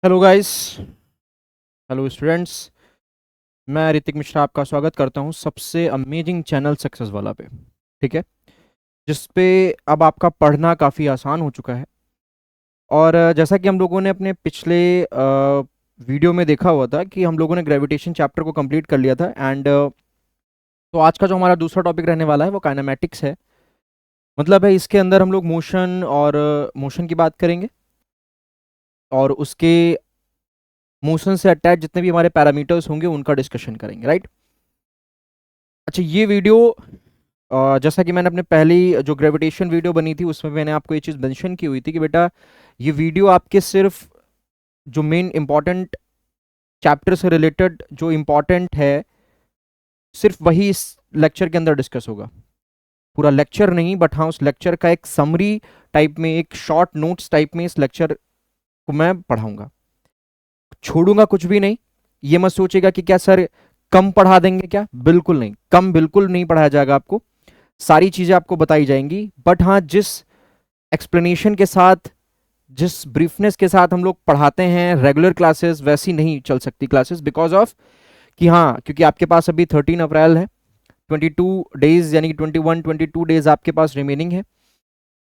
Hello guys. Hello students. मैं ऋतिक मिश्रा आपका स्वागत करता हूं सबसे अमेजिंग चैनल सक्सेस वाला पे। ठीक है, जिस पे अब आपका पढ़ना काफ़ी आसान हो चुका है। और जैसा कि हम लोगों ने अपने पिछले वीडियो में देखा हुआ था कि हम लोगों ने ग्रेविटेशन चैप्टर को कंप्लीट कर लिया था। एंड तो आज का जो हमारा दूसरा टॉपिक रहने वाला है वो काइनेमैटिक्स है। मतलब है इसके अंदर हम लोग मोशन और मोशन की बात करेंगे और उसके मोशन से अटैच जितने भी हमारे पैरामीटर्स होंगे उनका डिस्कशन करेंगे, राइट। अच्छा, ये वीडियो जैसा कि मैंने अपने पहली जो ग्रेविटेशन वीडियो बनी थी उसमें मैंने आपको ये चीज़ मेंशन की हुई थी कि बेटा ये वीडियो आपके सिर्फ जो मेन इंपॉर्टेंट चैप्टर से रिलेटेड जो इंपॉर्टेंट है सिर्फ वही इस लेक्चर के अंदर डिस्कस होगा। पूरा लेक्चर नहीं, बट हाँ उस लेक्चर का एक समरी टाइप में, एक शॉर्ट नोट्स टाइप में इस लेक्चर को मैं पढ़ाऊंगा। छोड़ूंगा कुछ भी नहीं। ये मत सोचेगा कि क्या सर कम पढ़ा देंगे, क्या बिल्कुल नहीं, कम बिल्कुल नहीं पढ़ाया जाएगा आपको। सारी चीज़ें आपको बताई जाएंगी, बट हाँ जिस एक्सप्लेनेशन के साथ, जिस ब्रीफनेस के साथ हम लोग पढ़ाते हैं रेगुलर क्लासेस, वैसी नहीं चल सकती क्लासेस। बिकॉज ऑफ कि हाँ, क्योंकि आपके पास अभी 13 अप्रैल है, 22 डेज यानी कि 22 डेज आपके पास रिमेनिंग है।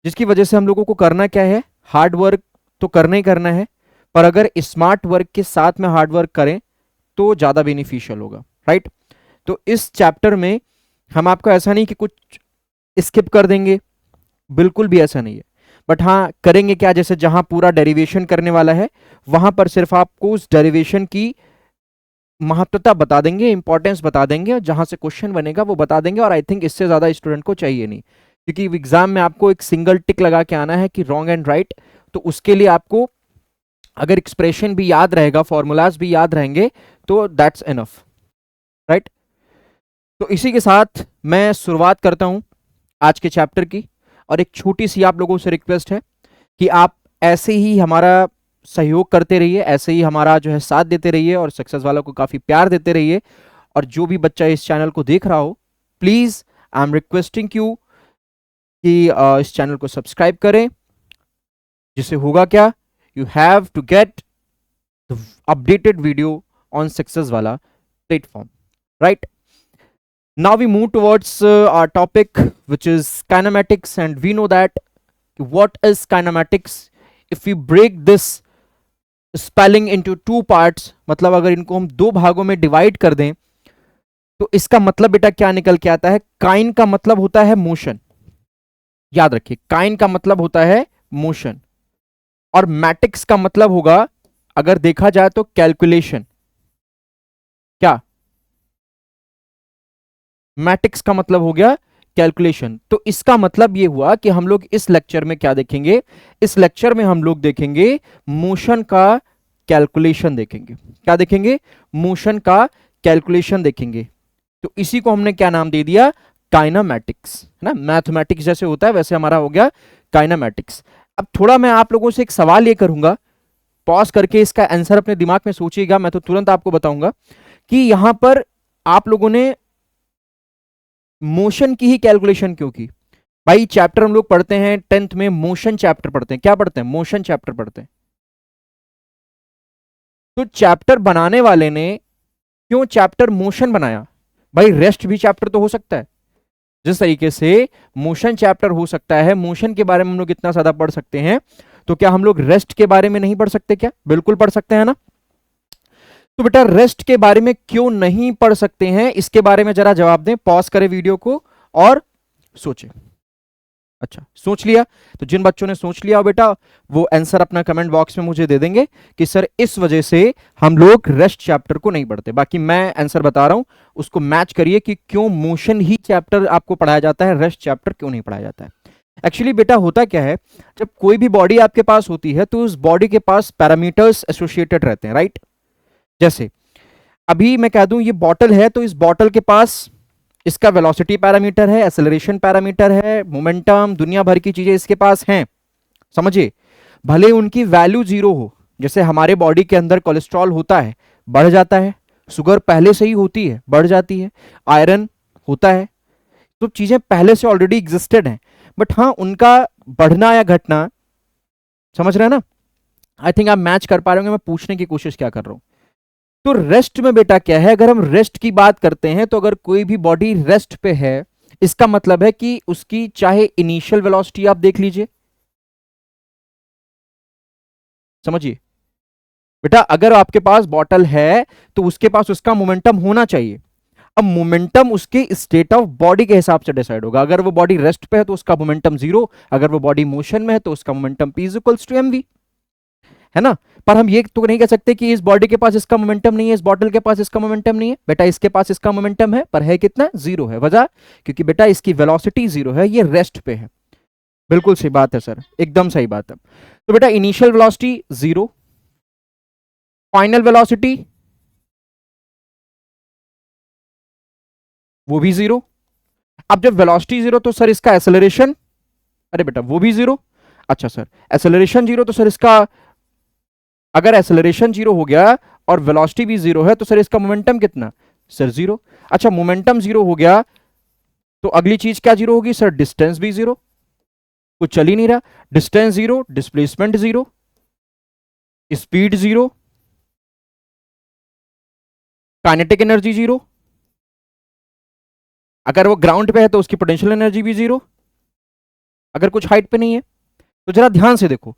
जिसकी वजह से हम लोगों को करना क्या है, हार्ड वर्क तो करना ही करना है, पर अगर स्मार्ट वर्क के साथ में हार्ड वर्क करें तो ज़्यादा बेनिफिशियल होगा, राइट। तो इस चैप्टर में हम आपको ऐसा नहीं कि कुछ स्किप कर देंगे, बिल्कुल भी ऐसा नहीं है। बट हाँ करेंगे क्या, जैसे जहां पूरा डेरिवेशन करने वाला है वहां पर सिर्फ आपको उस डेरिवेशन की महत्वता बता देंगे, इंपॉर्टेंस बता देंगे, और जहां से क्वेश्चन बनेगा वो बता देंगे। और आई थिंक इससे ज्यादा स्टूडेंट को चाहिए नहीं, क्योंकि एग्जाम में आपको एक सिंगल टिक लगा के आना है कि रॉन्ग एंड राइट। तो उसके लिए आपको अगर एक्सप्रेशन भी याद रहेगा, फॉर्मूलाज भी याद रहेंगे, तो दैट्स इनफ, राइट। तो इसी के साथ मैं शुरुआत करता हूं आज के चैप्टर की। और एक छोटी सी आप लोगों से रिक्वेस्ट है कि आप ऐसे ही हमारा सहयोग करते रहिए, ऐसे ही हमारा जो है साथ देते रहिए और सक्सेस वालों को काफ़ी प्यार देते रहिए। और जो भी बच्चा इस चैनल को देख रहा हो, please I am requesting you कि इस चैनल को सब्सक्राइब करें। जिससे होगा क्या, you have to get the updated video on success वाला platform, right. Now we move towards our topic, which is kinematics, and we know that what is kinematics. If we break this spelling into two parts, मतलब अगर इनको हम दो भागों में divide कर दें तो इसका मतलब बेटा क्या निकल के आता है। काइन का मतलब होता है मोशन, याद रखिए, काइन का मतलब होता है मोशन। और मैटिक्स का मतलब होगा, अगर देखा जाए तो कैलकुलेशन। क्या मैटिक्स का मतलब हो गया कैलकुलेशन। तो इसका मतलब ये हुआ कि हम लोग इस लेक्चर में क्या देखेंगे, इस लेक्चर में हम लोग देखेंगे मोशन का कैलकुलेशन देखेंगे। क्या देखेंगे, मोशन का कैलकुलेशन देखेंगे। तो इसी को हमने क्या नाम दे दिया, काइनामेटिक्स, है ना। मैथमेटिक्स जैसे होता है वैसे हमारा हो गया काइनामेटिक्स। अब थोड़ा मैं आप लोगों से एक सवाल ये करूंगा, पॉज करके इसका आंसर अपने दिमाग में सोचिएगा, मैं तो तुरंत आपको बताऊंगा कि यहां पर आप लोगों ने मोशन की ही कैलकुलेशन क्यों की। भाई चैप्टर हम लोग पढ़ते हैं 10th में, मोशन चैप्टर पढ़ते हैं। क्या पढ़ते हैं, मोशन चैप्टर पढ़ते हैं। तो चैप्टर बनाने वाले ने क्यों चैप्टर मोशन बनाया। भाई रेस्ट भी चैप्टर तो हो सकता है। जिस तरीके से मोशन चैप्टर हो सकता है, मोशन के बारे में हम लोग इतना ज्यादा पढ़ सकते हैं, तो क्या हम लोग रेस्ट के बारे में नहीं पढ़ सकते, क्या बिल्कुल पढ़ सकते हैं ना। तो बेटा रेस्ट के बारे में क्यों नहीं पढ़ सकते हैं, इसके बारे में जरा जवाब दें। पॉज करें वीडियो को और सोचें। अच्छा सोच लिया, तो जिन बच्चों ने सोच लिया हो बेटा, वो आंसर अपना कमेंट बॉक्स में मुझे दे देंगे कि सर इस वजह से हम लोग रेस्ट चैप्टर को नहीं पढ़ते। बाकी मैं आंसर बता रहा हूं, उसको मैच करिए कि क्यों मोशन ही चैप्टर आपको पढ़ाया जाता है, रेस्ट चैप्टर क्यों नहीं पढ़ाया जाता है। एक्चुअली बेटा होता क्या है, जब कोई भी बॉडी आपके पास होती है तो उस बॉडी के पास पैरामीटर्स एसोसिएटेड रहते हैं, राइट। जैसे अभी मैं कह दूं ये बॉटल है, तो इस बॉटल के पास इसका वेलोसिटी पैरामीटर है, एक्सेलरेशन पैरामीटर है, मोमेंटम, दुनिया भर की चीजें इसके पास हैं। समझिए, भले उनकी वैल्यू जीरो हो। जैसे हमारे बॉडी के अंदर कोलेस्ट्रॉल होता है, बढ़ जाता है, शुगर पहले से ही होती है, बढ़ जाती है, आयरन होता है, तो चीजें पहले से ऑलरेडी एग्जिस्टेड हैं। बट हाँ उनका बढ़ना या घटना, समझ रहे हैं ना, आई थिंक आप मैच कर पा रहे होंगे मैं पूछने की कोशिश क्या कर रहा हूं। तो रेस्ट में बेटा क्या है, अगर हम रेस्ट की बात करते हैं तो अगर कोई भी बॉडी रेस्ट पे है, इसका मतलब है कि उसकी चाहे इनिशियल वेलोसिटी आप देख लीजिए, समझिए बेटा, अगर आपके पास बॉटल है तो उसके पास उसका मोमेंटम होना चाहिए। अब मोमेंटम उसके स्टेट ऑफ बॉडी के हिसाब से डिसाइड होगा। अगर वो बॉडी रेस्ट पे है तो उसका मोमेंटम जीरो, अगर वो बॉडी मोशन में है तो उसका momentum p is equals to mv, है ना। पर हम ये तो नहीं कह सकते कि इस बॉडी के पास इसका मोमेंटम नहीं है, इस बॉटल के पास इसका मोमेंटम नहीं है। बेटा इसके पास इसका मोमेंटम है, पर है कितना, जीरो है। वजह, क्योंकि बेटा इसकी वेलोसिटी जीरो है, ये रेस्ट पे है। बिल्कुल सही बात है सर, एकदम सही बात है। तो बेटा initial velocity zero, final velocity वो भी जीरो। अब जब वेलोसिटी जीरो तो सर इसका एक्सेलरेशन, अरे बेटा वो भी जीरो। अच्छा सर, एक्सेलरेशन जीरो तो सर इसका, अगर एक्सेलरेशन जीरो हो गया और वेलोसिटी भी जीरो है तो सर इसका मोमेंटम कितना, सर जीरो। अच्छा मोमेंटम जीरो हो गया तो अगली चीज क्या जीरो होगी सर, डिस्टेंस भी जीरो, कुछ चल ही नहीं रहा। Distance zero, displacement zero, speed zero, kinetic energy zero, अगर वो ग्राउंड पे है तो उसकी पोटेंशियल एनर्जी भी जीरो, अगर कुछ हाइट पे नहीं है। तो जरा ध्यान से देखो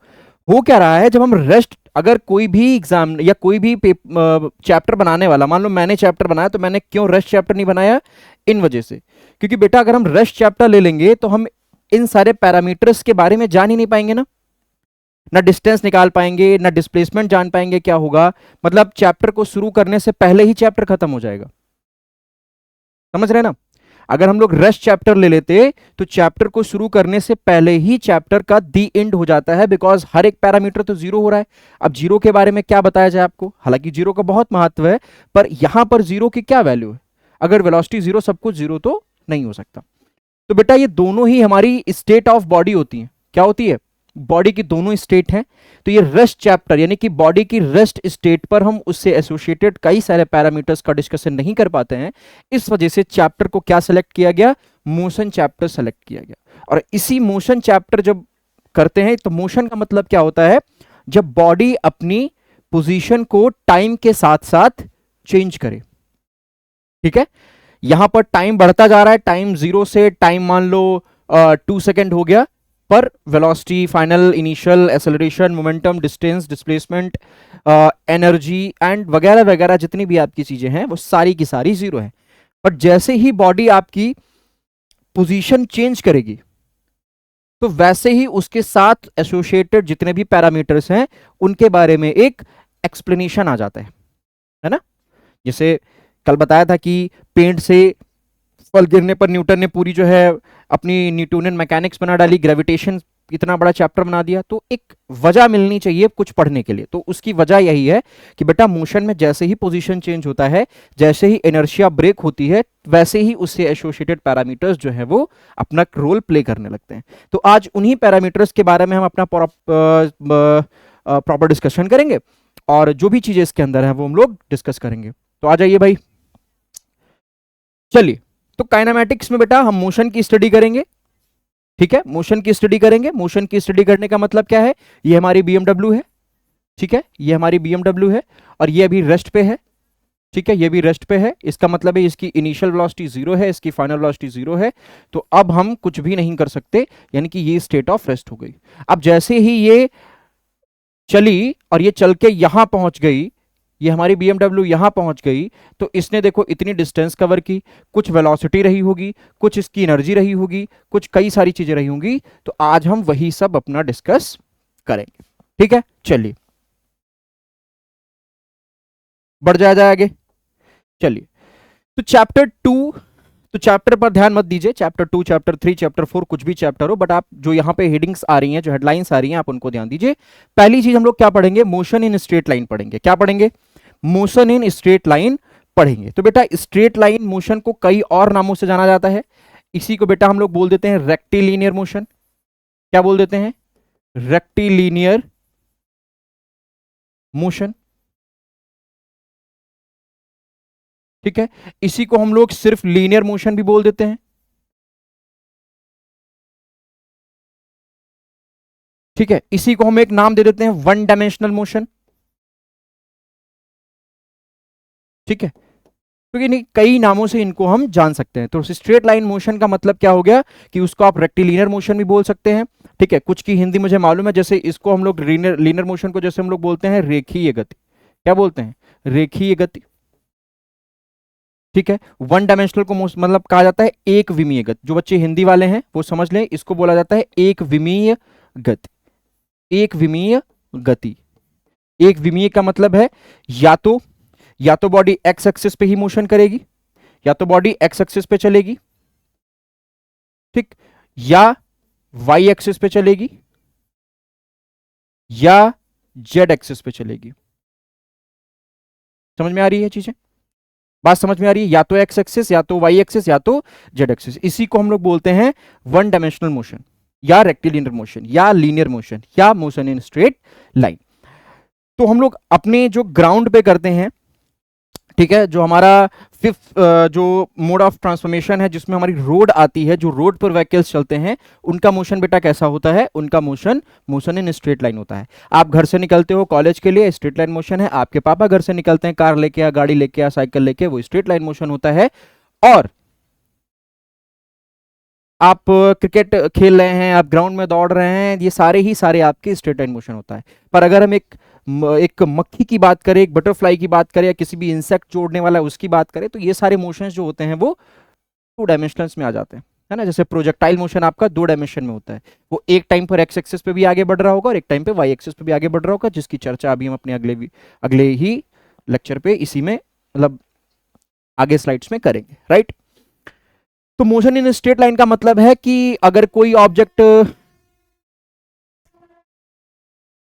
हो क्या रहा है। जब हम रेस्ट, अगर कोई भी एग्जाम या कोई भी चैप्टर बनाने वाला, मान लो मैंने चैप्टर बनाया तो मैंने क्यों रेस्ट चैप्टर नहीं बनाया, इन वजह से, क्योंकि बेटा अगर हम रेस्ट चैप्टर ले लेंगे तो हम इन सारे पैरामीटर्स के बारे में जान ही नहीं पाएंगे ना डिस्टेंस निकाल पाएंगे, ना डिस्प्लेसमेंट जान पाएंगे क्या होगा। मतलब चैप्टर को शुरू करने से पहले ही चैप्टर खत्म हो जाएगा, समझ रहे हैं ना। अगर हम लोग रेस्ट चैप्टर ले लेते तो चैप्टर को शुरू करने से पहले ही चैप्टर का दी एंड हो जाता है, बिकॉज हर एक पैरामीटर तो जीरो हो रहा है। अब जीरो के बारे में क्या बताया जाए आपको, हालांकि जीरो का बहुत महत्व है, पर यहां पर जीरो की क्या वैल्यू है, अगर वेलोसिटी जीरो सब कुछ जीरो तो नहीं हो सकता। तो बेटा ये दोनों ही हमारी स्टेट ऑफ बॉडी होती है, क्या होती है, बॉडी की दोनों स्टेट हैं। तो ये रेस्ट चैप्टर यानी कि बॉडी की रेस्ट स्टेट पर हम उससे एसोसिएटेड कई सारे पैरामीटर्स का डिस्कशन नहीं कर पाते हैं। इस वजह से चैप्टर को क्या सेलेक्ट किया गया, मोशन चैप्टर सेलेक्ट किया गया। और इसी मोशन चैप्टर जब करते हैं तो मोशन का मतलब क्या होता है, जब बॉडी अपनी पोजीशन को टाइम के साथ साथ चेंज करे, ठीक है। यहां पर टाइम बढ़ता जा रहा है, टाइम जीरो से टाइम मान लो 2 सेकेंड हो गया, पर velocity, final, initial, acceleration, momentum, distance, displacement, energy and वगैरह वगैरह जितनी भी आपकी चीजें हैं वो सारी की सारी जीरो है। बट जैसे ही बॉडी आपकी पोजीशन चेंज करेगी तो वैसे ही उसके साथ एसोसिएटेड जितने भी पैरामीटर्स हैं उनके बारे में एक एक्सप्लेनेशन आ जाता है ना। जैसे कल बताया था कि पेंट से फल गिरने पर न्यूटन ने पूरी जो है अपनी न्यूटोनियन मैकेनिक्स बना डाली, ग्रेविटेशन इतना बड़ा चैप्टर बना दिया। तो एक वजह मिलनी चाहिए कुछ पढ़ने के लिए, तो उसकी वजह यही है कि बेटा मोशन में जैसे ही पोजीशन चेंज होता है, जैसे ही इनर्शिया ब्रेक होती है, वैसे ही उससे एसोसिएटेड पैरामीटर्स जो है वो अपना रोल प्ले करने लगते हैं। तो आज उन्हीं पैरामीटर्स के बारे में हम अपना प्रॉपर डिस्कशन करेंगे और जो भी चीजें इसके अंदर है वो हम लोग डिस्कस करेंगे। तो आ जाइए भाई, चलिए। तो काइनेमैटिक्स में बेटा हम मोशन की स्टडी करेंगे, ठीक है, मोशन की स्टडी करेंगे। मोशन की स्टडी करने का मतलब क्या है, ये हमारी बीएमडब्ल्यू है, ठीक है, ये हमारी बीएमडब्ल्यू है और ये अभी रेस्ट पे है, ठीक है, ये भी रेस्ट पे है। इसका मतलब है इसकी इनिशियल वेलोसिटी जीरो है, इसकी फाइनल वेलोसिटी जीरो है। तो अब हम कुछ भी नहीं कर सकते, यानी कि ये स्टेट ऑफ रेस्ट हो गई। अब जैसे ही ये चली और ये चल के यहां पहुंच गई, ये हमारी BMW यहां पहुंच गई, तो इसने देखो इतनी डिस्टेंस कवर की, कुछ वेलोसिटी रही होगी, कुछ इसकी एनर्जी रही होगी, कुछ कई सारी चीजें रही होंगी। तो आज हम वही सब अपना डिस्कस करेंगे, ठीक है। चलिए बढ़ जाए आगे, चलिए। तो चैप्टर 2, तो चैप्टर पर ध्यान मत दीजिए, चैप्टर 2, चैप्टर 3, चैप्टर 4 कुछ भी चैप्टर हो, बट आप जो यहां पे हेडिंग्स आ रही हैं, जो हेडलाइंस आ रही हैं, आप उनको ध्यान दीजिए। पहली चीज हम लोग क्या पढ़ेंगे, मोशन इन स्ट्रेट लाइन पढ़ेंगे। क्या पढ़ेंगे, मोशन इन स्ट्रेट लाइन पढ़ेंगे। तो बेटा स्ट्रेट लाइन मोशन को कई और नामों से जाना जाता है। इसी को बेटा हम लोग बोल देते हैं रेक्टिलिनियर मोशन। क्या बोल देते हैं, रेक्टिलिनियर मोशन, ठीक है। इसी को हम लोग सिर्फ लीनियर मोशन भी बोल देते हैं, ठीक है, इसी को हम एक नाम दे देते हैं वन डायमेंशनल मोशन। ठीक है, क्योंकि नहीं कई नामों से इनको हम जान सकते हैं। तो स्ट्रेट लाइन मोशन का मतलब क्या हो गया कि उसको आप रेक्टिलिनियर मोशन भी बोल सकते हैं। ठीक है, कुछ की हिंदी मुझे मालूम है, जैसे इसको हम लोग लीनियर मोशन को जैसे हम लोग बोलते हैं रेखीय गति। क्या बोलते हैं? रेखीय गति। ठीक है, वन डायमेंशनल को मतलब कहा जाता है एक विमीय गति। जो बच्चे हिंदी वाले हैं वो समझ लें, इसको बोला जाता है एक विमीय गति। एक विमीय गति। एक विमीय का मतलब है या तो बॉडी एक्स एक्सिस पे ही मोशन करेगी, या तो बॉडी एक्स एक्सिस पे चलेगी, ठीक, या वाई एक्सिस पे चलेगी, या जेड एक्सिस पे चलेगी। समझ में आ रही है चीजें? बात समझ में आ रही है? या तो एक्स एक्सिस, या तो वाई एक्सिस, या तो जेड एक्सिस। इसी को हम लोग बोलते हैं वन डायमेंशनल मोशन, या रेक्टिलिनियर मोशन, या लीनियर मोशन, या मोशन इन स्ट्रेट लाइन। तो हम लोग अपने जो ग्राउंड पे करते हैं, ठीक है, जो हमारा फिफ्थ जो मोड ऑफ ट्रांसफॉर्मेशन है, जिसमें हमारी रोड आती है, जो रोड पर व्हीकल्स चलते हैं, उनका मोशन बेटा कैसा होता है? उनका motion motion in straight line होता है। आप घर से निकलते हो कॉलेज के लिए, स्ट्रेट लाइन मोशन है। आपके पापा घर से निकलते हैं कार लेके या गाड़ी लेके या साइकिल लेके, वो स्ट्रेट लाइन मोशन होता है। और आप क्रिकेट खेल रहे हैं, आप ग्राउंड में दौड़ रहे हैं, ये सारे ही सारे आपके स्ट्रेट लाइन मोशन होता है। पर अगर हम एक मक्खी की बात करें, एक बटरफ्लाई की बात करें, या किसी भी इंसेक्ट जोड़ने वाला उसकी बात करें, तो ये सारे मोशंस जो होते हैं वो टू डायमेंशनल्स में आ जाते हैं, है ना। जैसे प्रोजेक्टाइल मोशन आपका दो डायमेंशन में होता है, वो एक टाइम पर एक्स एक्सिस पे भी आगे बढ़ रहा होगा और एक टाइम पे वाई एक्सिस पे भी आगे बढ़ रहा होगा, जिसकी चर्चा अभी हम अपने अगले ही लेक्चर पे इसी में मतलब आगे स्लाइड्स में करेंगे, राइट। तो मोशन इन स्ट्रेट लाइन का मतलब है कि अगर कोई ऑब्जेक्ट,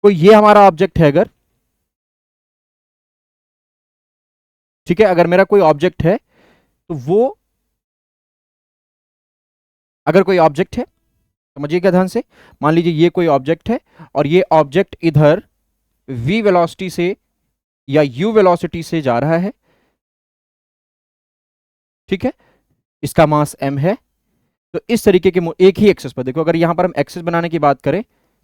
कोई ये हमारा ऑब्जेक्ट है अगर, ठीक है, अगर मेरा कोई ऑब्जेक्ट है, तो वो, अगर कोई ऑब्जेक्ट है, समझिएगा ध्यान से, मान लीजिए ये कोई ऑब्जेक्ट है और ये ऑब्जेक्ट इधर v वेलोसिटी से या u वेलोसिटी से जा रहा है, ठीक है, इसका मास m है। तो इस तरीके के एक ही एक्सिस पर देखो, अगर यहां पर हम एक्सिस बनाने की बात करें,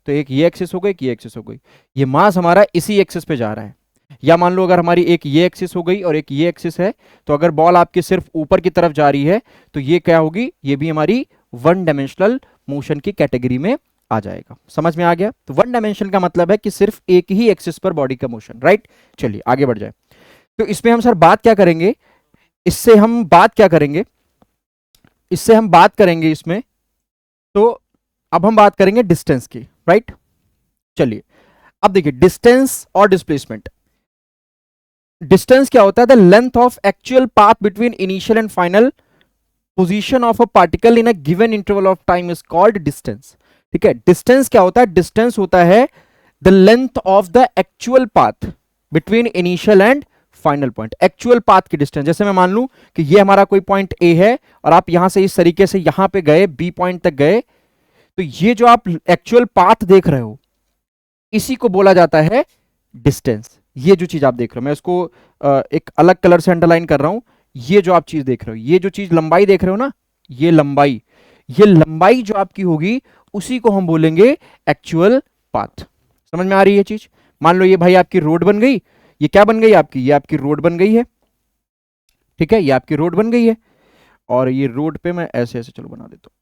तो एक ये एक्सिस हो गई, एक ये एक्सिस हो गई, ये मास हमारा इसी एक्सिस पे जा रहा है। या मान लो अगर हमारी एक ये एक्सिस हो गई और एक ये एक्सिस है, तो अगर बॉल आपकी सिर्फ ऊपर की तरफ जा रही है, तो ये क्या होगी? ये भी हमारी वन डायमेंशनल मोशन की कैटेगरी में आ जाएगा। समझ में आ गया? तो वन डायमेंशन का मतलब है कि सिर्फ एक ही एक्सिस पर बॉडी का मोशन, राइट। चलिए आगे बढ़ जाए। तो इसमें हम सर बात क्या करेंगे? इससे हम बात क्या करेंगे? इससे हम बात करेंगे इसमें, तो अब हम बात करेंगे डिस्टेंस की, राइट। चलिए अब देखिए, डिस्टेंस और डिस्प्लेसमेंट। डिस्टेंस क्या होता है? The length of actual path between initial and final position of a particle in a given interval of time is called distance. ठीक है, डिस्टेंस क्या होता है? डिस्टेंस होता है the length of the actual path between initial and final point. Actual path की distance, जैसे मैं मान लूं कि ये हमारा कोई पॉइंट ए है और आप यहां से इस तरीके से यहां पे गए, बी पॉइंट तक गए, तो ये जो आप एक्चुअल पाथ देख रहे हो, इसी को बोला जाता है डिस्टेंस। ये जो चीज आप देख रहे हो, मैं इसको एक अलग कलर से अंडरलाइन कर रहा हूं। ये जो आप चीज देख रहे हो, ये जो चीज लंबाई देख रहे हो ना, ये लंबाई, ये लंबाई जो आपकी होगी, उसी को हम बोलेंगे एक्चुअल पाथ। समझ में आ रही है चीज? मान लो ये भाई आपकी रोड बन गई, ये क्या बन गई आपकी? ये आपकी रोड बन गई है, ठीक है, ये आपकी रोड बन गई है। और ये रोड पे मैं ऐसे ऐसे चलो बना देता हूं,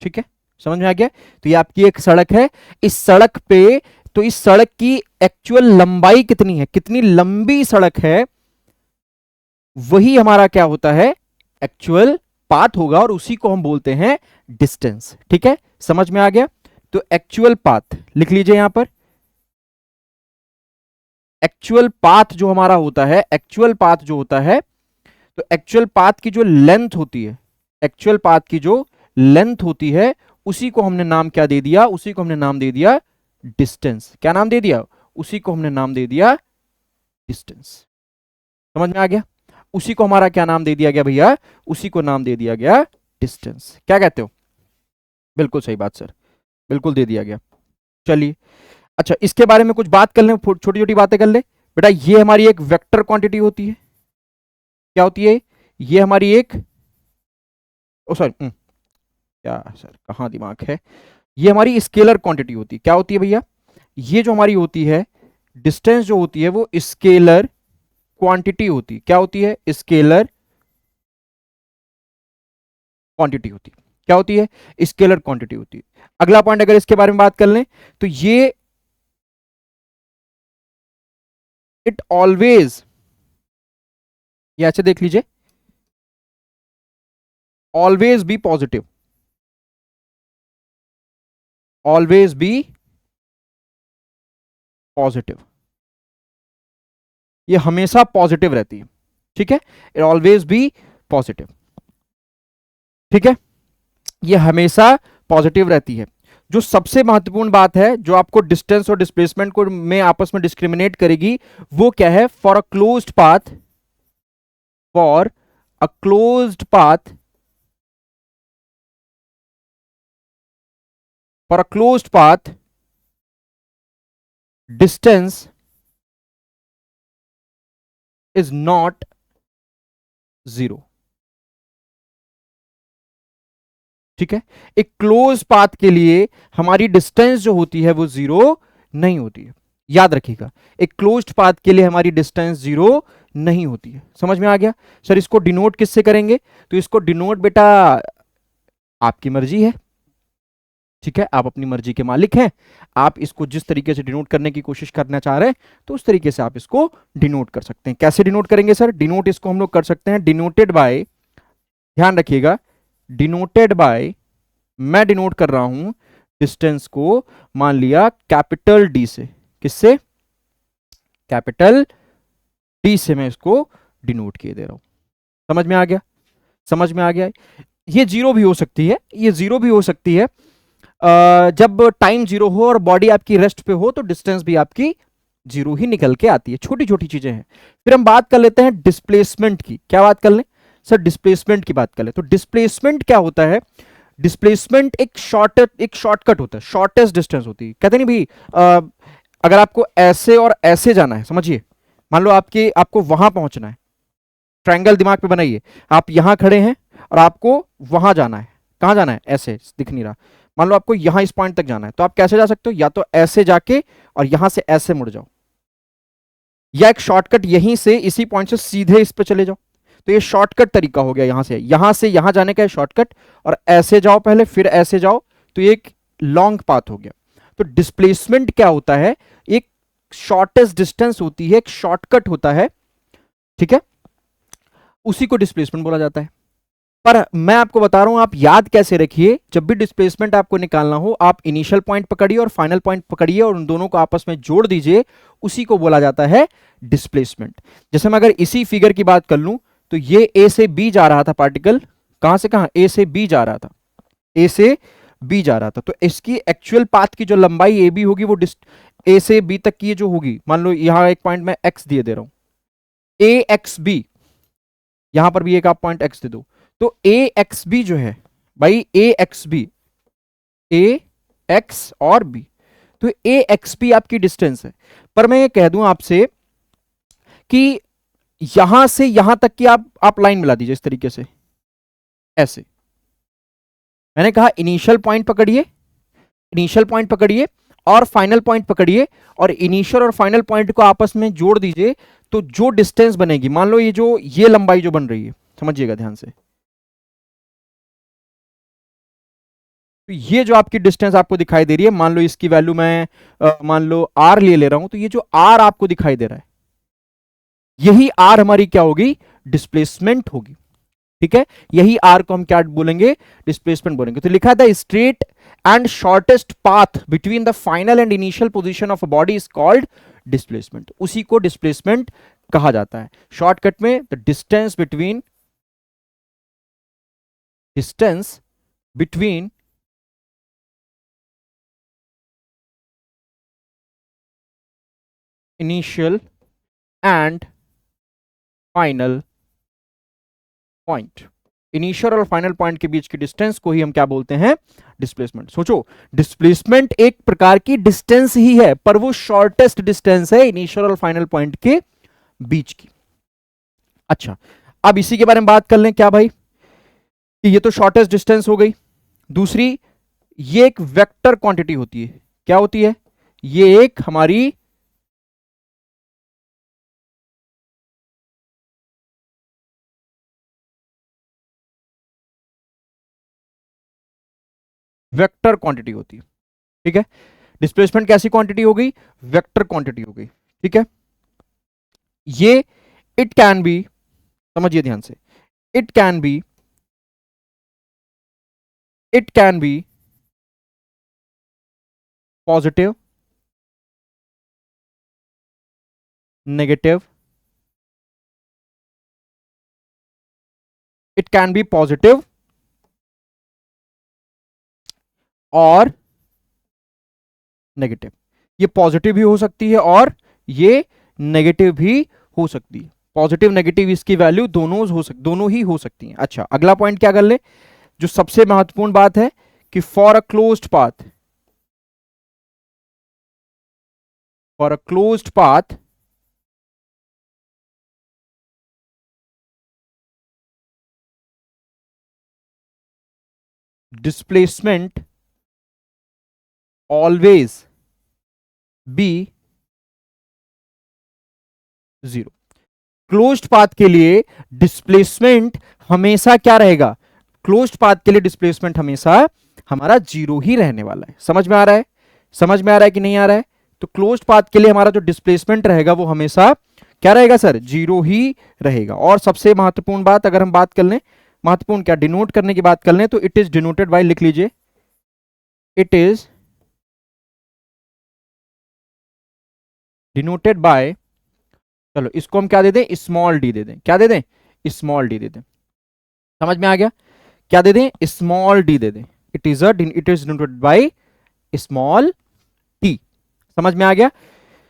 ठीक है, समझ में आ गया। तो ये आपकी एक सड़क है, इस सड़क पे, तो इस सड़क की एक्चुअल लंबाई कितनी है, कितनी लंबी सड़क है, वही हमारा क्या होता है? एक्चुअल पाथ होगा, और उसी को हम बोलते हैं डिस्टेंस। ठीक है, समझ में आ गया। तो एक्चुअल पाथ लिख लीजिए यहां पर। एक्चुअल पाथ जो हमारा होता है, एक्चुअल पाथ जो होता है, तो एक्चुअल पाथ की जो लेंथ होती है, एक्चुअल पाथ की जो लेंथ होती है, उसी को हमने नाम क्या दे दिया? उसी को हमने नाम दे दिया डिस्टेंस। क्या नाम दे दिया? उसी को हमने नाम दे दिया डिस्टेंस। समझ में आ गया? उसी को हमारा क्या नाम दे दिया गया भैया? उसी को नाम दे दिया गया डिस्टेंस। क्या कहते हो? बिल्कुल सही बात सर, बिल्कुल दे दिया गया। चलिए, अच्छा इसके बारे में कुछ बात कर ले, छोटी छोटी बातें कर ले बेटा। ये हमारी एक वेक्टर क्वांटिटी होती है। क्या होती है? ये हमारी एक, ओ सॉरी, क्या सर, कहाँ दिमाग है? ये हमारी स्केलर क्वांटिटी होती है। क्या होती है भैया? ये जो हमारी होती है डिस्टेंस जो होती है वो स्केलर क्वांटिटी होती है। क्या होती है? स्केलर क्वांटिटी होती है। क्या होती है? स्केलर क्वांटिटी होती है। अगला पॉइंट अगर इसके बारे में बात कर लें तो ये इट ऑलवेज, ये ऐसे देख लीजिए, always be positive, always be positive, ये हमेशा पॉजिटिव रहती है। ठीक है, इट ऑलवेज बी पॉजिटिव। ठीक है, ये हमेशा पॉजिटिव रहती है। जो सबसे महत्वपूर्ण बात है जो आपको डिस्टेंस और डिस्प्लेसमेंट को में आपस में डिस्क्रिमिनेट करेगी वो क्या है? For a closed path, for a closed path, for a closed path distance is not zero. ठीक है, एक क्लोज पाथ के लिए हमारी डिस्टेंस जो होती है वो जीरो नहीं होती है। याद रखिएगा, एक क्लोज्ड पाथ के लिए हमारी डिस्टेंस जीरो नहीं होती है। समझ में आ गया? सर इसको डिनोट किससे करेंगे? तो इसको डिनोट बेटा आपकी मर्जी है। ठीक है, आप अपनी मर्जी के मालिक हैं। आप इसको जिस तरीके से डिनोट करने की कोशिश करना चाह रहे हैं तो उस तरीके से आप इसको डिनोट कर सकते हैं। कैसे डिनोट करेंगे सर? डिनोट इसको हम लोग कर सकते हैं डिनोटेड बाय, ध्यान रखिएगा, डिनोटेड बाय, मैं डिनोट कर रहा हूं डिस्टेंस को, मान लिया कैपिटल डी से। किससे? कैपिटल डी से मैं इसको डिनोट किए दे रहा हूं। समझ में आ गया? समझ में आ गया? ये जीरो भी हो सकती है, ये जीरो भी हो सकती है जब टाइम जीरो हो और बॉडी आपकी रेस्ट पे हो तो डिस्टेंस भी आपकी जीरो ही निकल के आती है। छोटी छोटी चीजें हैं। फिर हम बात कर लेते हैं डिस्प्लेसमेंट की। क्या बात कर लें सर? डिस्प्लेसमेंट की बात कर ले तो डिस्प्लेसमेंट क्या होता है? डिस्प्लेसमेंट एक शॉर्टकट होता है, शॉर्टेस्ट डिस्टेंस होती है। कहते नहीं भाई, अगर आपको ऐसे और ऐसे जाना है, समझिए, मान लो आपको वहां पहुंचना है, ट्रायंगल दिमाग पे बनाइए, आप यहां खड़े हैं और आपको वहां जाना है। कहां जाना है? ऐसे दिख नहीं रहा, मान लो आपको यहां इस पॉइंट तक जाना है, तो आप कैसे जा सकते हो? या तो ऐसे जाके और यहां से ऐसे मुड़ जाओ, या एक शॉर्टकट यहीं से इसी पॉइंट से सीधे इस पे चले जाओ। तो ये शॉर्टकट तरीका हो गया, यहां से यहां जाने का शॉर्टकट, और ऐसे जाओ पहले फिर ऐसे जाओ, तो ये एक लॉन्ग पाथ हो गया। तो डिस्प्लेसमेंट क्या होता है? एक शॉर्टेस्ट डिस्टेंस होती है, एक शॉर्टकट होता है। ठीक है, उसी को डिस्प्लेसमेंट बोला जाता है। पर मैं आपको बता रहा हूं, आप याद कैसे रखिए, जब भी डिस्प्लेसमेंट आपको निकालना हो आप इनिशियल पॉइंट पकड़िए और फाइनल पॉइंट पकड़िए और उन दोनों को आपस में जोड़ दीजिए, उसी को बोला जाता है डिस्प्लेसमेंट। जैसे मैं अगर इसी फिगर की बात कर लूं तो ये ए से बी जा रहा था पार्टिकल, कहां से कहां? ए से बी जा रहा था, ए से बी जा रहा था, तो इसकी एक्चुअल पाथ की जो लंबाई ए बी होगी वो ए से बी तक की जो होगी, मान लो यहां एक पॉइंट मैं एक्स दिए दे रहा हूं, ए एक्स बी, यहां पर भी एक आप पॉइंट एक्स दे दो, तो ए एक्स बी जो है भाई, ए एक्स बी, ए एक्स और बी, तो ए एक्स बी आपकी डिस्टेंस है। पर मैं ये कह दूं आपसे कि यहां से यहां तक की आप लाइन मिला दीजिए इस तरीके से, ऐसे। मैंने कहा इनिशियल पॉइंट पकड़िए, इनिशियल पॉइंट पकड़िए और फाइनल पॉइंट पकड़िए, और इनिशियल और फाइनल पॉइंट को आपस में जोड़ दीजिए, तो जो डिस्टेंस बनेगी, मान लो ये लंबाई जो बन रही है, समझिएगा ध्यान से, तो ये जो आपकी डिस्टेंस आपको दिखाई दे रही है, मान लो इसकी वैल्यू मैं मान लो आर ले रहा हूं, तो ये जो आर आपको दिखाई दे रहा है, यही आर हमारी क्या होगी? डिस्प्लेसमेंट होगी। ठीक है, यही आर को हम क्या बोलेंगे? डिस्प्लेसमेंट बोलेंगे। तो लिखा था straight and shortest path between the final and initial position of a body is called displacement. उसी को डिस्प्लेसमेंट कहा जाता है। शॉर्टकट में the distance between initial and final point, initial और फाइनल पॉइंट के बीच की डिस्टेंस को ही हम क्या बोलते हैं? डिस्प्लेसमेंट। सोचो, डिस्प्लेसमेंट एक प्रकार की डिस्टेंस ही है, पर वो शॉर्टेस्ट डिस्टेंस है इनिशियल और फाइनल पॉइंट के बीच की। अच्छा, अब इसी के बारे में बात कर लें क्या भाई, कि ये तो शॉर्टेस्ट डिस्टेंस हो गई, दूसरी, ये एक वेक्टर क्वांटिटी होती है। क्या होती है? ये एक हमारी वेक्टर क्वांटिटी होती है। ठीक है, डिस्प्लेसमेंट कैसी क्वांटिटी हो गई? वेक्टर क्वांटिटी हो गई। ठीक है, ये इट कैन बी, समझिए ध्यान से, it can be, it can be positive, negative, it can be positive और नेगेटिव। ये पॉजिटिव भी हो सकती है और ये नेगेटिव भी हो सकती है। पॉजिटिव नेगेटिव इसकी वैल्यू दोनों ही हो सकती हैं। अच्छा, अगला पॉइंट क्या कर ले, जो सबसे महत्वपूर्ण बात है कि for a closed path, for a closed path displacement always be zero. Closed path के लिए डिस्प्लेसमेंट हमेशा क्या रहेगा? क्लोज्ड पाथ के लिए डिस्प्लेसमेंट हमेशा हमारा जीरो ही रहने वाला है। समझ में आ रहा है? समझ में आ रहा है कि नहीं आ रहा है? तो क्लोज्ड पाथ के लिए हमारा जो डिस्प्लेसमेंट रहेगा वो हमेशा क्या रहेगा सर? जीरो ही रहेगा। और सबसे महत्वपूर्ण बात अगर हम बात कर लें, महत्वपूर्ण क्या, डिनोट करने की बात कर लें, तो इट इज डिनोटेड बाय, लिख लीजिए, इट इज डिनोटेड बाय, चलो इसको हम क्या दे दें? स्मॉल डी दे दें। क्या दे दें? स्मॉल डी दे दें। समझ में आ गया? क्या दे दें? स्मॉल डी दे दें। It is denoted by small T. समझ में आ गया?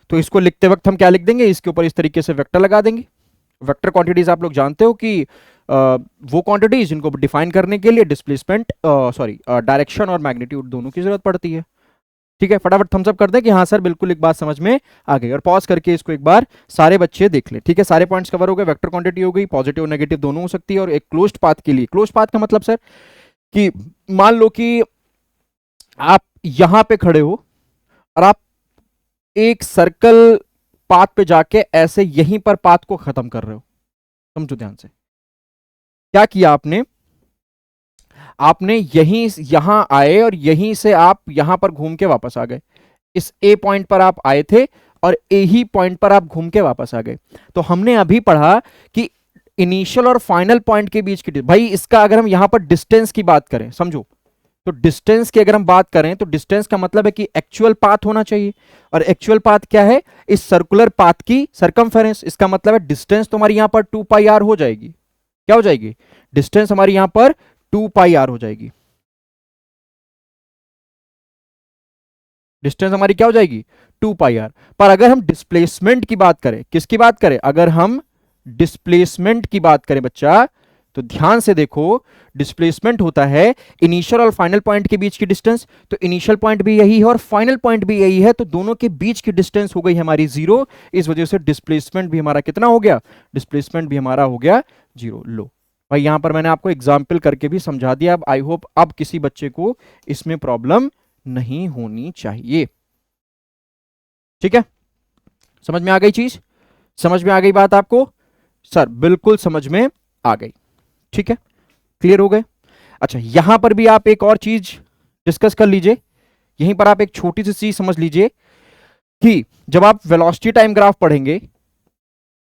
तो इसको लिखते वक्त हम क्या लिख देंगे? इसके ऊपर इस तरीके से वेक्टर लगा देंगे। वेक्टर क्वांटिटीज आप लोग जानते हो कि वो क्वांटिटीज जिनको डिफाइन करने के लिए डिस्प्लेसमेंट, सॉरी, डायरेक्शन और मैग्नीट्यूड दोनों की जरूरत पड़ती है। ठीक है, फटाफट थम्स अप कर दें कि हाँ सर बिल्कुल एक बात समझ में आ गई, और पॉज करके इसको एक बार सारे बच्चे देख ले। ठीक है, सारे पॉइंट्स कवर हो गए। वेक्टर क्वांटिटी हो गई, पॉजिटिव और नेगेटिव दोनों हो सकती है। और एक क्लोज्ड पाथ के लिए, क्लोज्ड पाथ का मतलब सर कि मान लो कि आप यहां पे खड़े हो और आप एक सर्कल पाथ पे जाके ऐसे यहीं पर पाथ को खत्म कर रहे हो। समझो ध्यान से, क्या किया आपने? आपने यहीं यहां आए और यहीं से आप यहां पर घूम के वापस आ गए। इस ए पॉइंट पर आप आए थे और ए ही पॉइंट पर आप घूम के वापस आ गए। तो हमने अभी पढ़ा कि इनिशियल और फाइनल पॉइंट के बीच की, भाई इसका अगर हम यहां पर डिस्टेंस की बात करें, समझो, तो डिस्टेंस की अगर हम बात करें तो डिस्टेंस का मतलब है कि एक्चुअल पाथ होना चाहिए। और एक्चुअल पाथ क्या है? इस सर्कुलर पाथ की सरकमफेरेंस। इसका मतलब है डिस्टेंस तो हमारी यहां पर 2 पाई आर हो जाएगी। क्या हो जाएगी? डिस्टेंस हमारी यहां पर 2 पाई आर हो जाएगी। डिस्टेंस हमारी क्या हो जाएगी? 2 पाई आर। पर अगर हम डिस्प्लेसमेंट की बात करें, किसकी बात करें? अगर हम डिस्प्लेसमेंट की बात करें बच्चा, तो ध्यान से देखो, डिस्प्लेसमेंट होता है इनिशियल और फाइनल पॉइंट के बीच की डिस्टेंस। तो इनिशियल पॉइंट भी यही है और फाइनल पॉइंट भी यही है, तो दोनों के बीच की डिस्टेंस हो गई हमारी जीरो। इस वजह से डिस्प्लेसमेंट भी हमारा कितना हो गया? डिस्प्लेसमेंट भी हमारा हो गया जीरो। लो भाई, यहां पर मैंने आपको एग्जाम्पल करके भी समझा दिया। अब आई होप अब किसी बच्चे को इसमें प्रॉब्लम नहीं होनी चाहिए। ठीक है, समझ में आ गई चीज? समझ में आ गई बात आपको? सर बिल्कुल समझ में आ गई। ठीक है, क्लियर हो गए? अच्छा, यहां पर भी आप एक और चीज डिस्कस कर लीजिए। यहीं पर आप एक छोटी सी चीज समझ लीजिए कि जब आप वेलोसिटी टाइम ग्राफ पढ़ेंगे,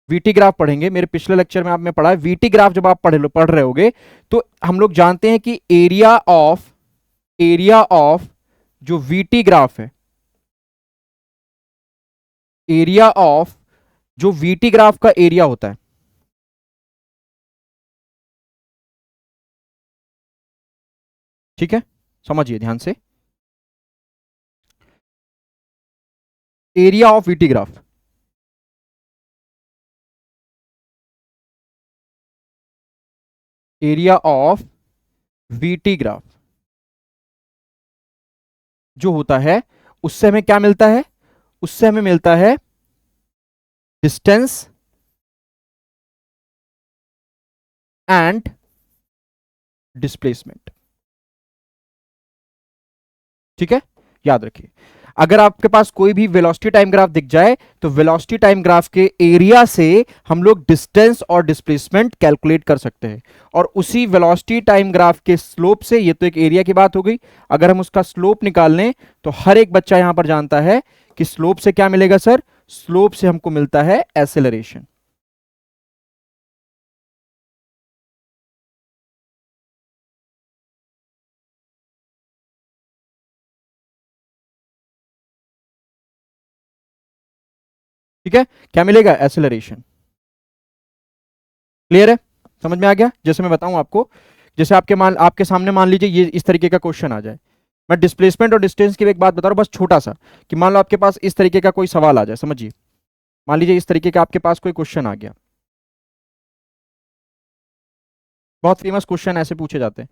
वीटी ग्राफ पढ़ेंगे, मेरे पिछले लेक्चर में आपने पढ़ा है वीटी ग्राफ, जब आप पढ़ रहे होगे तो हम लोग जानते हैं कि एरिया ऑफ जो वीटी ग्राफ है, एरिया ऑफ जो वीटी ग्राफ का एरिया होता है, ठीक है, समझिए ध्यान से, area of VT graph, area of VT graph जो होता है, उससे हमें क्या मिलता है? उससे हमें मिलता है डिस्टेंस एंड डिस्प्लेसमेंट। ठीक है, याद रखिए। अगर आपके पास कोई भी वेलोसिटी टाइम ग्राफ दिख जाए तो वेलोसिटी टाइम ग्राफ के एरिया से हम लोग डिस्टेंस और डिस्प्लेसमेंट कैलकुलेट कर सकते हैं, और उसी वेलोसिटी टाइम ग्राफ के स्लोप से, ये तो एक एरिया की बात हो गई, अगर हम उसका स्लोप निकाल लें तो हर एक बच्चा यहां पर जानता है कि स्लोप से क्या मिलेगा सर, स्लोप से हमको मिलता है एक्सेलरेशन। ठीक है, क्या मिलेगा, एक्सेलरेशन। क्लियर है, समझ में आ गया। जैसे मैं बताऊं आपको, जैसे आपके सामने मान लीजिए ये इस तरीके का क्वेश्चन आ जाए, मैं डिस्प्लेसमेंट और डिस्टेंस की एक बात बता रहा हूं बस छोटा सा, कि मान लो आपके पास इस तरीके का कोई सवाल आ जाए, समझिए, मान लीजिए इस तरीके का आपके पास कोई क्वेश्चन आ गया, बहुत फेमस क्वेश्चन ऐसे पूछे जाते हैं।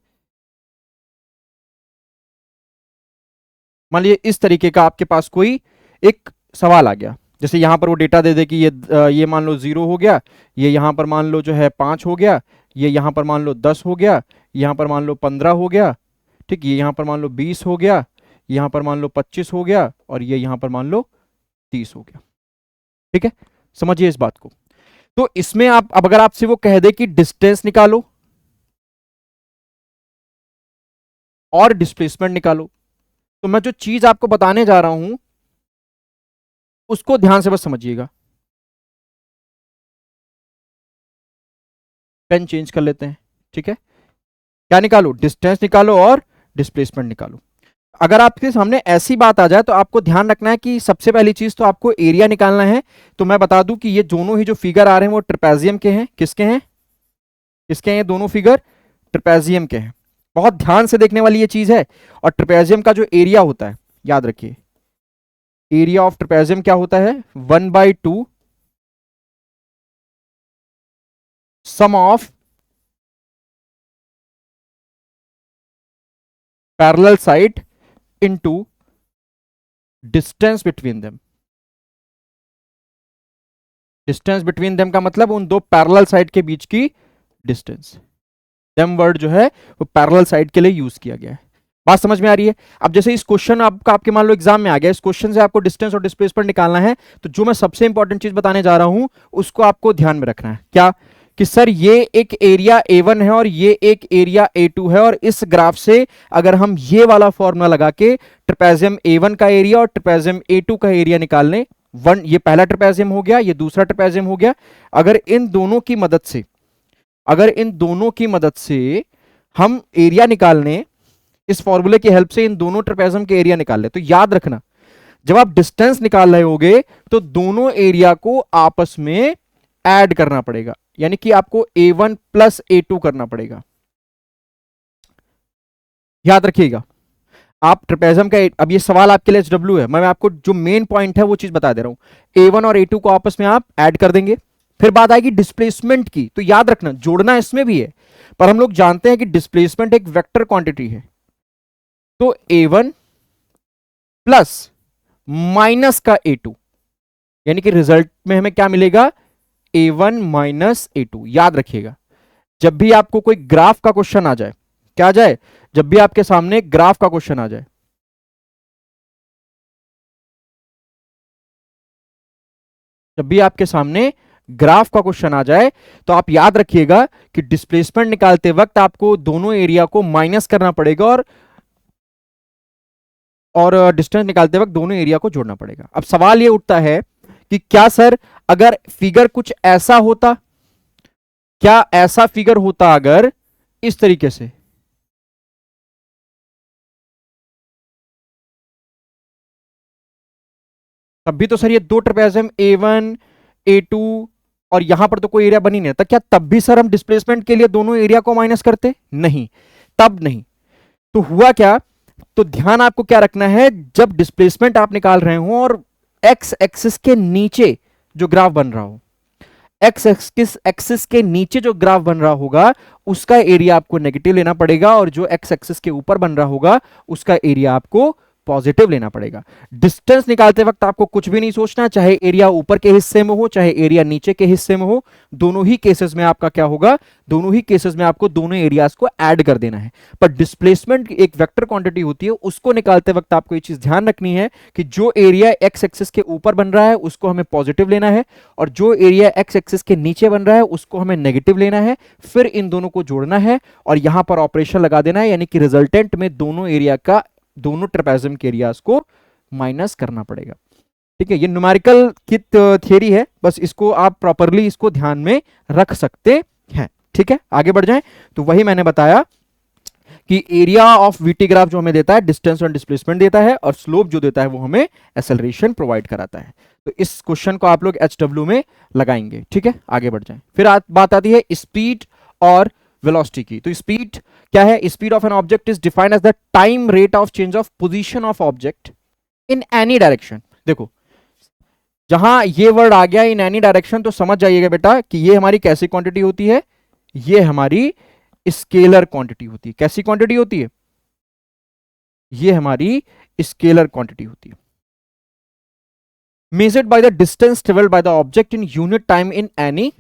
मान लीजिए इस तरीके का आपके पास कोई एक सवाल आ गया, जैसे यहां पर वो डेटा दे दे कि ये मान लो 0 हो गया, ये यहां पर मान लो जो है 5 हो गया, ये यहां पर मान लो 10 हो गया, यहां पर मान लो 15 हो गया, ठीक, ये यहां पर मान लो 20 हो गया, यहां पर मान लो 25 हो गया, और ये यहां पर मान लो 30 हो गया। ठीक है, समझिए इस बात को। तो इसमें आप, अब अगर आपसे वो कह दे कि डिस्टेंस निकालो और डिस्प्लेसमेंट निकालो, तो मैं जो चीज आपको बताने जा रहा हूं उसको ध्यान से बस समझिएगा। पेन चेंज कर लेते हैं, ठीक है। क्या निकालो, डिस्टेंस निकालो और डिस्प्लेसमेंट निकालो। अगर आपके सामने ऐसी बात आ जाए तो आपको ध्यान रखना है कि सबसे पहली चीज तो आपको एरिया निकालना है। तो मैं बता दूं कि ये दोनों ही जो फिगर आ रहे हैं वो ट्रेपेजियम के हैं। किसके हैं, किसके हैं ये दोनों फिगर, ट्रेपेजियम के हैं। बहुत ध्यान से देखने वाली ये चीज है। और ट्रेपेजियम का जो एरिया होता है, याद रखिए, एरिया ऑफ ट्रेपेजियम क्या होता है, 1/2 sum of parallel side into distance between them. Distance between them का मतलब उन दो पैरेलल साइड के बीच की डिस्टेंस। देम वर्ड जो है वो पैरेलल साइड के लिए यूज किया गया है। बात समझ में आ रही है। अब जैसे इस क्वेश्चन आपका, आपके मान लो एग्जाम में आ गया, इस क्वेश्चन से आपको डिस्टेंस और डिस्प्लेसमेंट निकालना है, तो जो मैं सबसे इंपॉर्टेंट चीज बताने जा रहा हूं उसको आपको ध्यान में रखना है। क्या, कि सर ये एक एरिया A1 है और ये एक एरिया A2 है, और इस ग्राफ से अगर हम ये वाला फॉर्मूला लगा के ट्रेपेजियम A1 का एरिया और ट्रेपेजियम A2 का एरिया निकाल लें, वन, ये पहला ट्रेपेजियम हो गया, ये दूसरा ट्रेपेजियम हो गया, अगर इन दोनों की मदद से, अगर इन दोनों की मदद से हम एरिया निकालने, इस फॉर्मूले की हेल्प से इन दोनों ट्रेपेजियम के एरिया निकाल ले, तो याद रखना जब आप डिस्टेंस निकाल रहे होगे तो दोनों एरिया को आपस में ऐड करना पड़ेगा, यानी कि आपको A1 प्लस A2 करना पड़ेगा। याद रखिएगा, आप ट्रेपेजियम का, अब ये सवाल आपके लिए SW है, मैं आपको जो मेन पॉइंट है वो चीज बता दे रहा हूं। A1 और A2 को आपस में आप ऐड कर देंगे। फिर बात आएगी डिस्प्लेसमेंट की, तो याद रखना जोड़ना इसमें भी है, पर हम लोग जानते हैं कि डिस्प्लेसमेंट एक वेक्टर क्वांटिटी है। तो A1 प्लस माइनस का A2, यानी कि रिजल्ट में हमें क्या मिलेगा, A1 माइनस A2। याद रखिएगा, जब भी आपको कोई ग्राफ का क्वेश्चन आ जाए, क्या आ जाए, जब भी आपके सामने ग्राफ का क्वेश्चन आ जाए, जब भी आपके सामने ग्राफ का क्वेश्चन आ जाए, तो आप याद रखिएगा कि डिस्प्लेसमेंट निकालते वक्त आपको दोनों एरिया को माइनस करना पड़ेगा, और डिस्टेंस निकालते वक्त दोनों एरिया को जोड़ना पड़ेगा। अब सवाल ये उठता है कि क्या सर अगर फिगर कुछ ऐसा होता, क्या ऐसा फिगर होता अगर इस तरीके से, तब भी तो सर ये दो ट्रेपेजियम A1 A2 और यहां पर तो कोई एरिया बनी नहीं था, क्या तब भी सर हम डिस्प्लेसमेंट के लिए दोनों एरिया को माइनस करते, नहीं, तब नहीं। तो हुआ क्या, तो ध्यान आपको क्या रखना है, जब डिस्प्लेसमेंट आप निकाल रहे हो और एक्स एक्सिस के नीचे जो ग्राफ बन रहा हो, एक्स एक्सिस के नीचे जो ग्राफ बन रहा होगा उसका एरिया आपको नेगेटिव लेना पड़ेगा, और जो एक्स एक्सिस के ऊपर बन रहा होगा उसका एरिया आपको पॉजिटिव लेना पड़ेगा। डिस्टेंस निकालते वक्त आपको कुछ भी नहीं सोचना, चाहे एरिया ऊपर के हिस्से में हो चाहे एरिया नीचे के हिस्से में हो, दोनों ही केसेस में आपका क्या होगा, दोनों ही केसेस में आपको दोनों एरियाज को ऐड कर देना है। पर डिस्प्लेसमेंट एक वेक्टर क्वांटिटी होती है, उसको निकालते वक्त आपको ये चीज ध्यान रखनी है कि जो एरिया एक्स एक्सिस के ऊपर बन रहा है उसको हमें पॉजिटिव लेना है, और जो एरिया एक्स एक्सिस के नीचे बन रहा है उसको हमें नेगेटिव लेना है। फिर इन दोनों को जोड़ना है और यहां पर ऑपरेशन लगा देना है, यानी कि रिजल्टेंट में दोनों एरिया का, दोनों ट्रेपेजम के एरियाज को माइनस करना पड़ेगा। ठीक है, ये न्यूमेरिकल की थियरी है, बस इसको आप प्रॉपरली इसको ध्यान में रख सकते हैं। ठीक है, आगे बढ़ जाएं। तो वही मैंने बताया कि एरिया ऑफ वीटी ग्राफ जो हमें देता है डिस्टेंस और डिस्प्लेसमेंट देता है, और स्लोप जो देता है वो हमें एक्सेलरेशन प्रोवाइड कराता है। तो इस क्वेश्चन को आप लोग HW में लगाएंगे। ठीक है, आगे बढ़ जाएं। फिर बात आती है स्पीड और वेलोसिटी की। तो स्पीड क्या है? Speed of an object is defined as the time rate of change of position of object in any direction. देखो, जहां ये वर्ड आ गया इन एनी डायरेक्शन, तो समझ जाइएगा बेटा कि ये हमारी कैसी क्वांटिटी होती है, ये हमारी स्केलर क्वांटिटी होती है। कैसी क्वांटिटी होती है? ये हमारी स्केलर क्वांटिटी होती है। Measured by the distance travelled by the object in unit time in any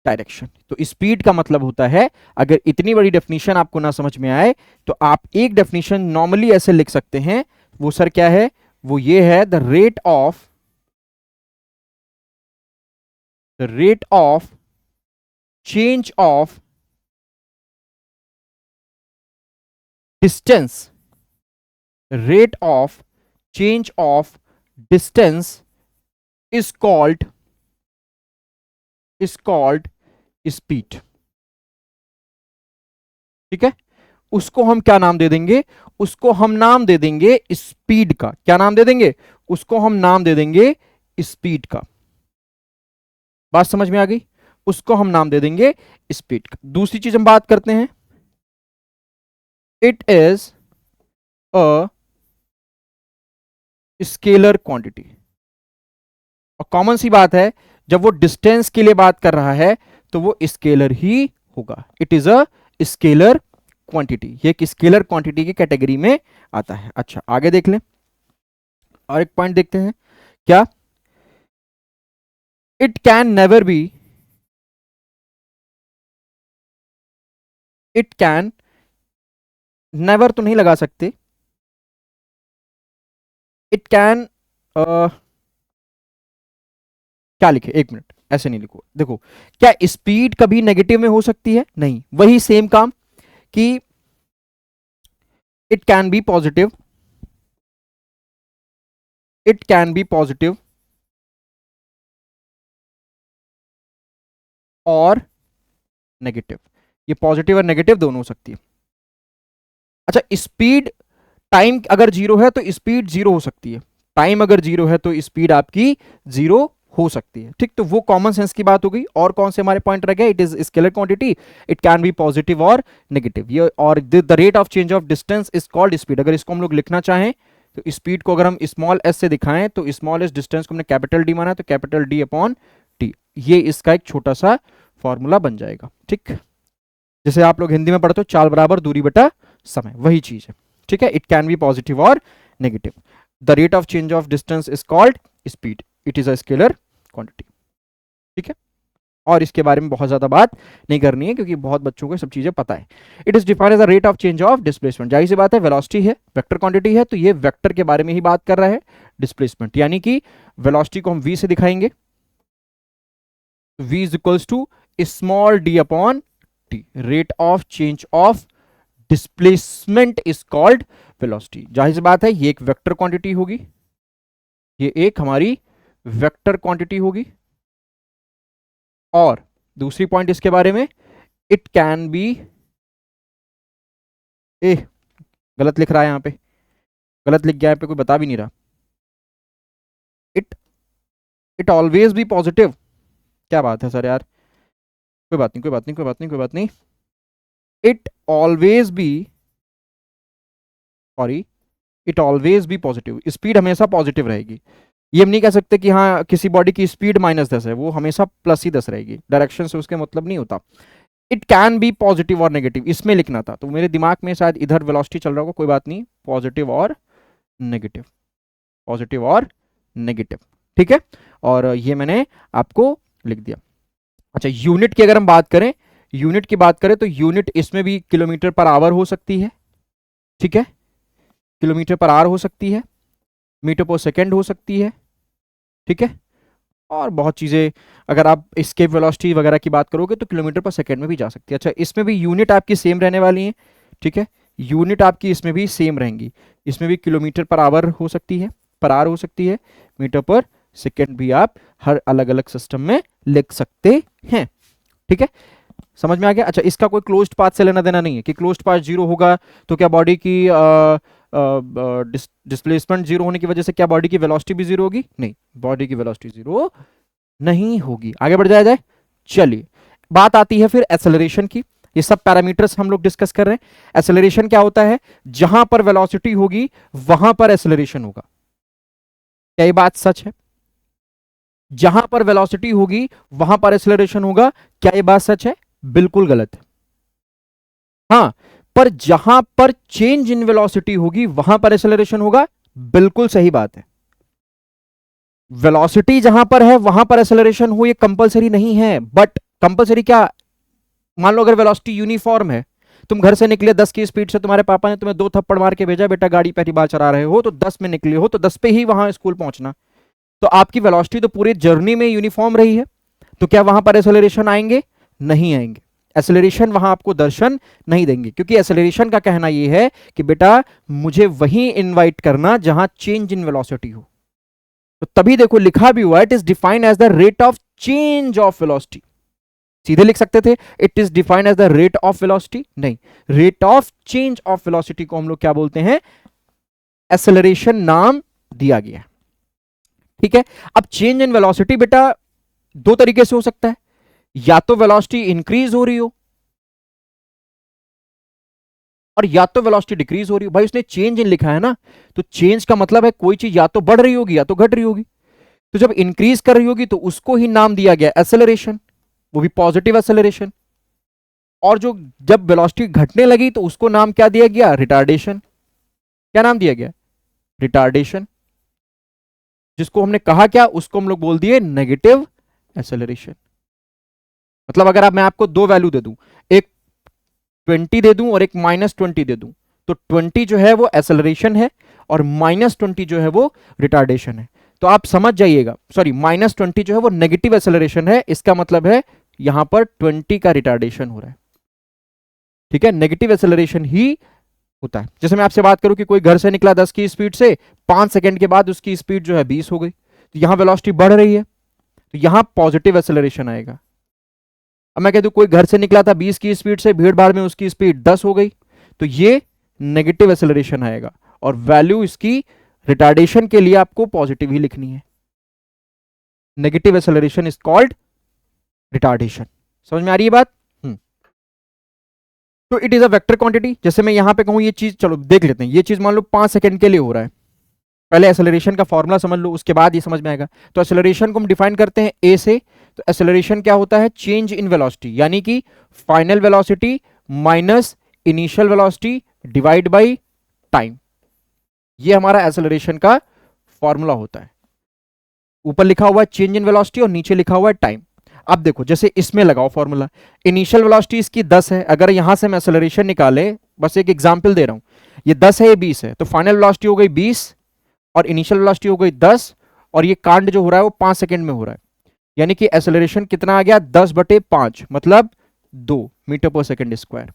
direction. तो स्पीड का मतलब होता है, अगर इतनी बड़ी डेफिनेशन आपको ना समझ में आए तो आप एक डेफिनेशन नॉर्मली ऐसे लिख सकते हैं, वो सर क्या है? वो ये है, the rate of change of distance, rate of change of distance is called speed। ठीक है, उसको हम क्या नाम दे देंगे? उसको हम नाम दे देंगे स्पीड का। क्या नाम दे देंगे? उसको हम नाम दे देंगे स्पीड का। बात समझ में आ गई? उसको हम नाम दे देंगे स्पीड का। दूसरी चीज हम बात करते हैं, it is a scalar quantity. और कॉमन सी बात है, जब वो डिस्टेंस के लिए बात कर रहा है तो वो स्केलर ही होगा। It is a scalar quantity, ये एक स्केलर क्वांटिटी की कैटेगरी में आता है। अच्छा, आगे देख लें, और एक पॉइंट देखते हैं। क्या? It can never be, it can never तो नहीं लगा सकते, इट कैन क्या लिखे, एक मिनट, ऐसे नहीं लिखो। देखो, क्या स्पीड कभी नेगेटिव में हो सकती है? नहीं। वही सेम काम कि it can be positive, it can be positive और नेगेटिव। ये पॉजिटिव और नेगेटिव दोनों हो सकती है। अच्छा, स्पीड, टाइम अगर जीरो है तो स्पीड जीरो हो सकती है, टाइम अगर जीरो है तो स्पीड आपकी जीरो हो सकती है। ठीक, तो वो कॉमन सेंस की बात हो गई। और कौन से हमारे पॉइंट रह गए? It is scalar quantity, it can be positive और नेगेटिव, ये। और the rate of change of distance is called speed. अगर इसको हम लोग लिखना चाहें तो स्पीड को अगर हम स्मॉल एस से दिखाएं तो स्मॉल एस डिस्टेंस को हमने कैपिटल डी माना, तो कैपिटल डी अपॉन टी, ये इसका एक छोटा सा फॉर्मूला बन जाएगा। ठीक, जैसे आप लोग हिंदी में पढ़ते हो, चाल बराबर दूरी बटा समय, वही चीज है। ठीक है, इट कैन बी पॉजिटिव और negative. The rate of change of distance is called speed, it is a scalar quantity. ठीक है, और इसके बारे में बहुत ज्यादा बात नहीं करनी है क्योंकि बहुत बच्चों को सब चीजें पता है। It is defined as the rate of change of displacement. जाहिर सी बात है, वेलोसिटी है, वेक्टर क्वांटिटी है, तो ये वेक्टर के बारे में ही बात कर रहा है। डिस्प्लेसमेंट यानी कि वेलोसिटी को हम v से दिखाएंगे, v is equals to small d upon t। Rate of change of displacement is called velocity. जाहिर सी बात है, ये एक वेक्टर क्वांटिटी होगी, ये एक हमारी वेक्टर क्वांटिटी होगी। और दूसरी पॉइंट इसके बारे में, इट कैन बी, गलत लिख रहा है यहां पे, गलत लिख गया है, पे कोई बता भी नहीं रहा। It always be positive. क्या बात है सर यार, कोई बात नहीं, कोई बात नहीं, कोई बात नहीं, कोई बात नहीं। It always be, sorry, it always be positive. Speed हमेशा पॉजिटिव रहेगी। ये हम नहीं कह सकते कि हाँ किसी बॉडी की स्पीड -10 है, वो हमेशा +10 रहेगी, डायरेक्शन से उसके मतलब नहीं होता। इट कैन बी पॉजिटिव और नेगेटिव, इसमें लिखना था, तो मेरे दिमाग में शायद इधर वेलोसिटी चल रहा होगा, कोई बात नहीं, पॉजिटिव और नेगेटिव, पॉजिटिव और नेगेटिव, ठीक है। और ये मैंने आपको लिख दिया। अच्छा, यूनिट की अगर हम बात करें, यूनिट की बात करें तो यूनिट इसमें भी किलोमीटर पर आवर हो सकती है, ठीक है, किलोमीटर पर आवर हो सकती है, मीटर पर सेकेंड हो सकती है, ठीक है, और बहुत चीज़ें, अगर आप एस्केप वेलोसिटी वगैरह की बात करोगे तो किलोमीटर पर सेकंड में भी जा सकती है। अच्छा, इसमें भी यूनिट आपकी सेम रहने वाली है, ठीक है, यूनिट आपकी इसमें भी सेम रहेंगी। इसमें भी किलोमीटर पर आवर हो सकती है, पर आवर हो सकती है, मीटर पर सेकंड भी आप हर अलग अलग सिस्टम में लिख सकते हैं, ठीक है, समझ में आ गया। अच्छा, इसका कोई क्लोज्ड पाथ से लेना देना नहीं है कि क्लोज्ड पाथ जीरो होगा तो क्या बॉडी की डिस्प्लेसमेंट जीरो होने की वजह से क्या बॉडी की वेलोसिटी भी जीरो होगी? नहीं, बॉडी की वेलोसिटी जीरो नहीं होगी। आगे बढ़ जाया जाए। चलिए, बात आती है फिर एक्सेलरेशन की। ये सब पैरामीटर्स हम लोग डिस्कस कर रहे हैं। एक्सेलरेशन क्या होता है? जहां पर वेलोसिटी होगी वहां पर एक्सेलरेशन होगा। क्या ये बात सच है? जहां पर वेलोसिटी होगी वहां पर एक्सेलरेशन होगा। क्या ये बात सच है? बिल्कुल गलत है। हाँ, पर जहां पर चेंज इन वेलोसिटी होगी वहां पर एक्सेलरेशन होगा। बिल्कुल सही बात है। वेलोसिटी जहां पर है वहां पर एक्सेलरेशन हो ये कंपलसरी नहीं है, बट कंपलसरी क्या, मान लो अगर वेलोसिटी यूनिफॉर्म है, तुम घर से निकले 10 की स्पीड से, तुम्हारे पापा ने तुम्हें 2 थप्पड़ मार के भेजा, बेटा गाड़ी पहली बार चला रहे हो तो 10 में निकले हो तो 10 पे ही वहां स्कूल पहुंचना, तो आपकी वेलोसिटी तो पूरी जर्नी में यूनिफॉर्म रही है, तो क्या वहां पर एक्सेलरेशन आएंगे? नहीं आएंगे। एक्सेलरेशन वहां आपको दर्शन नहीं देंगे, क्योंकि एक्सेलरेशन का कहना यह है कि बेटा मुझे वहीं इनवाइट करना जहां चेंज इन वेलोसिटी हो। तो तभी देखो लिखा भी हुआ, it is defined as the rate of change of velocity. सीधे लिख सकते थे it is defined as the rate of velocity, नहीं, rate of change of velocity को हम लोग क्या बोलते हैं? एक्सेलरेशन नाम दिया गया। ठीक है, अब चेंज इन वेलोसिटी बेटा दो तरीके से हो सकता है, या तो वेलोसिटी इंक्रीज हो रही हो और या तो वेलोसिटी डिक्रीज हो रही हो। भाई उसने चेंज इन लिखा है ना, तो चेंज का मतलब है कोई चीज या तो बढ़ रही होगी या तो घट रही होगी। तो जब इंक्रीज कर रही होगी तो उसको ही नाम दिया गया एक्सेलरेशन, वो भी पॉजिटिव एक्सेलरेशन। और जो जब वेलोसिटी घटने लगी तो उसको नाम क्या दिया गया? रिटार्डेशन। क्या नाम दिया गया? रिटार्डेशन। जिसको हमने कहा क्या, उसको हम लोग बोल दिए नेगेटिव एक्सेलरेशन। मतलब अगर मैं आपको दो वैल्यू दे दूं, एक 20 दे दूं और एक -20 दे दूं, तो 20 जो है वो एक्सेलरेशन है और -20 जो है वो रिटार्डेशन है। तो आप समझ जाइएगा, सॉरी, -20 जो है वो नेगेटिव एक्सेलरेशन है, इसका मतलब है यहां पर 20 का रिटार्डेशन हो रहा है। ठीक है, नेगेटिव एक्सेलरेशन ही होता है। जैसे मैं आपसे बात करूं कि कोई घर से निकला 10 की स्पीड से, 5 सेकंड के बाद उसकी स्पीड जो है 20 हो गई, तो यहां वेलोसिटी बढ़ रही है, तो यहां पॉजिटिव एक्सेलरेशन आएगा। अब मैं कह दूं कोई घर से निकला था 20 की स्पीड से, भीड़ भाड़ में उसकी स्पीड 10 हो गई, तो ये नेगेटिव एक्सेलरेशन आएगा और वैल्यू इसकी रिटार्डेशन के लिए आपको पॉजिटिव ही लिखनी है। Negative acceleration is called retardation. समझ में आ रही है बात? तो it is a vector quantity. जैसे मैं यहां पे कहूं ये चीज, चलो देख लेते हैं, ये चीज मान लो 5 सेकंड के लिए हो रहा है, पहले एक्सेलरेशन का फॉर्मूला समझ लो, उसके बाद ये समझ में आएगा। तो एक्सेलरेशन को हम डिफाइन करते हैं ए से। तो एक्सेलरेशन क्या होता है? चेंज इन वेलोसिटी, यानी कि final velocity minus initial velocity divide by time. ये हमारा एक्सेलरेशन का फॉर्मूला होता है। ऊपर लिखा हुआ है चेंज इन वेलोसिटी और नीचे लिखा हुआ है टाइम। अब देखो जैसे इसमें लगाओ फॉर्मूला, इनिशियल वेलोसिटी इसकी 10 है, अगर यहां से मैं एक्सेलरेशन निकाले, बस एक एग्जांपल दे रहा हूं, ये 10 है, ये 20 है, तो फाइनल वेलोसिटी हो गई 20 और इनिशियल वेलोसिटी हो गई 10, और ये कांड जो हो रहा है वो 5 सेकंड में हो रहा है, यानी कि एक्सेलरेशन कितना आ गया? 10/5, मतलब 2 मीटर पर सेकंड स्क्वायर।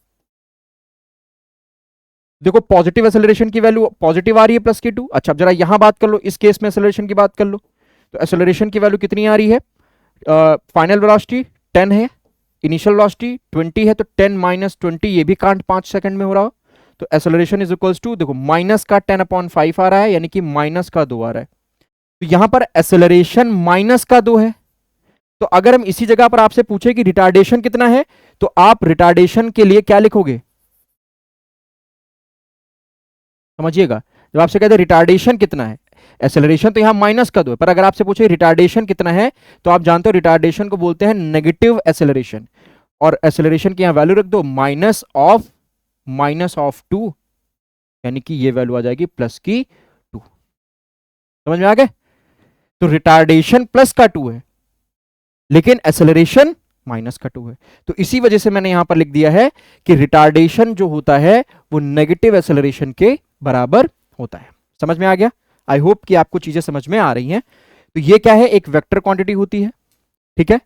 देखो पॉजिटिव एक्सेलरेशन की वैल्यू पॉजिटिव आ रही है +k2। अच्छा, अब जरा यहां बात कर लो, इस केस में एक्सेलरेशन की बात कर लो, तो एक्सेलरेशन की वैल्यू कितनी आ रही है? फाइनल वेलोसिटी 10 है, इनिशियल वेलोसिटी 20 है, तो 10 - 20, ये भी कांट 5 सेकंड में हो रहा हो, तो एक्सेलरेशन इज इक्वल्स टू, देखो माइनस का 10/5 आ रहा है, यानी कि माइनस का 2 आ रहा है। तो यहां पर एक्सेलरेशन माइनस का 2 है। तो अगर हम इसी जगह पर आपसे पूछे कि रिटार्डेशन कितना है, तो आप रिटार्डेशन के लिए क्या लिखोगे? समझिएगा, जब आपसे कहते हैं रिटार्डेशन कितना है, एक्सेलरेशन तो यहां माइनस का 2 है, पर अगर आपसे पूछे रिटार्डेशन कितना है, तो आप जानते हो रिटार्डेशन को बोलते हैं नेगेटिव एक्सेलरेशन। और एक्सेलरेशन की यहां वैल्यू रख दो -(-2), यानी कि ये वैल्यू आ जाएगी +2। समझ में आ गए? तो रिटार्डेशन प्लस का 2 है, लेकिन एक्सेलरेशन माइनस का 2 है। तो इसी वजह से मैंने यहां पर लिख दिया है कि रिटार्डेशन जो होता है वो नेगेटिव एक्सेलरेशन के बराबर होता है। समझ में आ गया? आई होप कि आपको चीजें समझ में आ रही हैं। तो ये क्या है? एक वेक्टर क्वांटिटी होती है, ठीक है।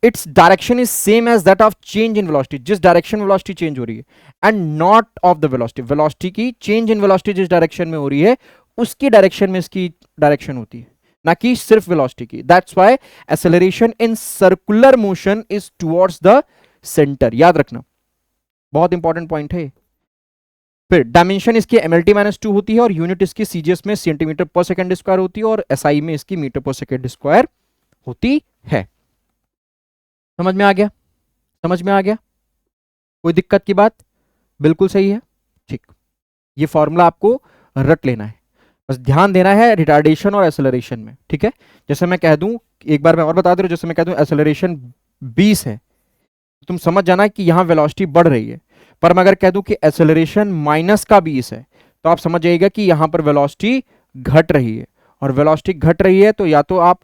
Its direction is same as that of change in velocity, जिस डायरेक्शन में वेलोसिटी चेंज हो रही है, and not of the velocity, velocity की चेंज इन वेलोसिटी जिस डायरेक्शन में हो रही है उसकी डायरेक्शन में इसकी डायरेक्शन होती है, ना कि सिर्फ वेलोसिटी की। That's why acceleration in circular motion is towards the centre. याद रखना, बहुत इंपॉर्टेंट पॉइंट है। फिर डायमेंशन इसकी mlt-2 होती है और यूनिट इसकी सीजीएस में सेंटीमीटर पर सेकंड स्क्वायर होती है और एसआई में इसकी मीटर पर सेकंड स्क्वायर होती है। समझ में आ गया? समझ में आ गया? कोई दिक्कत की बात? बिल्कुल सही है, ठीक। ये फॉर्मूला आपको रट लेना है, बस ध्यान देना है रिटार्डेशन और एक्सेलरेशन में, ठीक है। जैसे मैं कह दूं, एक बार मैं और बता दे रहा हूं, जैसे मैं कह दूं एक्सेलरेशन 20 है, तो तुम समझ जाना कि यहां वेलोसिटी बढ़ रही है। पर मैं अगर कह दूं कि एक्सेलरेशन माइनस का 20 है, तो आप समझ जाइएगा कि यहां पर वेलोसिटी घट रही है, और वेलोसिटी घट रही है तो या तो आप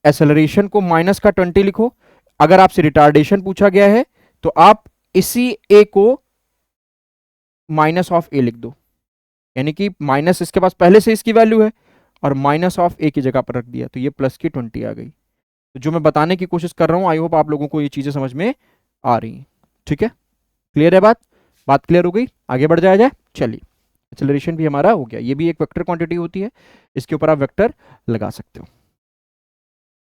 एक्सेलरेशन को माइनस का 20 लिखो, अगर आपसे रिटार्डेशन पूछा गया है तो आप इसी ए को माइनस ऑफ ए लिख दो, यानी कि माइनस इसके पास पहले से इसकी वैल्यू है और माइनस ऑफ ए की जगह पर रख दिया, तो ये प्लस की 20 आ गई। तो जो मैं बताने की कोशिश कर रहा हूं, आई होप आप लोगों को ये चीजें समझ में आ रही हैं, ठीक है। क्लियर है बात? बात क्लियर हो गई? आगे बढ़ जाया जाए, चलिए। एक्सेलरेशन भी हमारा हो गया, ये भी एक वेक्टर क्वांटिटी होती है, इसके ऊपर आप वेक्टर लगा सकते हो।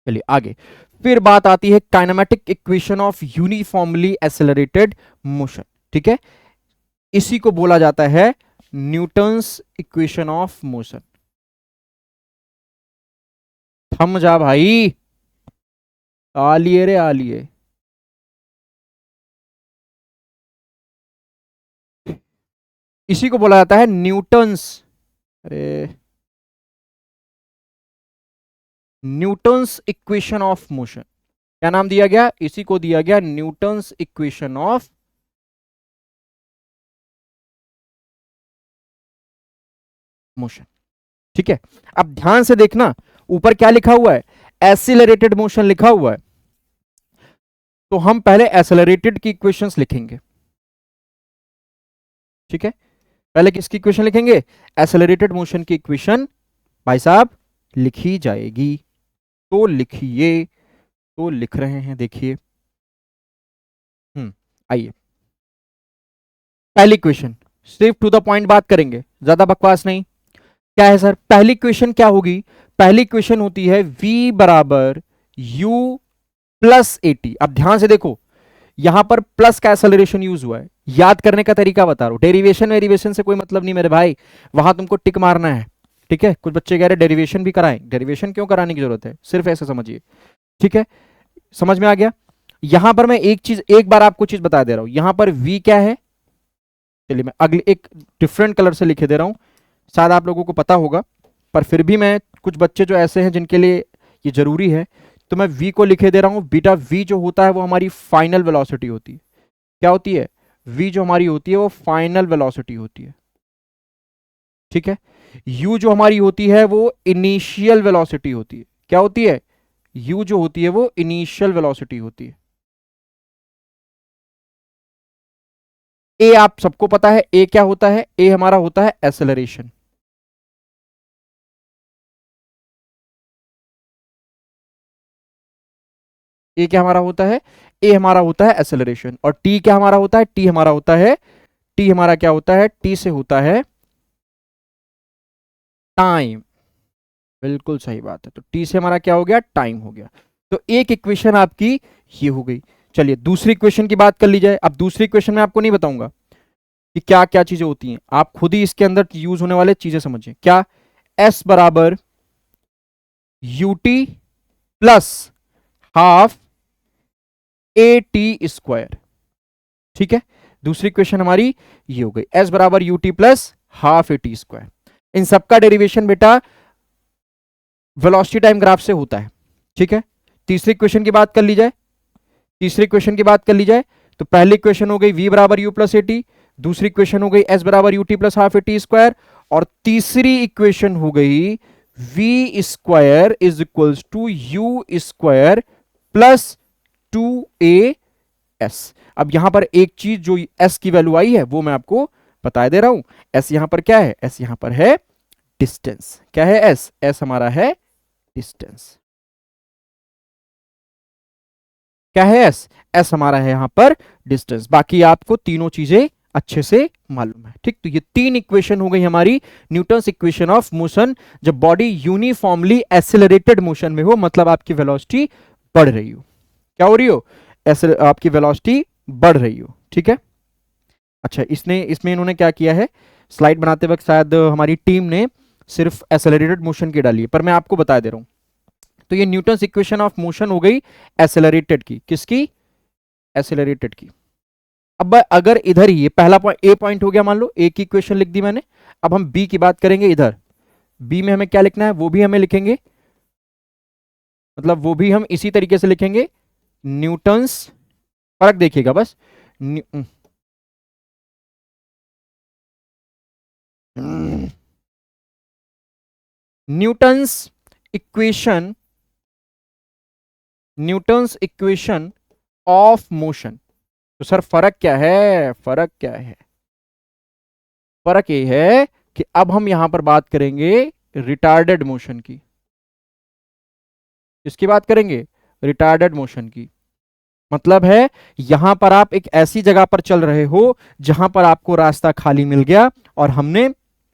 चलिए आगे, फिर बात आती है kinematic equation of uniformly accelerated motion, ठीक है। इसी को बोला जाता है न्यूटन्स इक्वेशन ऑफ मोशन। थम जा भाई, आलिए रे आलिए। इसी को बोला जाता है न्यूटन्स, अरे न्यूटन्स इक्वेशन ऑफ मोशन। क्या नाम दिया गया? इसी को दिया गया न्यूटन्स इक्वेशन ऑफ मोशन, ठीक है। अब ध्यान से देखना, ऊपर क्या लिखा हुआ है? एक्सीलरेटेड मोशन लिखा हुआ है, तो हम पहले एक्सेलरेटेड की इक्वेशंस लिखेंगे, ठीक है। पहले किसकी इक्वेशन लिखेंगे? एक्सेलरेटेड मोशन की इक्वेशन भाई साहब लिखी जाएगी। तो लिखिए, तो लिख रहे हैं, देखिए। आइए, पहली इक्वेशन, सिर्फ टू द पॉइंट बात करेंगे, ज्यादा बकवास नहीं। क्या है सर? पहली इक्वेशन क्या होगी? पहली इक्वेशन होती है v बराबर u प्लस एटी। अब ध्यान से देखो, यहां पर प्लस का एक्सेलरेशन यूज हुआ है। याद करने का तरीका बता रहा हूं, डेरिवेशन वेरिएशन से कोई मतलब नहीं मेरे भाई, वहां तुमको टिक मारना है, ठीक है। कुछ बच्चे कह रहे डेरिवेशन भी कराएं, डेरिवेशन क्यों कराने की जरूरत है, सिर्फ ऐसे समझिए, ठीक है। समझ में आ गया? यहां पर मैं एक चीज, एक बार आपको चीज बता दे रहा हूं, यहां पर v क्या है, चलिए मैं अगले एक डिफरेंट कलर से लिखे दे रहा हूं, शायद आप लोगों को पता होगा, पर फिर भी मैं, कुछ बच्चे जो ऐसे हैं जिनके लिए ये जरूरी है, तो मैं v को लिखे दे रहा हूं। बीटा v जो होता है वो हमारी फाइनल वेलोसिटी होती है। क्या होती है? v जो हमारी होती है वो फाइनल वेलोसिटी होती है, ठीक है। u जो हमारी होती है वो इनिशियल वेलोसिटी होती है। क्या होती है? u जो होती है वो इनिशियल वेलोसिटी होती है। a आप सबको पता है, a क्या होता है? a हमारा होता है एक्सेलरेशन, ए क्या हमारा होता है? ए हमारा होता है एक्सेलरेशन। और टी क्या हमारा होता है? टी हमारा होता है, टी हमारा क्या होता है? टी से होता है टाइम। बिल्कुल सही बात है, तो टी से हमारा क्या हो गया? टाइम हो गया। तो एक इक्वेशन आपकी ये हो गई। चलिए दूसरी इक्वेशन की बात कर ली जाए। अब दूसरी इक्वेशन में आपको नहीं बताऊंगा कि क्या क्या चीजें होती हैं, आप खुद ही इसके अंदर यूज होने वाले चीजें समझिए। क्या? एस बराबर u t plus half a t square, ठीक है। दूसरी इक्वेशन हमारी ये हो गई, एस बराबर u t plus half a t square. इन सबका डेरिवेशन बेटा वेलोसिटी टाइम ग्राफ से होता है, ठीक है। तीसरी इक्वेशन की बात कर ली जाए, तीसरी इक्वेशन की बात कर ली जाए, तो पहली इक्वेशन हो गई v बराबर u प्लस ए टी, दूसरी इक्वेशन हो गई s बराबर u t plus half a t square, और तीसरी इक्वेशन हो गई v square is equals to u square plus 2as। अब यहां पर एक चीज जो s की वैल्यू आई है वो मैं आपको बता दे रहा हूं। s यहां पर क्या है? s यहां पर है डिस्टेंस। क्या है s? s हमारा है डिस्टेंस। क्या है s? s हमारा है यहां पर डिस्टेंस। बाकी आपको तीनों चीजें अच्छे से मालूम है, ठीक। तो ये तीन इक्वेशन हो गई हमारी न्यूटन्स इक्वेशन ऑफ मोशन। जब बॉडी यूनिफॉर्मली एक्सेलरेटेड मोशन में हो, मतलब आपकी वेलोसिटी बढ़ रही हो। क्या हो रही हो? ऐसे आपकी वेलोसिटी बढ़ रही हो, ठीक है। अच्छा, इसमें इन्होंने क्या किया है, स्लाइड बनाते वक्त शायद हमारी टीम ने सिर्फ एक्सेलरेटेड मोशन की डाली है, पर मैं आपको बता दे रहा हूं। तो ये न्यूटन्स इक्वेशन ऑफ मोशन हो गई एक्सेलरेटेड की। किसकी? एक्सेलरेटेड की। अब अगर इधर ही पहला पॉइंट ए पॉइंट हो गया, मान लो ए की इक्वेशन लिख दी मैंने। अब हम बी की बात करेंगे। इधर बी में हमें क्या लिखना है वो भी हमें लिखेंगे, मतलब वो भी हम इसी तरीके से लिखेंगे। न्यूटन्स, फर्क देखिएगा बस, Newton's equation, Newton's equation of motion. तो सर फर्क क्या है? फर्क क्या है? फर्क ये है कि अब हम यहां पर बात करेंगे रिटार्डेड मोशन की। किसकी बात करेंगे? रिटार्डेड मोशन की। मतलब है यहां पर आप एक ऐसी जगह पर चल रहे हो जहां पर आपको रास्ता खाली मिल गया और हमने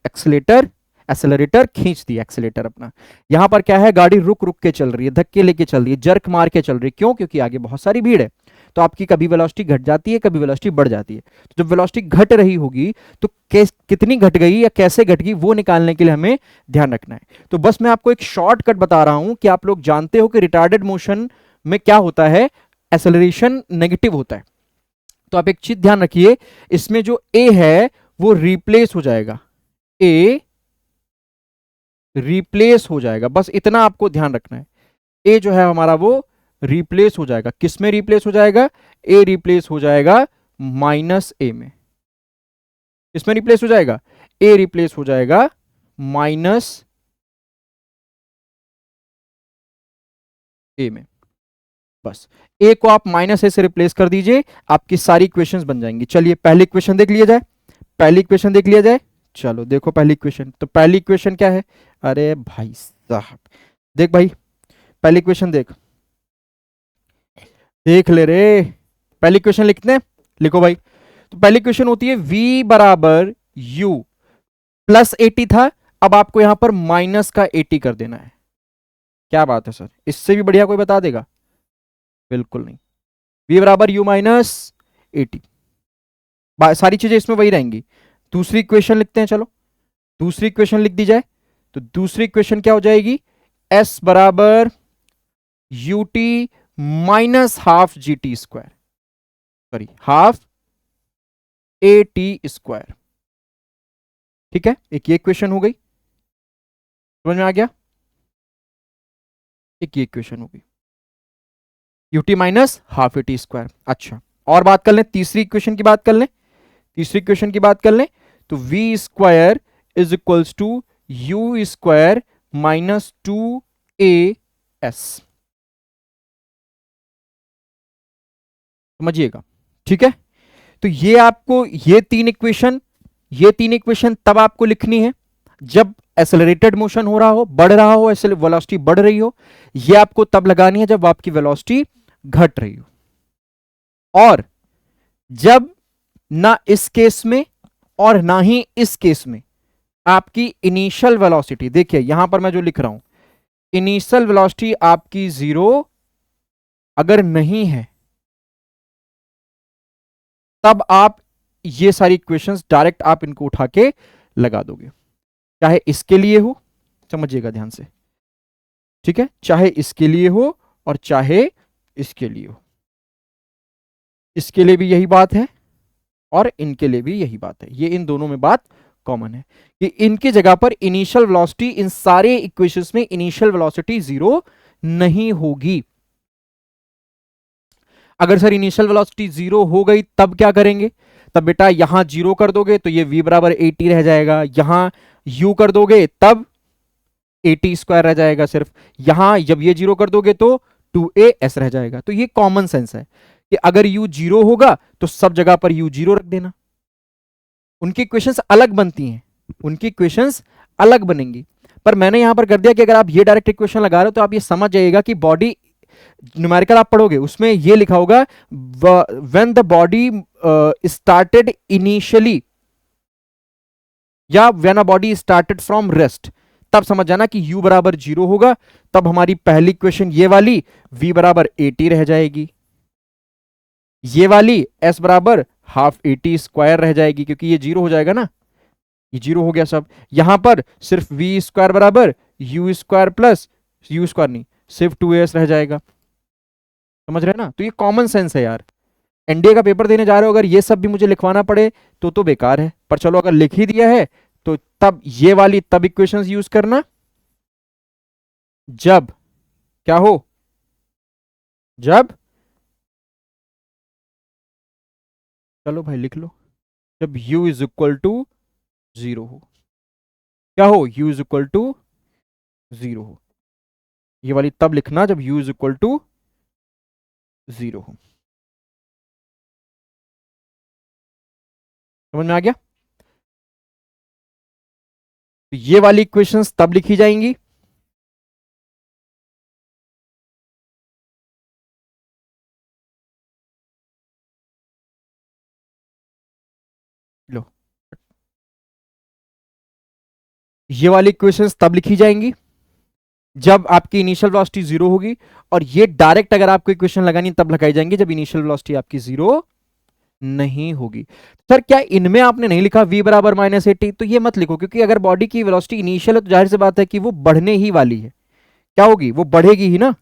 एक्सेलरेटर खींच दिया, एक्सेलेटर अपना। यहां पर क्या है, गाड़ी रुक रुक के चल रही है, धक्के लेके चल रही है, जर्क मार के चल रही है। क्यों? क्योंकि आगे बहुत सारी भीड़ है। तो आपकी कभी वेलोसिटी घट जाती है, कभी वेलोसिटी बढ़ जाती है। तो जब वेलोसिटी घट रही होगी तो कितनी घट गई या कैसे घट गई वो निकालने के लिए हमें ध्यान रखना है। तो बस मैं आपको एक शॉर्टकट बता रहा हूं कि आप लोग जानते हो कि रिटार्डेड मोशन में क्या होता है, एक्सेलरेशन नेगेटिव होता है। तो आप एक चीज ध्यान रखिए, इसमें जो ए है वो रिप्लेस हो जाएगा, ए रिप्लेस हो जाएगा। बस इतना आपको ध्यान रखना है। ए जो है हमारा वो रिप्लेस हो जाएगा। किस में रिप्लेस हो जाएगा? ए रिप्लेस हो जाएगा माइनस ए में। किसमें रिप्लेस हो जाएगा? ए रिप्लेस हो जाएगा माइनस ए में। बस ए को आप माइनस ए से रिप्लेस कर दीजिए, आपकी सारी इक्वेशंस बन जाएंगी। चलिए पहली इक्वेशन देख लिया जाए। पहली इक्वेशन देख लिया जाए। चलो देखो पहली इक्वेशन। तो पहली इक्वेशन क्या है? अरे भाई साहब, देख भाई पहली इक्वेशन देख, देख ले रे। पहली इक्वेशन लिखते, लिखो भाई। तो पहली इक्वेशन होती है v बराबर u प्लस 80 था, अब आपको यहां पर माइनस का 80 कर देना है। क्या बात है सर, इससे भी बढ़िया कोई बता देगा? बिल्कुल नहीं। v बराबर u माइनस 80, सारी चीजें इसमें वही रहेंगी। दूसरी इक्वेशन लिखते हैं, चलो दूसरी इक्वेशन लिख दी जाए। तो दूसरी इक्वेशन क्या हो जाएगी? s बराबर ut minus half G T square, sorry half a t square. ठीक है, एक ये इक्वेशन हो गई, समझ में आ गया? एक ये इक्वेशन हो गई, UT minus half a t square. अच्छा, और बात कर लें, तीसरी इक्वेशन की बात कर लें। तीसरी इक्वेशन की बात कर लें तो v square is equals to u square minus 2as। समझिएगा, ठीक है। तो ये आपको ये तीन इक्वेशन तब आपको लिखनी है जब एक्सेलरेटेड मोशन हो रहा हो, बढ़ रहा हो, वेलोसिटी बढ़ रही हो। ये आपको तब लगानी है जब आपकी वेलोसिटी घट रही हो। और जब ना इस केस में और ना ही इस केस में आपकी इनिशियल वेलोसिटी, देखिए यहां पर मैं जो लिख रहा हूं, इनिशियल वेलोसिटी आपकी 0 अगर नहीं है तब आप ये सारी इक्वेशंस डायरेक्ट आप इनको उठा के लगा दोगे। चाहे इसके लिए हो, समझिएगा ध्यान से, ठीक है, चाहे इसके लिए हो और चाहे इसके लिए हो, इसके लिए भी यही बात है और इनके लिए भी यही बात है। ये इन दोनों में बात कॉमन है कि इनकी जगह पर इनिशियल वेलोसिटी, इन सारे इक्वेशंस में इनिशियल वेलोसिटी 0 नहीं होगी। अगर सर इनिशियल वेलोसिटी 0 हो गई तब क्या करेंगे? तब बेटा यहां 0 कर दोगे तो ये v बराबर 80 रह जाएगा, यहां u कर दोगे तब ए टी स्क्वायर रह जाएगा सिर्फ। यहां जब ये जीरो कर दोगे तो 2as रह जाएगा। तो ये कॉमन सेंस है कि अगर u जीरो होगा तो सब जगह पर u जीरो रख देना। उनकी इक्वेशंस अलग बनती हैं, उनकी इक्वेशंस अलग बनेंगी, पर मैंने यहां पर कर दिया कि अगर आप ये डायरेक्ट इक्वेशन लगा रहे हो तो आप ये समझ जाइएगा कि बॉडी न्यूमेरिकल आप पढ़ोगे उसमें ये लिखा होगा when the body started initially या when a body started from rest, तब समझ जाना कि u बराबर जीरो होगा। तब हमारी पहली इक्वेशन ये वाली v बराबर 80 रह जाएगी, ये वाली s बराबर हाफ 80 स्क्वायर रह जाएगी, क्योंकि ये जीरो हो जाएगा ना, ये जीरो हो गया सब। यहां पर सिर्फ v स्क्वायर बराबर u square plus u square नहीं, सिर्फ 2as रह जाएगा। समझ रहे हैं ना? तो ये कॉमन सेंस है यार। एनडीए का पेपर देने जा रहे हो, अगर ये सब भी मुझे लिखवाना पड़े तो बेकार है, पर चलो अगर लिख ही दिया है तो तब ये वाली तब इक्वेशंस यूज करना जब क्या हो, जब, चलो भाई लिख लो, जब u is equal to zero हो। क्या हो? u is equal to zero हो। ये वाली तब लिखना जब u is equal to zero हो। समझ में आ गया? तो ये वाली इक्वेशंस तब लिखी जाएंगी लो, ये वाली इक्वेशंस तब लिखी जाएंगी जब आपकी इनिशियल वेलोसिटी जीरो होगी, और ये डायरेक्ट अगर आपको इक्वेशन लगानी तब लगाई जाएंगी जब इनिशियल वेलोसिटी आपकी जीरो नहीं होगी। सर क्या इनमें आपने नहीं लिखा v बराबर -80? तो ये मत लिखो, क्योंकि अगर बॉडी की वेलोसिटी इनिशियल है तो जाहिर सी बात है कि वो बढ़ने ही वाली है। क्या होगी? वो बढ़ेगी ही ना,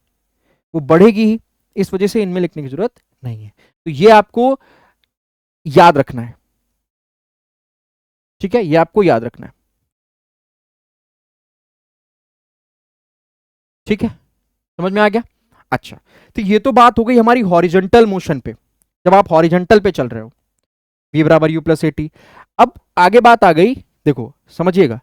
वो बढ़ेगी ही, इस वजह से इनमें लिखने की जरूरत नहीं है। तो ये आपको याद रखना है, ठीक है, ये आपको याद रखना है, ठीक है, समझ में आ गया? अच्छा, तो ये तो बात हो गई हमारी हॉरिजॉन्टल मोशन पे, जब आप हॉरिजॉन्टल पे चल रहे हो v बराबर u प्लस 80। अब आगे बात आ गई, देखो समझिएगा,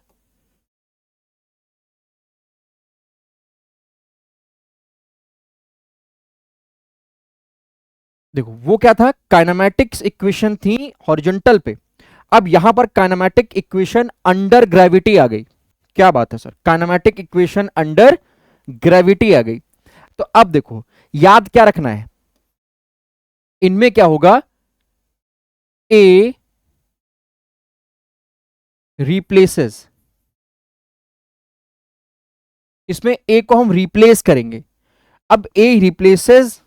देखो वो क्या था, काइनेमैटिक्स इक्वेशन थी हॉरिजॉन्टल पे। अब यहां पर काइनेमैटिक इक्वेशन अंडर ग्रेविटी आ गई। क्या बात है sir, kinematic equation under gravity आ गई। तो अब देखो याद क्या रखना है, इनमें क्या होगा, ए रिप्लेसेस, इसमें ए को हम रिप्लेस करेंगे। अब ए रिप्लेसेस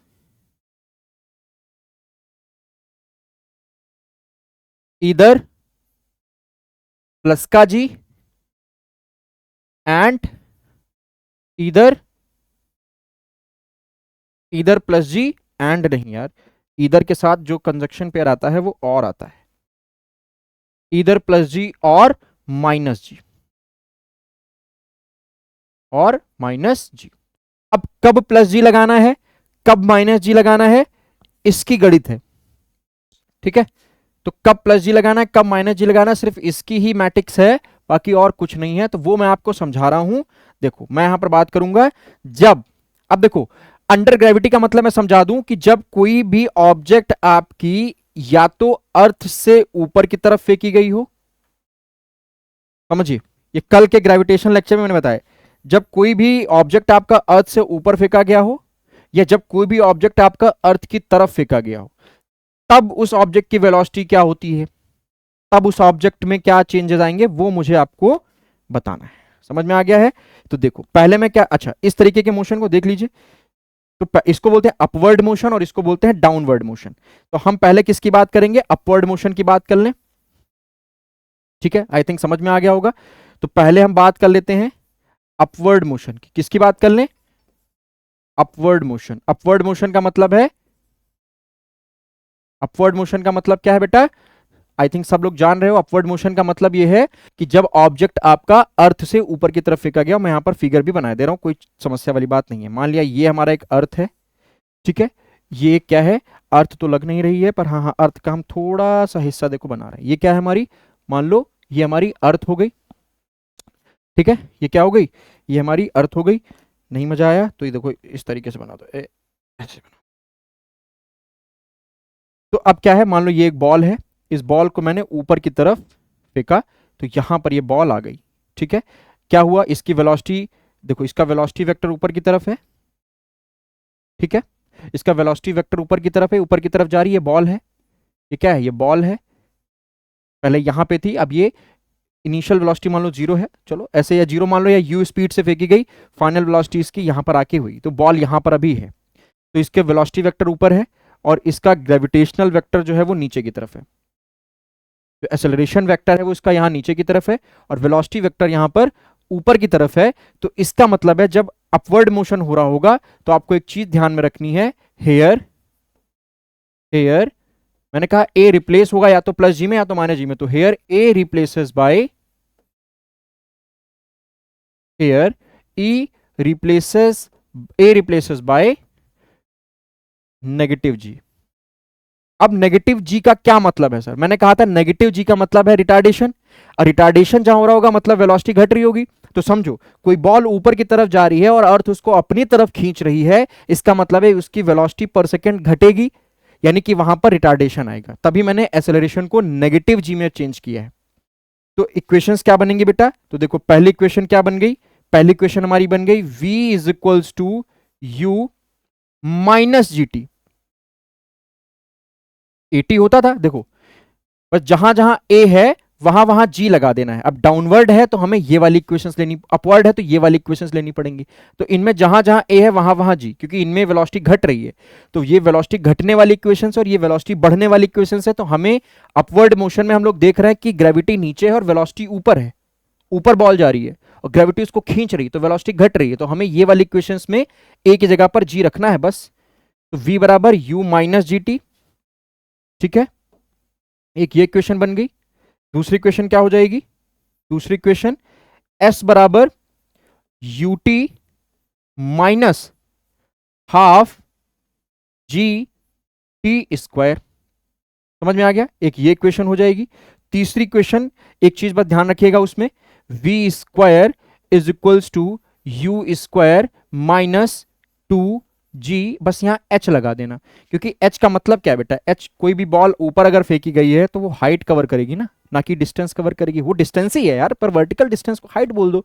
इधर प्लस का जी एंड इधर इधर प्लस जी एंड नहीं यार, इधर के साथ जो कंजक्शन पेयर आता है वो और आता है, इधर प्लस जी और माइनस जी, और माइनस जी। अब कब प्लस जी लगाना है, कब माइनस जी लगाना है, इसकी गणित है, ठीक है। तो कब प्लस जी लगाना है, कब माइनस जी लगाना है, सिर्फ इसकी ही मैट्रिक्स है, बाकी और कुछ नहीं है। तो वो मैं आपको समझा रहा हूं। देखो मैं यहां पर बात करूंगा जब, अब देखो अंडर ग्रेविटी का मतलब मैं समझा दूं कि जब कोई भी ऑब्जेक्ट आपकी या तो अर्थ से ऊपर की तरफ फेंकी गई हो, समझिए ये कल के ग्रेविटेशन लेक्चर में मैंने बताया, जब कोई भी ऑब्जेक्ट आपका अर्थ से ऊपर फेंका गया हो, या जब कोई भी ऑब्जेक्ट आपका अर्थ की तरफ फेंका गया हो, तब उस ऑब्जेक्ट की वेलोसिटी क्या होती है, तब उस ऑब्जेक्ट में क्या चेंजेस आएंगे, वो मुझे आपको बताना है। समझ में आ गया है? तो देखो पहले मैं क्या, अच्छा इस तरीके के मोशन को देख लीजिए, तो इसको बोलते हैं अपवर्ड मोशन और इसको बोलते हैं डाउनवर्ड मोशन। तो हम पहले किसकी बात करेंगे, अपवर्ड मोशन की बात कर लें, ठीक है, आई थिंक समझ में आ गया होगा। तो पहले हम बात कर लेते हैं अपवर्ड मोशन की, किसकी बात कर लें, अपवर्ड मोशन। अपवर्ड मोशन का मतलब है, अपवर्ड मोशन का मतलब क्या है बेटा, आई थिंक सब लोग जान रहे हो। अपवर्ड मोशन का मतलब यह है कि जब ऑब्जेक्ट आपका अर्थ से ऊपर की तरफ फेंका गया, मैं यहां पर फिगर भी बना दे रहा हूं, कोई समस्या वाली बात नहीं है। मान लिया ये हमारा एक अर्थ है, ठीक है, ये क्या है, अर्थ तो लग नहीं रही है, पर हाँ हाँ अर्थ का हम थोड़ा सा हिस्सा देखो बना रहे हैं। ये क्या है हमारी, मान लो ये हमारी अर्थ हो गई, ठीक है, ये क्या हो गई, ये हमारी अर्थ हो गई। नहीं मजा आया तो ये देखो इस तरीके से बना दो, ऐसे बना। तो अब क्या है, मान लो ये एक बॉल है, इस बॉल को मैंने ऊपर की तरफ फेंका, तो यहां पर ये बॉल आ गई। ठीक है, क्या हुआ, इसकी वेलोसिटी देखो, इसका वेलोसिटी वेक्टर ऊपर की तरफ है। ठीक है, इसका वेलोसिटी वेक्टर ऊपर की तरफ है, ऊपर की तरफ जा रही है, बॉल है, ये क्या है, ये बॉल है, पहले यहां पे थी, अब ये इनिशियल वेलोसिटी मान लो जीरो है, चलो ऐसे, या जीरो मान लो, या यू स्पीड से फेंकी गई, फाइनल वेलोसिटी इसकी यहां पर आके हुई, तो बॉल यहां पर अभी है, तो इसके वेलोसिटी वेक्टर ऊपर है और इसका ग्रेविटेशनल वेक्टर जो है वो नीचे की तरफ है। जो एक्सेलरेशन वेक्टर है वो इसका यहां नीचे की तरफ है और वेलोसिटी वेक्टर यहां पर ऊपर की तरफ है। तो इसका मतलब है जब अपवर्ड मोशन हो रहा होगा तो आपको एक चीज ध्यान में रखनी है, हेयर हेयर मैंने कहा ए रिप्लेस होगा या तो प्लस जी में या तो माइनस जी में, तो here a replaces by here e replaces a replaces by negative g. अब नेगेटिव जी का क्या मतलब है सर, मैंने कहा था नेगेटिव जी का मतलब है रिटार्डेशन, और रिटार्डेशन जहां हो रहा होगा मतलब वेलोसिटी घट रही होगी। तो समझो कोई बॉल ऊपर की तरफ जा रही है और अर्थ उसको अपनी तरफ खींच रही है, इसका मतलब है उसकी वेलोसिटी पर सेकंड घटेगी, यानी कि वहां पर रिटार्डेशन आएगा, तभी मैंने एक्सेलरेशन को नेगेटिव जी में चेंज किया है। तो इक्वेशंस क्या बनेंगी बेटा, तो देखो पहली इक्वेशन क्या बन गई, पहली इक्वेशन हमारी बन गई v is equals to u minus g t. A t होता था देखो, बस जहां जहां ए है वहां वहां जी लगा देना है। अब डाउनवर्ड है तो हमें ये वाली इक्वेशंस लेनी, अपवर्ड है तो ये वाली इक्वेशंस लेनी पड़ेंगी। तो इनमें जहां जहां ए है वहां वहां जी, क्योंकि इनमें वेलोसिटी घट रही है, तो ये वेलोसिटी घटने वाली इक्वेशंस और ये वेलोसिटी बढ़ने वाली इक्वेशंस है। तो हमें अपवर्ड मोशन में हम लोग देख रहे हैं कि ग्रेविटी नीचे है और वेलोसिटी ऊपर है, ऊपर बॉल जा रही है और ग्रेविटी उसको खींच रही है, तो वेलोसिटी घट रही है। तो हमें ये वाली इक्वेशंस में ए की जगह पर जी रखना है बस। तो v बराबर यू माइनस जी टी। ठीक है, एक ये इक्वेशन बन गई। दूसरी इक्वेशन क्या हो जाएगी, दूसरी इक्वेशन s बराबर U T minus half G T square. समझ में आ गया, एक ये इक्वेशन हो जाएगी। तीसरी इक्वेशन, एक चीज बस ध्यान रखिएगा उसमें, v square is equals to u square minus two g, बस यहां h लगा देना, क्योंकि h का मतलब क्या है बेटा, h कोई भी बॉल ऊपर अगर फेंकी गई है तो वो हाइट कवर करेगी ना कि डिस्टेंस कवर करेगी। वो डिस्टेंस ही है यार, पर वर्टिकल डिस्टेंस को हाइट बोल दो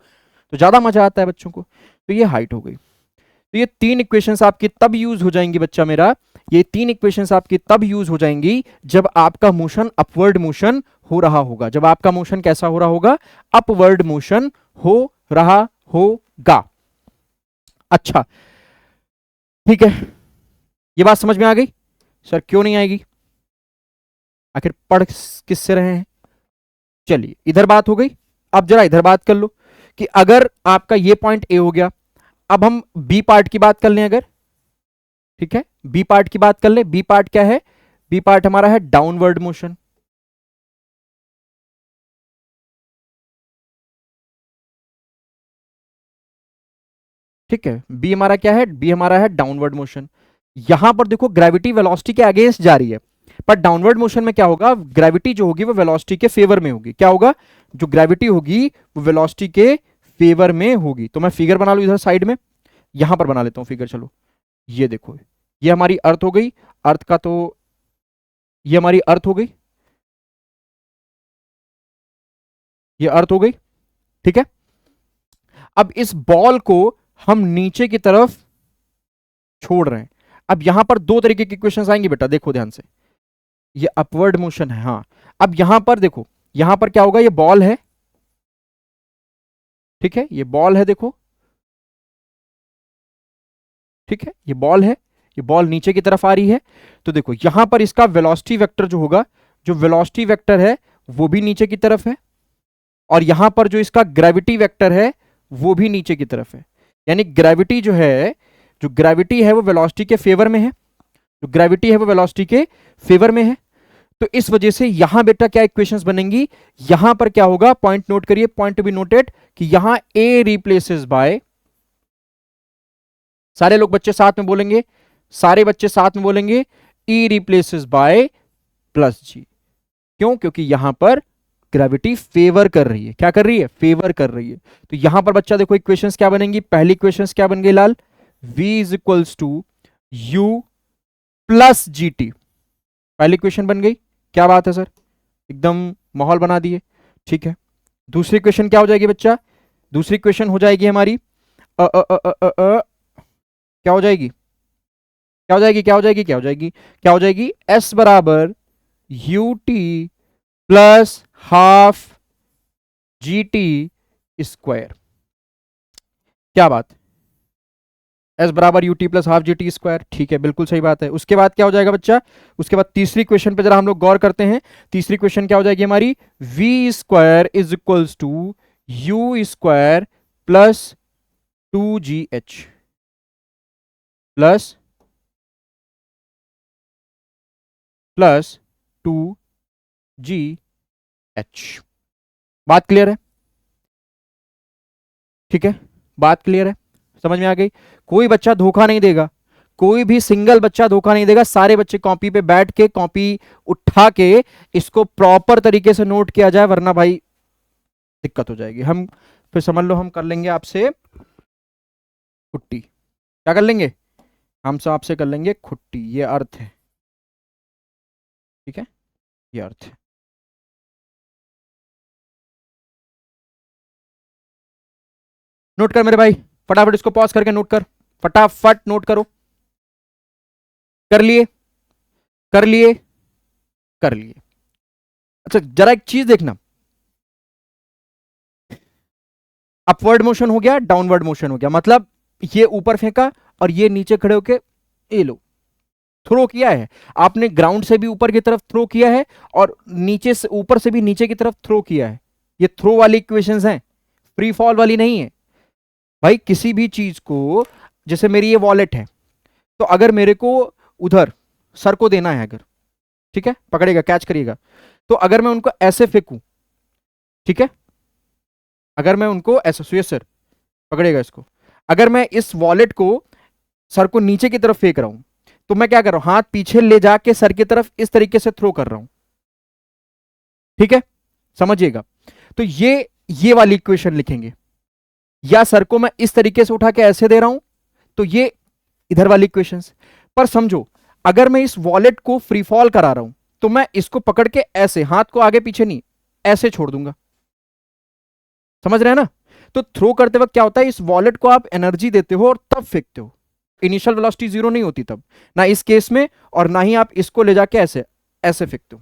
तो ज्यादा मजा आता है बच्चों को। तो ये हाइट हो गई। तो ये तीन इक्वेशंस आपकी तब यूज हो जाएंगी बच्चा मेरा, ये तीन इक्वेशंस आपकी तब यूज हो जाएंगी जब आपका मोशन अपवर्ड मोशन हो रहा होगा। जब आपका मोशन कैसा हो रहा होगा, अपवर्ड मोशन हो रहा होगा। अच्छा ठीक है, ये बात समझ में आ गई। सर क्यों नहीं आएगी, आखिर पढ़ किससे रहे हैं। चलिए इधर बात हो गई, अब जरा इधर बात कर लो कि अगर आपका ये पॉइंट ए हो गया, अब हम बी पार्ट की बात कर लें अगर, ठीक है बी पार्ट की बात कर ले। बी पार्ट क्या है, बी पार्ट हमारा है डाउनवर्ड मोशन। ठीक है, बी हमारा क्या है, बी हमारा है डाउनवर्ड मोशन। यहां पर देखो ग्रेविटी वेलोसिटी के अगेंस्ट जा रही है, पर डाउनवर्ड मोशन में क्या होगा, ग्रेविटी जो होगी वो वेलोसिटी के फेवर में होगी। क्या होगा, जो ग्रेविटी होगी वो वेलोसिटी के फेवर में होगी। तो मैं फिगर बना लू इधर साइड में, यहां पर बना लेता हूं फिगर, चलो ये देखो, ये हमारी अर्थ हो गई, अर्थ का तो ये हमारी अर्थ हो गई, ये अर्थ हो गई। ठीक है, अब इस बॉल को हम नीचे की तरफ छोड़ रहे हैं। अब यहां पर दो तरीके की इक्वेशंस आएंगी बेटा, देखो ध्यान से, ये अपवर्ड मोशन है, हाँ। अब यहां पर देखो, यहां पर क्या होगा, ये बॉल है, ठीक है ये बॉल है देखो, ठीक है ये बॉल है, ये बॉल नीचे की तरफ आ रही है। तो देखो यहां पर इसका वेलोसिटी वेक्टर जो होगा, जो वेलोसिटी वेक्टर है वो भी नीचे की तरफ है, और यहां पर जो इसका ग्रेविटी वेक्टर है वो भी नीचे की तरफ है। यानी ग्रेविटी जो है, जो ग्रेविटी है वो वेलोसिटी के फेवर में है, जो ग्रेविटी है वो वेलोसिटी के फेवर में है। तो इस वजह से यहां बेटा क्या इक्वेशंस बनेंगी, यहां पर क्या होगा, पॉइंट नोट करिए, पॉइंट टू बी नोटेड, कि यहां ए रिप्लेसेस बाय, सारे लोग बच्चे साथ में बोलेंगे, सारे बच्चे साथ में बोलेंगे, ई रिप्लेसेस बाय प्लस जी। क्यों, क्योंकि यहां पर ग्रेविटी फेवर कर रही है। क्या कर रही है? फेवर कर रही है। तो यहां पर बच्चा देखो इक्वेशंस क्या बनेंगी, पहली इक्वेशंस क्या बन गई लाल, v is equals to u plus g t. पहली इक्वेशन बन गई। क्या बात है सर, एकदम माहौल बना दिए। ठीक है, दूसरी क्वेश्चन क्या हो जाएगी बच्चा? दूसरी क्वेश्चन हो जाएगी हमारी क्या हो जाएगी? क्या हो जाएगी? क्या हो जाएगी? क्या हो जाएगी? क्या हो जाएगी? s बराबर U T plus half G T square. क्या बात? s बराबर U T plus half G T square. ठीक है, बिल्कुल सही बात है। उसके बाद क्या हो जाएगा बच्चा? उसके बाद तीसरी क्वेश्चन पे जरा हम लोग गौर करते हैं। तीसरी क्वेश्चन क्या हो जाएगी हमारी? v square is equals to u square plus two g h plus plus two g h. बात क्लियर है? ठीक है, बात क्लियर है, समझ में आ गई? कोई बच्चा धोखा नहीं देगा, कोई भी सिंगल बच्चा धोखा नहीं देगा। सारे बच्चे कॉपी पे बैठ के, कॉपी उठा के इसको प्रॉपर तरीके से नोट किया जाए, वरना भाई दिक्कत हो जाएगी। हम फिर समझ लो हम कर लेंगे आपसे खुट्टी। क्या कर लेंगे? हम सब आपसे कर लेंगे खुट्टी, ये अर्थ है। ठीक है, ये अर्थ है। नोट कर मेरे भाई, फटाफट इसको पॉज करके नोट कर, फटाफट नोट करो। कर लिए? कर लिए? कर लिए? अच्छा जरा एक चीज देखना, अपवर्ड मोशन हो गया, डाउनवर्ड मोशन हो गया, मतलब ये ऊपर फेंका और ये नीचे खड़े होके ये लो थ्रो किया है। आपने ग्राउंड से भी ऊपर की तरफ थ्रो किया है और नीचे से ऊपर से भी नीचे की तरफ थ्रो किया है। ये थ्रो वाली इक्वेशंस हैं, फ्री फॉल वाली नहीं है भाई। किसी भी चीज को, जैसे मेरी ये वॉलेट है, तो अगर मेरे को उधर सर को देना है अगर, ठीक है, पकड़ेगा, कैच करिएगा, तो अगर मैं उनको ऐसे फेंकूं, ठीक है, अगर मैं उनको ऐसे, सुयस सर पकड़ेगा इसको, अगर मैं इस वॉलेट को सर को नीचे की तरफ फेंक रहा हूं, तो मैं क्या कर रहा हूं, हाथ पीछे ले जाके सर की तरफ इस तरीके से थ्रो कर रहा हूं। ठीक है, समझिएगा। तो ये वाली इक्वेशन लिखेंगे, या सर को मैं इस तरीके से उठा के ऐसे दे रहा हूं, तो ये इधर वाली इक्वेशंस। पर समझो, अगर मैं इस वॉलेट को फ्री फॉल करा रहा हूं, तो मैं इसको पकड़ के ऐसे, हाथ को आगे पीछे नहीं, ऐसे छोड़ दूंगा। समझ रहे हैं ना? तो थ्रो करते वक्त क्या होता है, इस वॉलेट को आप एनर्जी देते हो और तब फेंकते हो। इनिशियल वेलोसिटी जीरो नहीं होती तब, ना इस केस में, और ना ही आप इसको ले जाके ऐसे ऐसे फेंकते हो,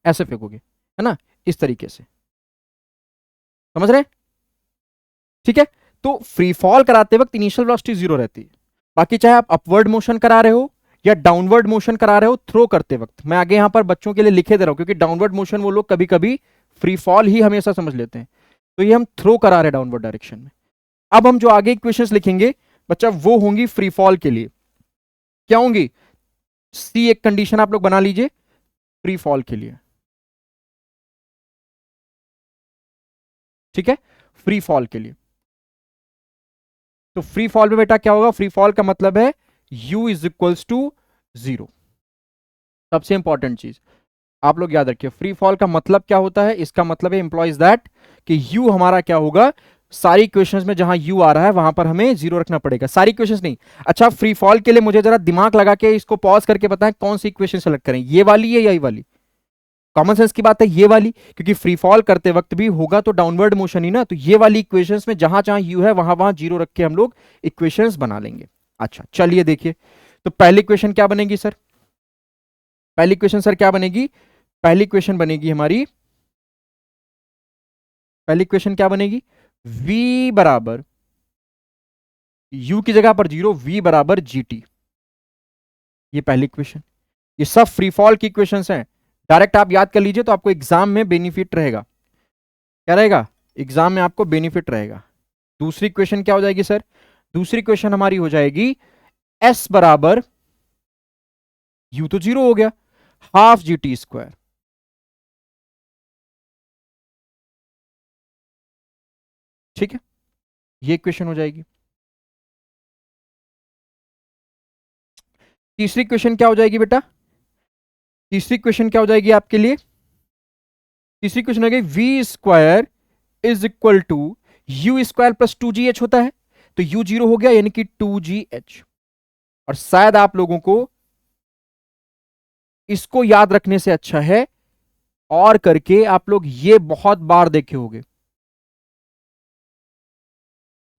ऐसे फेंकोगे, है ना, इस तरीके से। समझ रहे हैं? ठीक है, तो फ्री फॉल कराते वक्त इनिशियल वेलोसिटी जीरो रहती है। बाकी चाहे आप अपवर्ड मोशन करा रहे हो या डाउनवर्ड मोशन करा रहे हो थ्रो करते वक्त, मैं आगे यहां पर बच्चों के लिए लिखे दे रहा हूं, क्योंकि डाउनवर्ड मोशन वो लोग कभी कभी फ्री फॉल ही हमेशा समझ लेते हैं, तो ये हम थ्रो करा रहे हैं डाउनवर्ड डायरेक्शन में। अब हम जो आगे इक्वेशंस लिखेंगे बच्चा, वो होंगी फ्री फॉल के लिए। क्या होंगी? सी एक कंडीशन आप लोग बना लीजिए फ्री फॉल के लिए। ठीक है, फ्री फॉल के लिए। तो फ्री फॉल में बेटा क्या होगा? फ्री फॉल का मतलब है u is equals to zero. सबसे इंपॉर्टेंट चीज आप लोग याद रखिए, फ्री फॉल का मतलब क्या होता है? इसका मतलब है इंप्लॉइज दैट कि u हमारा क्या होगा, सारी क्वेश्चंस में जहां u आ रहा है वहां पर हमें जीरो रखना पड़ेगा, सारी क्वेश्चंस नहीं। अच्छा, फ्री फॉल के लिए मुझे जरा दिमाग लगा के इसको पॉज करके बताएं, कौन सी इक्वेशन सेलेक्ट करें, ये वाली है या ये वाली? कॉमन सेंस की बात है, ये वाली, क्योंकि फ्री फॉल करते वक्त भी होगा तो डाउनवर्ड मोशन ही ना, तो ये वाली इक्वेशंस में जहां जहां यू है वहां वहां जीरो रख के हम लोग इक्वेशंस बना लेंगे। अच्छा चलिए देखिए, तो पहली इक्वेशन क्या बनेगी सर? पहली इक्वेशन सर क्या बनेगी? पहली इक्वेशन बनेगी हमारी, पहली इक्वेशन क्या बनेगी? v बराबर, u की जगह पर जीरो, v बराबर gt। ये पहली इक्वेशन, ये सब फ्री फॉल की इक्वेशंस हैं। डायरेक्ट आप याद कर लीजिए तो आपको एग्जाम में बेनिफिट रहेगा। क्या रहेगा? एग्जाम में आपको बेनिफिट रहेगा। दूसरी क्वेश्चन क्या हो जाएगी सर? दूसरी क्वेश्चन हमारी हो जाएगी s बराबर, u तो जीरो हो गया, हाफ जी टी स्क्वायर। ठीक है, ये क्वेश्चन हो जाएगी। तीसरी क्वेश्चन क्या हो जाएगी बेटा? तीसरी क्वेश्चन क्या हो जाएगी आपके लिए? तीसरी क्वेश्चन आ गई v square is equal to u square plus 2gh होता है, तो u जीरो हो गया यानी कि 2gh। और शायद आप लोगों को इसको याद रखने से अच्छा है और करके आप लोग ये बहुत बार देखे होंगे,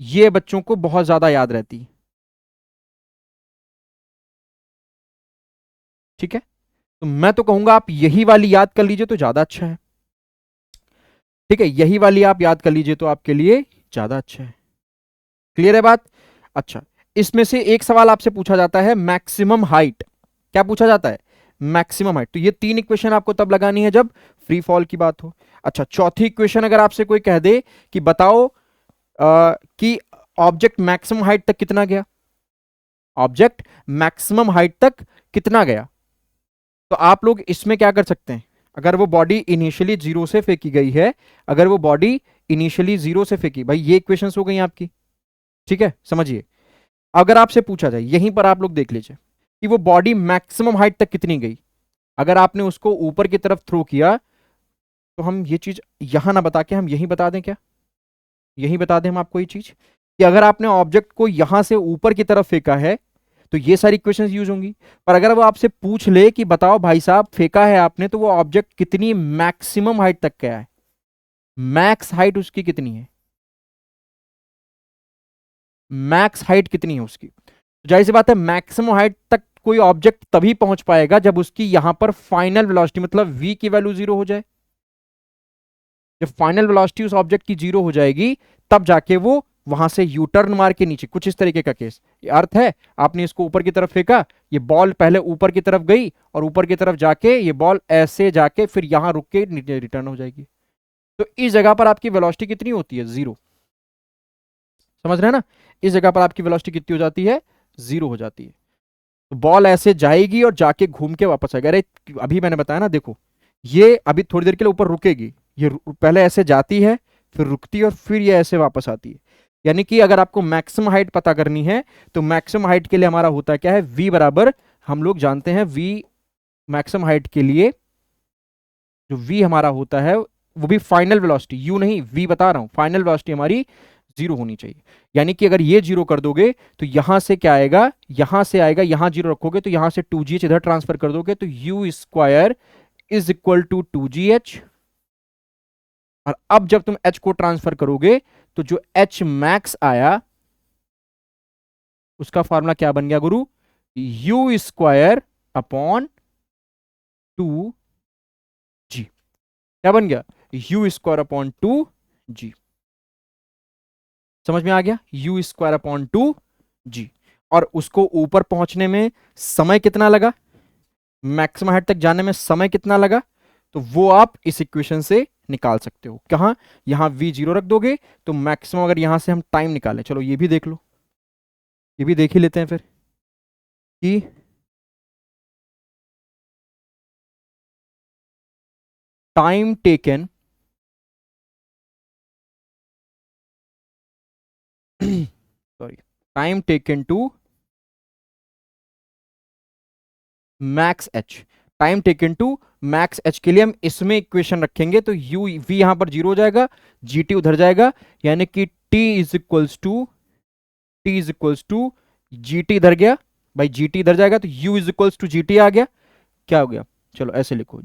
ये बच्चों को बहुत ज्यादा याद रहती है। ठीक है, तो मैं तो कहूंगा आप यही वाली याद कर लीजिए तो ज्यादा अच्छा है। ठीक है, यही वाली आप याद कर लीजिए तो आपके लिए ज्यादा अच्छा है। क्लियर है बात? अच्छा, इसमें से एक सवाल आपसे पूछा जाता है मैक्सिमम हाइट। क्या पूछा जाता है? Maximum height. तो ये तीन इक्वेशन आपको तब लगानी है जब फ्री फॉल की बात हो। अच्छा, चौथी इक्वेशन अगर आपसे कोई कह दे कि बताओ कि ऑब्जेक्ट मैक्सिमम हाइट तक कितना गया, ऑब्जेक्ट मैक्सिमम हाइट तक कितना गया, तो आप लोग इसमें क्या कर सकते हैं? अगर वो बॉडी इनिशियली जीरो से फेंकी गई है, अगर वो बॉडी इनिशियली जीरो से फेंकी, भाई ये इक्वेशंस हो गई आपकी। ठीक है, समझिए। अगर आपसे पूछा जाए, यहीं पर आप लोग देख लीजिए कि वो बॉडी मैक्सिमम हाइट तक कितनी गई, अगर आपने उसको ऊपर की तरफ थ्रो किया, तो हम ये चीज यहां ना बता के हम यहीं बता दें क्या? यहीं बता दें हम आपको ये चीज कि अगर आपने ऑब्जेक्ट को यहां से ऊपर की तरफ फेंका है तो ये सारी इक्वेशंस यूज होंगी। पर अगर वो आपसे पूछ ले कि बताओ भाई साहब फेंका है आपने तो वो ऑब्जेक्ट कितनी मैक्सिमम हाइट तक गया है, मैक्स हाइट उसकी कितनी है, मैक्स हाइट कितनी है उसकी, तो जाहिर सी बात है मैक्सिमम हाइट तक कोई ऑब्जेक्ट तभी पहुंच पाएगा जब उसकी यहां पर फाइनल वेलोसिटी मतलब v की वैल्यू जीरो हो जाए। जब फाइनल वेलोसिटी उस ऑब्जेक्ट की जीरो हो जाएगी तब जाके वो वहां से यू टर्न मार के नीचे, कुछ इस तरीके का केस। ये अर्थ है, आपने इसको ऊपर की तरफ फेंका, ये बॉल पहले ऊपर की तरफ गई और ऊपर की तरफ जाके ये बॉल ऐसे जाके फिर यहां रुक के नीचे रिटर्न हो जाएगी। तो इस जगह पर आपकी वेलोसिटी कितनी होती है? जीरो। समझ रहे हैं ना? इस जगह पर आपकी वेलोसिटी कितनी हो जाती है? जीरो हो जाती है। तो बॉल ऐसे जाएगी और जाके घूम के वापस आएगी। अरे अभी मैंने बताया ना, देखो ये अभी थोड़ी देर के लिए ऊपर रुकेगी, ये पहले ऐसे जाती है फिर रुकती है और फिर ये ऐसे वापस आती है। यानी कि अगर आपको मैक्सिमम हाइट पता करनी है तो मैक्सिमम हाइट के लिए हमारा होता क्या है? v बराबर, हम लोग जानते हैं v मैक्सिमम हाइट के लिए जो v हमारा होता है वो भी फाइनल वेलोसिटी, u नहीं v बता रहा हूं, फाइनल वेलोसिटी हमारी जीरो होनी चाहिए। यानी कि अगर ये जीरो कर दोगे तो यहां से क्या आएगा? यहां से आएगा, यहां जीरो रखोगे तो यहां से 2gh इधर ट्रांसफर कर दोगे तो u square is equal to 2gh। और अब जब तुम h को ट्रांसफर करोगे तो जो h मैक्स आया उसका फॉर्मूला क्या बन गया गुरु? u square upon 2g। क्या बन गया? u square upon 2g। समझ में आ गया? u square upon 2g। और उसको ऊपर पहुंचने में समय कितना लगा, मैक्सिमम हाइट तक जाने में समय कितना लगा, तो वो आप इस इक्वेशन से निकाल सकते हो। कहां? यहां v जीरो रख दोगे तो मैक्सिमम, अगर यहां से हम टाइम निकालें, चलो ये भी देख लो, ये भी देख ही लेते हैं फिर कि time taken sorry, time taken to max h, time taken to max h के लिए हम इसमें इक्वेशन रखेंगे तो यू वी यहां पर जीरो हो जाएगा, जीटी उधर जाएगा, यानी कि t is equals to, t is equals to g t इधर गया, भाई जीटी इधर जाएगा तो u is equals to g t आ गया। क्या हो गया? चलो ऐसे लिखो,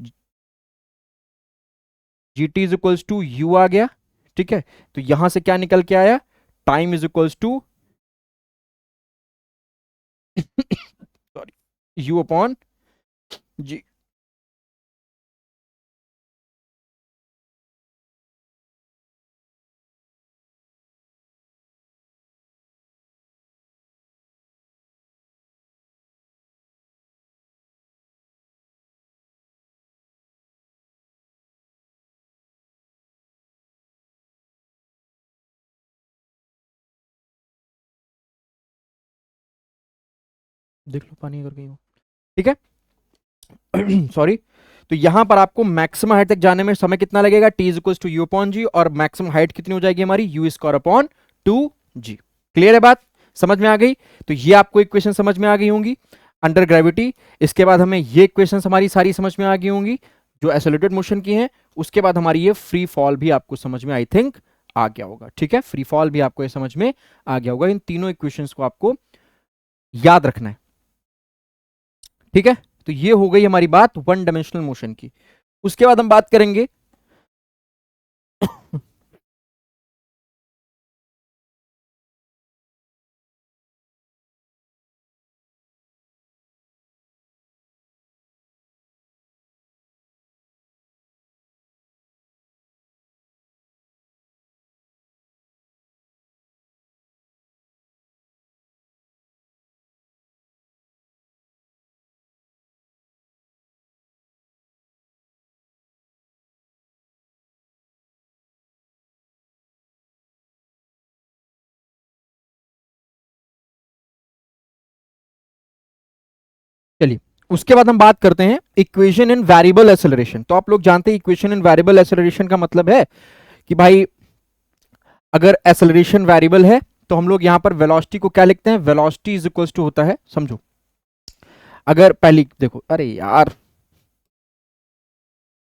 g t is equals to u आ गया। ठीक है, तो यहां से क्या निकल के आया? Time is equals to sorry u upon g. देख लो पानी अगर कहीं हो। ठीक है सॉरी। तो यहां पर आपको मैक्सिमम हाइट तक जाने में समय कितना लगेगा? T is equal to u upon g, और मैक्सिमम हाइट कितनी हो जाएगी हमारी? You square upon 2g। Clear है बात? समझ में आ गई? तो ये आपको इक्वेशन समझ में आ गई होंगी अंडर ग्रेविटी। इसके बाद हमें ये इक्वेशन हमारी सारी समझ में आ गई होंगी जो एक्सेलरेटेड मोशन की हैं, उसके बाद हमारी ये फ्री फॉल भी आपको समझ में आई थिंक आ गया होगा। ठीक है, फ्री फॉल भी आपको ये समझ में आ गया होगा। इन तीनों इक्वेशंस को आपको याद रखना है। ठीक है, तो ये हो गई हमारी बात वन डायमेंशनल मोशन की। उसके बाद हम बात करेंगे चलिए, उसके बाद हम बात करते हैं इक्वेशन इन वेरिएबल एक्सेलरेशन। तो आप लोग जानते हैं इक्वेशन इन वेरिएबल एक्सेलरेशन का मतलब है कि भाई अगर एक्सेलरेशन वेरिएबल है तो हम लोग यहां पर वेलोसिटी को क्या लिखते हैं, वेलोसिटी इज इक्वल टू होता है, समझो अगर पहली देखो, अरे यार,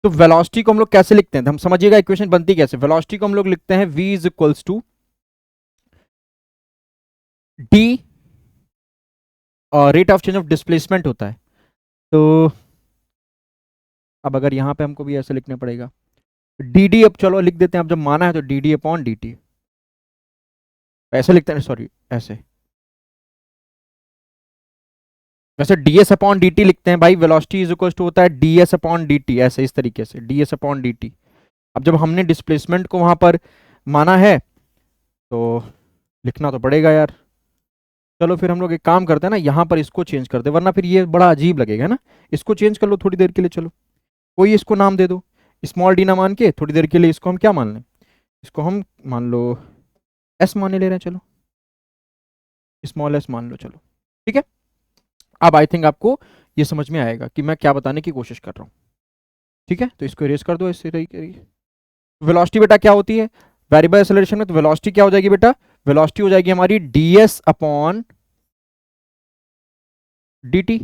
तो वेलोसिटी को हम लोग कैसे लिखते हैं, हम समझिएगा इक्वेशन बनती कैसे। वेलोसिटी को हम लोग लिखते हैं v is equals to d, और rate of change of displacement होता है। तो अब अगर यहां पे हमको भी ऐसे लिखना पड़ेगा डी डी, अब चलो लिख देते हैं, अब जब माना है तो D D upon D T, ऐसे लिखते हैं, सॉरी ऐसे, वैसे ds अपॉन डी टी लिखते हैं भाई। वेलोसिटी इज इक्वल टू होता है ds अपॉन डी टी, ऐसे इस तरीके से ds अपॉन डी टी। अब जब हमने डिस्प्लेसमेंट को वहां पर माना है तो लिखना तो पड़ेगा यार। चलो फिर हम लोग एक काम करते हैं ना, यहाँ पर इसको चेंज कर दे, वरना फिर ये बड़ा अजीब लगेगा ना। इसको चेंज कर लो थोड़ी देर के लिए, चलो कोई इसको नाम दे दो, स्मॉल डी ना मान के थोड़ी देर के लिए इसको हम क्या मान लें, इसको हम मान लो एस माने ले रहे हैं, चलो स्मॉल एस मान लो, चलो ठीक है। अब आई थिंक आपको ये समझ में आएगा कि मैं क्या बताने की कोशिश कर रहा हूँ। ठीक है, तो इसको इरेज कर दो इस तरीके। वेलोसिटी बेटा क्या होती है वेरिएबल एक्सेलरेशन में, तो वेलोसिटी क्या हो जाएगी बेटा, वेलोसिटी हो जाएगी हमारी ds अपॉन dt,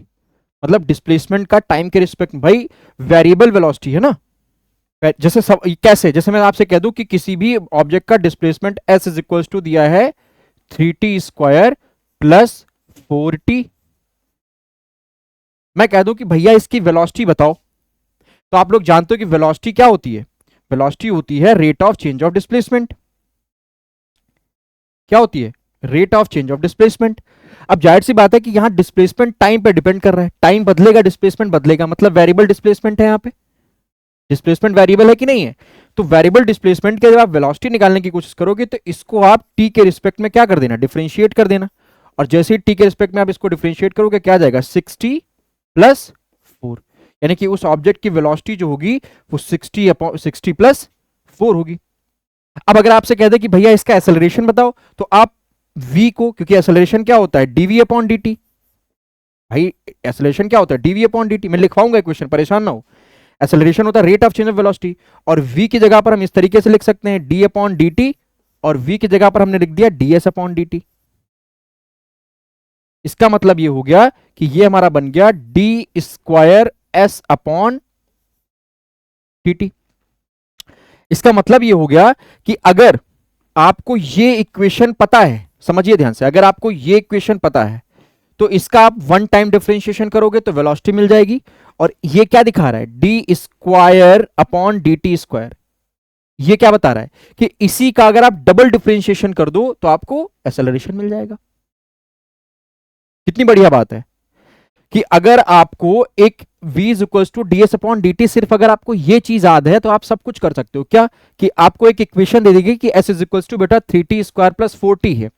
मतलब डिस्प्लेसमेंट का टाइम के रिस्पेक्ट में। भाई वेरिएबल वेलोसिटी है ना, जैसे सब कैसे, जैसे मैं आपसे कह दूं कि किसी भी ऑब्जेक्ट का displacement s is equal to दिया है 3t² प्लस 4t, मैं कह दूं कि भैया इसकी वेलोसिटी बताओ, तो आप लोग जानते हो कि वेलोसिटी क्या होती है, वेलोसिटी होती है rate of change of displacement. क्या होती है, rate of change of displacement. अब जाहिर सी बात है कि यहां डिस्प्लेसमेंट टाइम पे डिपेंड कर रहा है, टाइम बदलेगा डिस्प्लेसमेंट बदलेगा, मतलब वेरिएबल डिस्प्लेसमेंट है, यहाँ पे डिस्प्लेसमेंट वेरिएबल है कि नहीं है। तो वेरिएबल डिस्प्लेसमेंट के जब आप वेलोसिटी निकालने की कोशिश करोगे तो इसको आप टी के रिस्पेक्ट में क्या कर देना, डिफरेंशिएट कर देना, और जैसे ही टी के रिस्पेक्ट में आप इसको डिफरेंशिएट करोगे क्या आ जाएगा 60 प्लस 4, यानी कि उस ऑब्जेक्ट की वेलोसिटी जो होगी वो 60 प्लस 4 होगी। अब अगर आपसे कह दे कि भैया इसका एक्सेलरेशन बताओ, तो आप v को, क्योंकि एक्सेलरेशन क्या होता है dv अपॉन dt, भाई एक्सेलरेशन क्या होता है dv अपॉन dt, मैं लिखवाऊंगा इक्वेशन, परेशान ना हो। एक्सेलरेशन होता है rate of change of velocity, और v की जगह पर हम इस तरीके से लिख सकते हैं d अपॉन dt, और v की जगह पर हमने लिख दिया ds अपॉन dt। इसका मतलब ये हो गया कि ये हमारा बन गया d² s अपॉन dt। इसका मतलब ये हो गया कि अगर आपको ये इक्वेशन पता है, समझिए ध्यान से, अगर आपको ये इक्वेशन पता है तो इसका आप वन टाइम डिफरेंशिएशन करोगे तो वेलोसिटी मिल जाएगी। और ये क्या दिखा रहा है, d² अपॉन dt², ये क्या बता रहा है कि इसी का अगर आप डबल डिफरेंशिएशन कर दो तो आपको एक्सेलरेशन मिल जाएगा। कितनी बढ़िया बात है कि अगर आपको एक v is equal to ds upon dt, सिर्फ अगर आपको ये चीज याद है तो आप सब कुछ कर सकते हो। क्या कि आपको एक इक्वेशन दे देगी कि s इज इक्वल टू बेटा 3t² प्लस 4t है।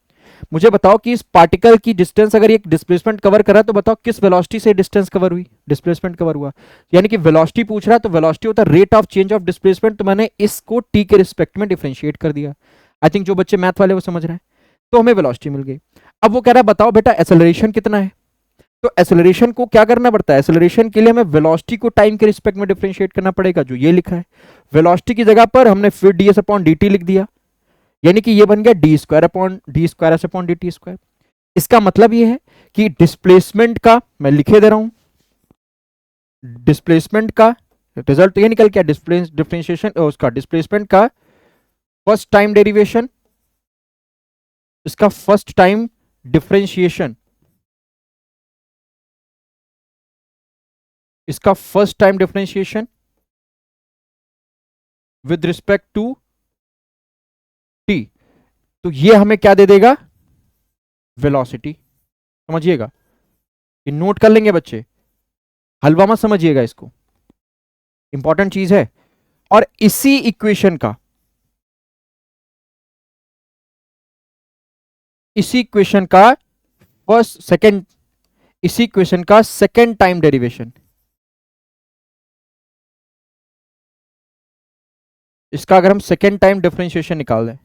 मुझे बताओ कि इस पार्टिकल की डिस्टेंस अगर ये डिस्प्लेसमेंट कवर कर रहा है तो बताओ किस वेलोसिटी से डिस्टेंस कवर हुई, डिस्प्लेसमेंट कवर हुआ, यानी कि वेलोसिटी पूछ रहा है तो वेलोसिटी होता है rate of change of displacement, तो मैंने इसको t के रिस्पेक्ट में डिफरेंशिएट कर दिया। आई थिंक जो बच्चे मैथ वाले वो समझ रहे हैं, तो हमें वेलोसिटी मिल गई। अब वो कह रहा है बताओ बेटा एक्सेलरेशन कितना है, तो एक्सेलरेशन को क्या करना पड़ता है, एक्सेलरेशन के लिए हमें वेलोसिटी को टाइम के रिस्पेक्ट में डिफरेंशिएट करना पड़ेगा, जो ये लिखा है। वेलोसिटी की जगह पर हमने फिर ds अपॉन dt लिख दिया, यानी कि ये बन गया d² upon d² upon dt²। इसका मतलब ये है कि डिस्प्लेसमेंट का, मैं लिखे दे रहा हूं, डिस्प्लेसमेंट का रिजल्ट ये निकल क्या, डिफरेंशिएशन उसका डिस्प्लेसमेंट का फर्स्ट टाइम डेरिवेशन, इसका फर्स्ट टाइम डिफरेंशिएशन, इसका first time differentiation with respect to t. तो ये हमें क्या दे देगा, वेलोसिटी। समझिएगा, ये नोट कर लेंगे बच्चे, हलवा मत समझिएगा इसको, इंपॉर्टेंट चीज है। और इसी इक्वेशन का, इसी इक्वेशन का फर्स्ट सेकंड, इसी इक्वेशन का सेकंड टाइम डेरिवेशन, इसका अगर हम सेकंड टाइम डिफरेंशिएशन निकाल दें,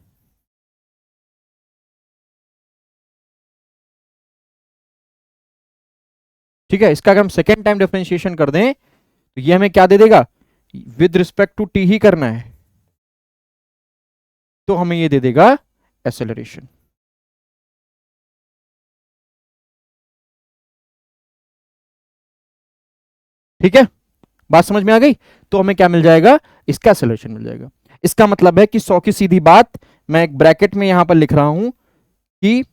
ठीक है, इसका अगर हम सेकेंड टाइम डिफरेंशिएशन कर दें तो ये हमें क्या दे देगा, विद रिस्पेक्ट टू टी ही करना है, तो हमें ये दे देगा एक्सेलरेशन। ठीक है, बात समझ में आ गई। तो हमें क्या मिल जाएगा, इसका एक्सेलरेशन मिल जाएगा। इसका मतलब है कि 100 की सीधी बात, मैं एक ब्रैकेट में यहां पर लिख रहा हूं कि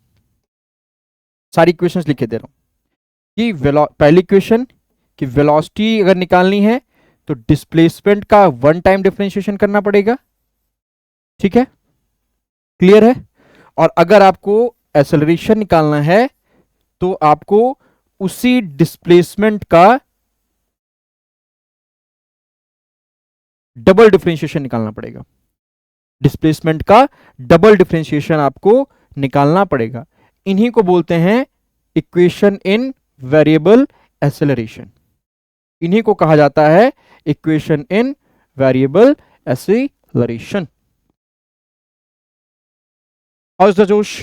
सारी इक्वेशंस लिखे दे रहा हूं कि पहली इक्वेशन कि वेलोसिटी अगर निकालनी है तो डिस्प्लेसमेंट का वन टाइम डिफरेंशिएशन करना पड़ेगा। ठीक है, क्लियर है। और अगर आपको एक्सेलरेशन निकालना है तो आपको उसी डिस्प्लेसमेंट का डबल डिफरेंशिएशन निकालना पड़ेगा, डिस्प्लेसमेंट का डबल डिफरेंशिएशन आपको निकालना पड़ेगा। इन्हीं को बोलते हैं इक्वेशन इन वेरिएबल एक्सेलरेशन, इन्हीं को कहा जाता है equation in variable acceleration. How is the जोश,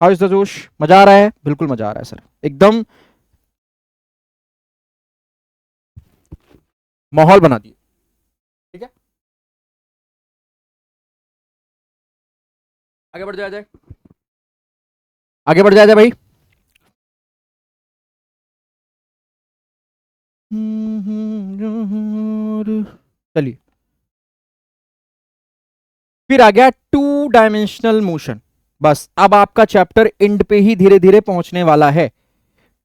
हाउ इज द जोश, मजा आ रहा है? बिल्कुल मजा आ रहा है सर, एकदम माहौल बना दिए। ठीक है, आगे बढ़ जाए, आगे बढ़ जाए भाई। चलिए, फिर आ गया टू डायमेंशनल मोशन। बस अब आपका चैप्टर एंड पे ही धीरे धीरे पहुंचने वाला है।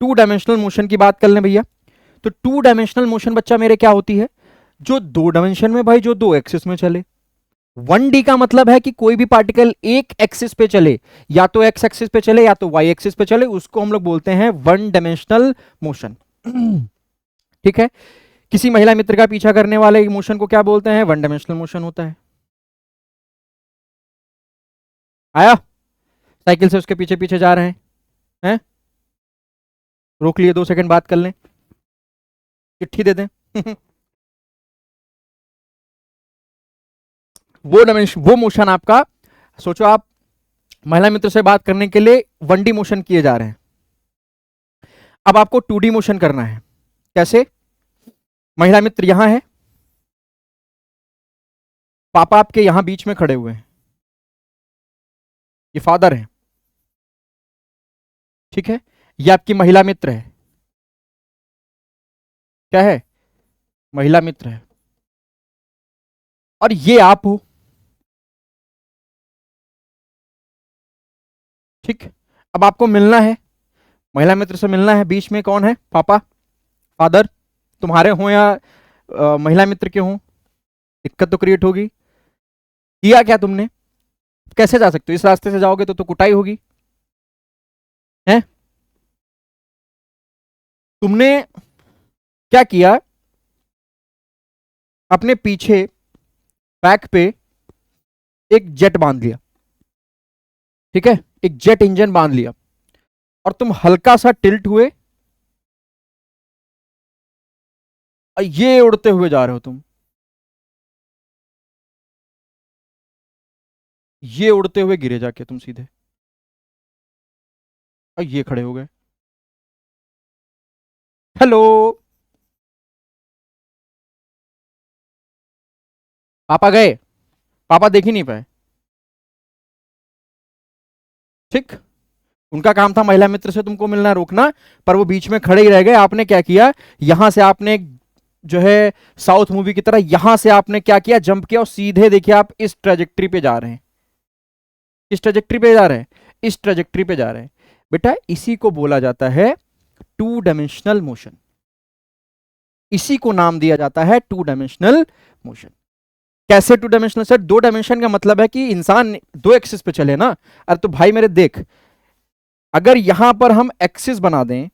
टू डायमेंशनल मोशन की बात कर लें भैया, तो टू डायमेंशनल मोशन बच्चा मेरे क्या होती है, जो दो डायमेंशन में भाई, जो दो एक्सिस में चले। 1D का मतलब है कि कोई भी पार्टिकल एक एक्सिस पे चले, या तो एक्स एक्सिस पे चले या तो वाई एक्सिस पे चले, उसको हम लोग बोलते हैं वन डायमेंशनल मोशन। ठीक है, किसी महिला मित्र का पीछा करने वाले मोशन को क्या बोलते हैं, वन डायमेंशनल मोशन होता है। आया, साइकिल से उसके पीछे पीछे जा रहे हैं, रोक लिए, 2 सेकंड बात कर लें, चिट्ठी दे दें। वो मोशन आपका, सोचो आप महिला मित्र से बात करने के लिए 1D मोशन किए जा रहे हैं, अब आपको 2D मोशन करना है। कैसे, महिला मित्र यहां है, पापा आपके यहां बीच में खड़े हुए हैं, ये फादर है। ठीक है, ये आपकी महिला मित्र है, क्या है, महिला मित्र है, और ये आप हो। ठीक, अब आपको मिलना है, महिला मित्र से मिलना है, बीच में कौन है, पापा, फादर, तुम्हारे हो या महिला मित्र के हो, दिक्कत तो क्रिएट होगी। किया क्या तुमने, कैसे जा सकते हो, इस रास्ते से जाओगे तो कुटाई होगी, है? तुमने क्या किया, अपने पीछे बैक पे एक जेट बांध लिया। ठीक है, एक जेट इंजन बांध लिया, और तुम हल्का सा टिल्ट हुए, और ये उड़ते हुए जा रहे हो तुम, ये उड़ते हुए गिरे जाके तुम सीधे, और ये खड़े हो गए। हेलो, पापा गए, पापा देख ही नहीं पाए। ठीक, उनका काम था महिला मित्र से तुमको मिलना रोकना, पर वो बीच में खड़े ही रह गए। आपने क्या किया, यहां से आपने जो है साउथ मूवी की तरह यहां से आपने क्या किया, जंप किया और सीधे देखिए आप इस ट्रेजेक्ट्री पे जा रहे हैं, इस ट्रेजेक्ट्री पे जा रहे हैं, इस ट्रेजेक्ट्री पे जा रहे हैं। बेटा इसी को बोला जाता है टू डायमेंशनल मोशन, इसी को नाम दिया जाता है टू डायमेंशनल मोशन। कैसे टू डायमेंशनल सर? दो डायमेंशन का मतलब है कि इंसान दो एक्सिस पे चले ना। अरे तो भाई मेरे देख, अगर यहां पर हम एक्सिस बना दें,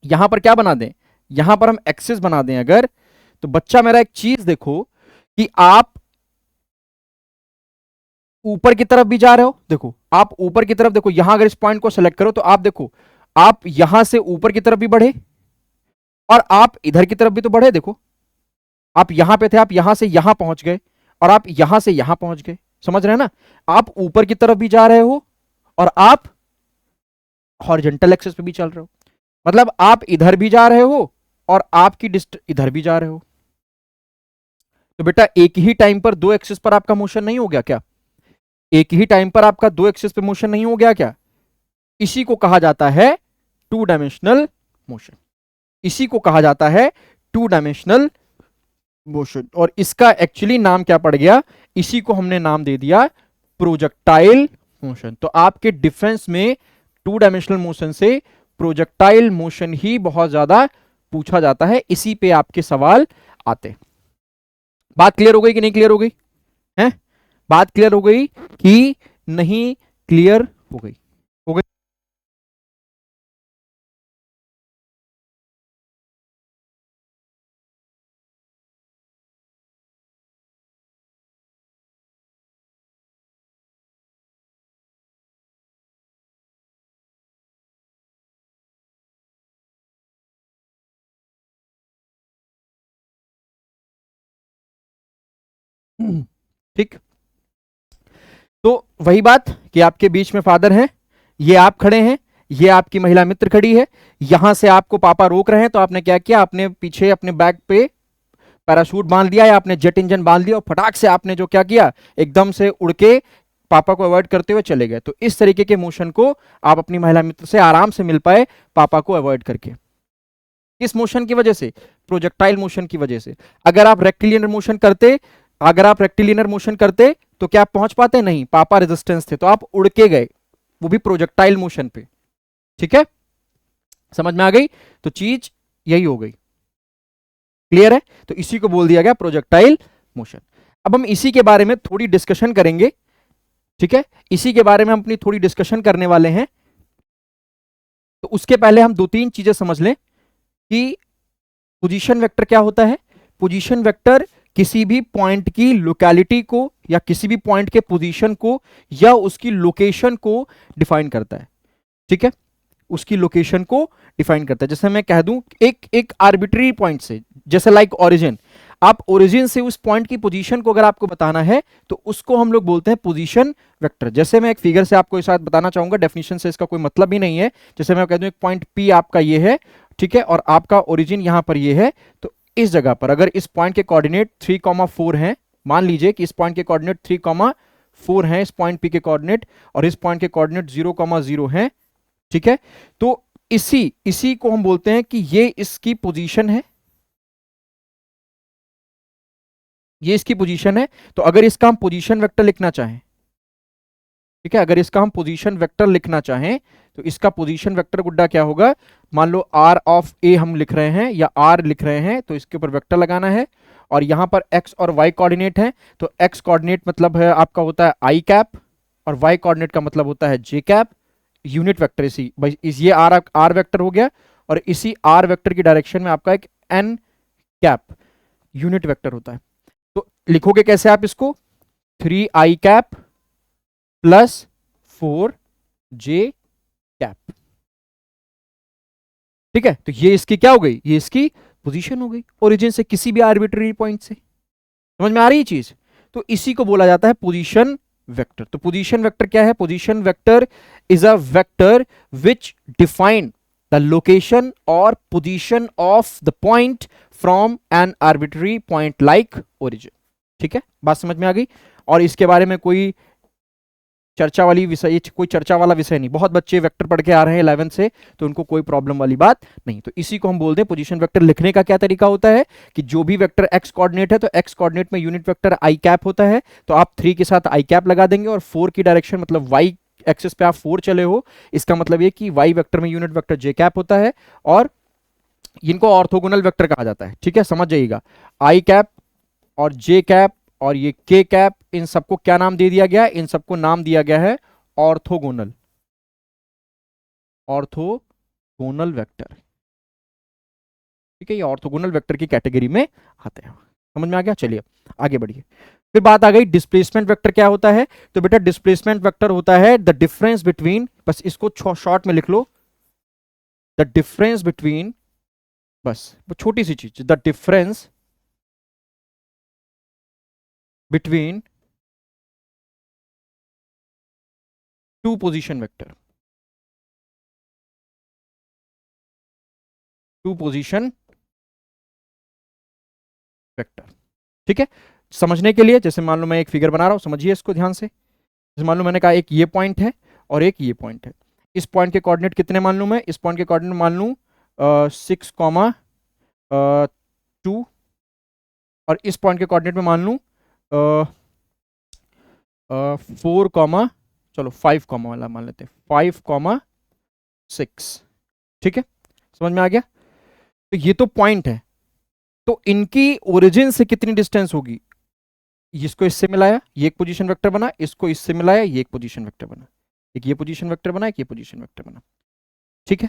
यहां पर क्या बना दें, यहां पर हम एक्सिस बना दें अगर, तो बच्चा मेरा एक चीज देखो कि आप ऊपर की तरफ भी जा रहे हो, देखो आप ऊपर की तरफ देखो, यहां अगर इस पॉइंट को सेलेक्ट करो तो आप देखो आप यहां से ऊपर की तरफ भी बढ़े और आप इधर की तरफ भी तो बढ़े। देखो आप यहां पे थे, आप यहां से यहां पहुंच गए और आप यहां से यहां पहुंच गए, समझ रहे हैं ना? आप ऊपर की तरफ भी जा रहे हो और आप हॉरिजॉन्टल एक्सिस पे भी चल रहे हो, मतलब आप इधर भी जा रहे हो और आपकी डिस्ट इधर भी जा रहे हो। तो बेटा एक ही टाइम पर दो एक्सिस पर आपका मोशन नहीं हो गया क्या? एक ही टाइम पर आपका दो एक्सिस पे मोशन नहीं हो गया क्या? इसी को कहा जाता है टू डायमेंशनल मोशन, इसी को कहा जाता है टू डायमेंशनल मोशन। और इसका एक्चुअली नाम क्या पड़ गया, इसी को हमने नाम दे दिया प्रोजेक्टाइल मोशन। तो आपके डिफेंस में टू डायमेंशनल मोशन से प्रोजेक्टाइल मोशन ही बहुत ज्यादा पूछा जाता है, इसी पे आपके सवाल आते। बात क्लियर हो गई कि नहीं क्लियर हो गई है? बात क्लियर हो गई कि नहीं क्लियर हो गई? हो गई। ठीक, तो वही बात कि आपके बीच में फादर हैं, ये आप खड़े हैं, ये आपकी महिला मित्र खड़ी है, यहां से आपको पापा रोक रहे हैं, तो आपने क्या किया, आपने पीछे अपने बैग पे पैराशूट बांध लिया या आपने जेट इंजन बांध लिया और फटाक से आपने जो क्या किया, एकदम से उड़ के पापा को अवॉइड करते हुए चले गए। तो इस तरीके के मोशन को आप अपनी महिला मित्र से आराम से मिल पाए पापा को अवॉइड करके। किस मोशन की वजह से? प्रोजेक्टाइल मोशन की वजह से। अगर आप रेक्टिलिनियर मोशन करते, अगर आप रेक्टिलिनियर मोशन करते तो क्या आप पहुंच पाते? नहीं, पापा रेजिस्टेंस थे तो आप उड़ के गए, वो भी प्रोजेक्टाइल मोशन पे। ठीक है, समझ में आ गई? तो चीज यही हो गई, क्लियर है? तो इसी को बोल दिया गया प्रोजेक्टाइल मोशन। अब हम इसी के बारे में थोड़ी डिस्कशन करेंगे, ठीक है? इसी के बारे में हम अपनी थोड़ी डिस्कशन करने वाले हैं। तो उसके पहले हम दो तीन चीजें समझ लें कि पोजीशन वेक्टर क्या होता है। पोजीशन वेक्टर किसी भी पॉइंट की लोकेलिटी को या किसी भी पॉइंट के पोजीशन को या उसकी लोकेशन को डिफाइन करता है, ठीक है? उसकी लोकेशन को डिफाइन करता है। जैसे मैं कह दूं एक एक आर्बिट्री पॉइंट से, जैसे लाइक ओरिजिन, आप ओरिजिन से उस पॉइंट की पोजीशन को अगर आपको बताना है तो उसको हम लोग बोलते हैं पोजीशन वेक्टर। जैसे मैं एक फिगर से आपको इस साथ बताना चाहूंगा, डेफिनेशन से इसका कोई मतलब ही नहीं है। जैसे मैं कह दूं एक पॉइंट पी आपका ये है, ठीक है, और आपका ओरिजिन यहां पर ये है, तो इस जगह पर अगर इस पॉइंट के कोऑर्डिनेट 3,4 हैं, मान लीजिए कि इस पॉइंट के कोऑर्डिनेट 3,4 हैं, इस पॉइंट पी के कोऑर्डिनेट, और इस पॉइंट के कोऑर्डिनेट 0,0 हैं, ठीक है? तो इसी इसी को हम बोलते हैं कि ये इसकी पोजीशन है, ये इसकी पोजीशन है। तो अगर इसका हम पोजीशन वेक्टर लिखना चाहें, ठीक है, अगर इसका हम पोजीशन वेक्टर लिखना चाहें तो इसका पोजीशन वेक्टर गुड्डा क्या होगा? मान लो आर ऑफ ए हम लिख रहे हैं या आर लिख रहे हैं, तो इसके ऊपर वेक्टर लगाना है और यहां पर एक्स और वाई कोऑर्डिनेट है। तो एक्स कोऑर्डिनेट मतलब है आपका होता है आई कैप और वाई कोऑर्डिनेट का मतलब होता है जे कैप। यूनिट वेक्टर इसी ये आर वेक्टर हो गया और इसी आर वेक्टर की डायरेक्शन में आपका एक एन कैप यूनिट वेक्टर होता है। तो लिखोगे कैसे आप इसको? 3i cap plus 4j cap, ठीक है? तो ये इसकी क्या हो गई? ये इसकी पोजीशन हो गई, ओरिजिन से किसी भी आर्बिट्ररी पॉइंट से। समझ में आ रही है चीज? तो इसी को बोला जाता है पोजीशन वेक्टर। तो पोजीशन वेक्टर क्या है? Position vector is a vector which define the location और position of the point from an arbitrary point like origin. ठीक है, बात समझ में आ गई? और इसके बारे में कोई चर्चा वाली विषय, ये कोई चर्चा वाला विषय नहीं, बहुत बच्चे वेक्टर पढ़ के आ रहे हैं 11 से, तो उनको कोई प्रॉब्लम वाली बात नहीं। तो इसी को हम बोलते हैं पोजीशन वेक्टर। लिखने का क्या तरीका होता है कि जो भी वेक्टर एक्स कोऑर्डिनेट है तो एक्स कोऑर्डिनेट में यूनिट वेक्टर आई कैप होता है, तो आप 3 के साथ आई कैप लगा देंगे और 4 की डायरेक्शन मतलब वाई एक्सिस पे आप 4 चले हो, इसका मतलब ये कि वाई वेक्टर में यूनिट वेक्टर जे कैप होता है और इनको ऑर्थोगोनल वेक्टर कहा जाता है। ठीक है, समझ जाइएगा। आई कैप और जे कैप और ये के कैप, इन सबको क्या नाम दे दिया गया? इन सबको नाम दिया गया है ऑर्थोगोनल, ऑर्थोगोनल वेक्टर। ठीक है, ये ऑर्थोगोनल वेक्टर की कैटेगरी में आते हैं। समझ में आ गया? चलिए आगे बढ़िए। फिर बात आ गई डिस्प्लेसमेंट वेक्टर क्या होता है। तो बेटा डिस्प्लेसमेंट वेक्टर होता है द डिफरेंस बिटवीन, बस इसको शॉर्ट में लिख लो, द डिफरेंस बिटवीन, बस वो छोटी सी चीज, the difference between two position vector, two position vector. ठीक है, समझने के लिए जैसे मान लो मैं एक फिगर बना रहा हूं, समझिए इसको ध्यान से। जैसे मान लो मैंने कहा एक ये पॉइंट है और एक ये पॉइंट है, इस पॉइंट के कोऑर्डिनेट कितने मान लूं मैं? इस पॉइंट के कोऑर्डिनेट मान लूं 6,2 और इस पॉइंट के कोऑर्डिनेट में मान लूं 4, चलो 5 वाला मान लेते हैं, 5,6। ठीक है, समझ में आ गया? तो ये तो पॉइंट है, तो इनकी ओरिजिन से कितनी डिस्टेंस होगी? इसको इससे मिलाया, ये एक पोजीशन वेक्टर बना, इसको इससे मिलाया, ये एक पोजीशन वेक्टर बना, एक ये पोजीशन वेक्टर बना, एक ये पोजीशन वेक्टर बना। ठीक है,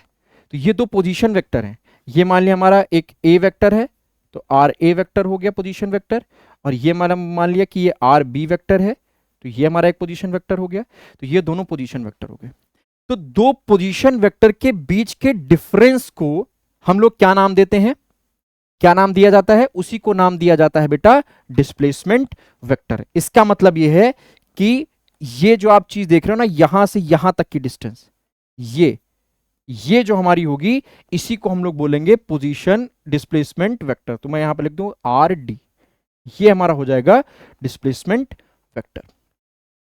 तो ये दो पोजीशन वेक्टर हैं। ये मान लिया हमारा एक ए वेक्टर है, तो आर ए वेक्टर हो गया पोजीशन वेक्टर, और ये मान लिया कि ये आर बी वेक्टर है, तो ये हमारा एक पोजीशन वेक्टर हो गया। तो ये दोनों पोजीशन वेक्टर हो गए। तो दो पोजीशन वेक्टर के बीच के डिफरेंस को हम लोग क्या नाम देते हैं? क्या नाम दिया जाता है? उसी को नाम दिया जाता है बेटा डिस्प्लेसमेंट वेक्टर। इसका मतलब यह है कि ये जो आप चीज देख रहे हो ना, यहां से यहां तक की डिस्टेंस, ये जो हमारी होगी, इसी को हम लोग बोलेंगे पोजीशन डिस्प्लेसमेंट वेक्टर। तो मैं यहां पर लिख दूं आर डी, ये हमारा हो जाएगा डिस्प्लेसमेंट वेक्टर।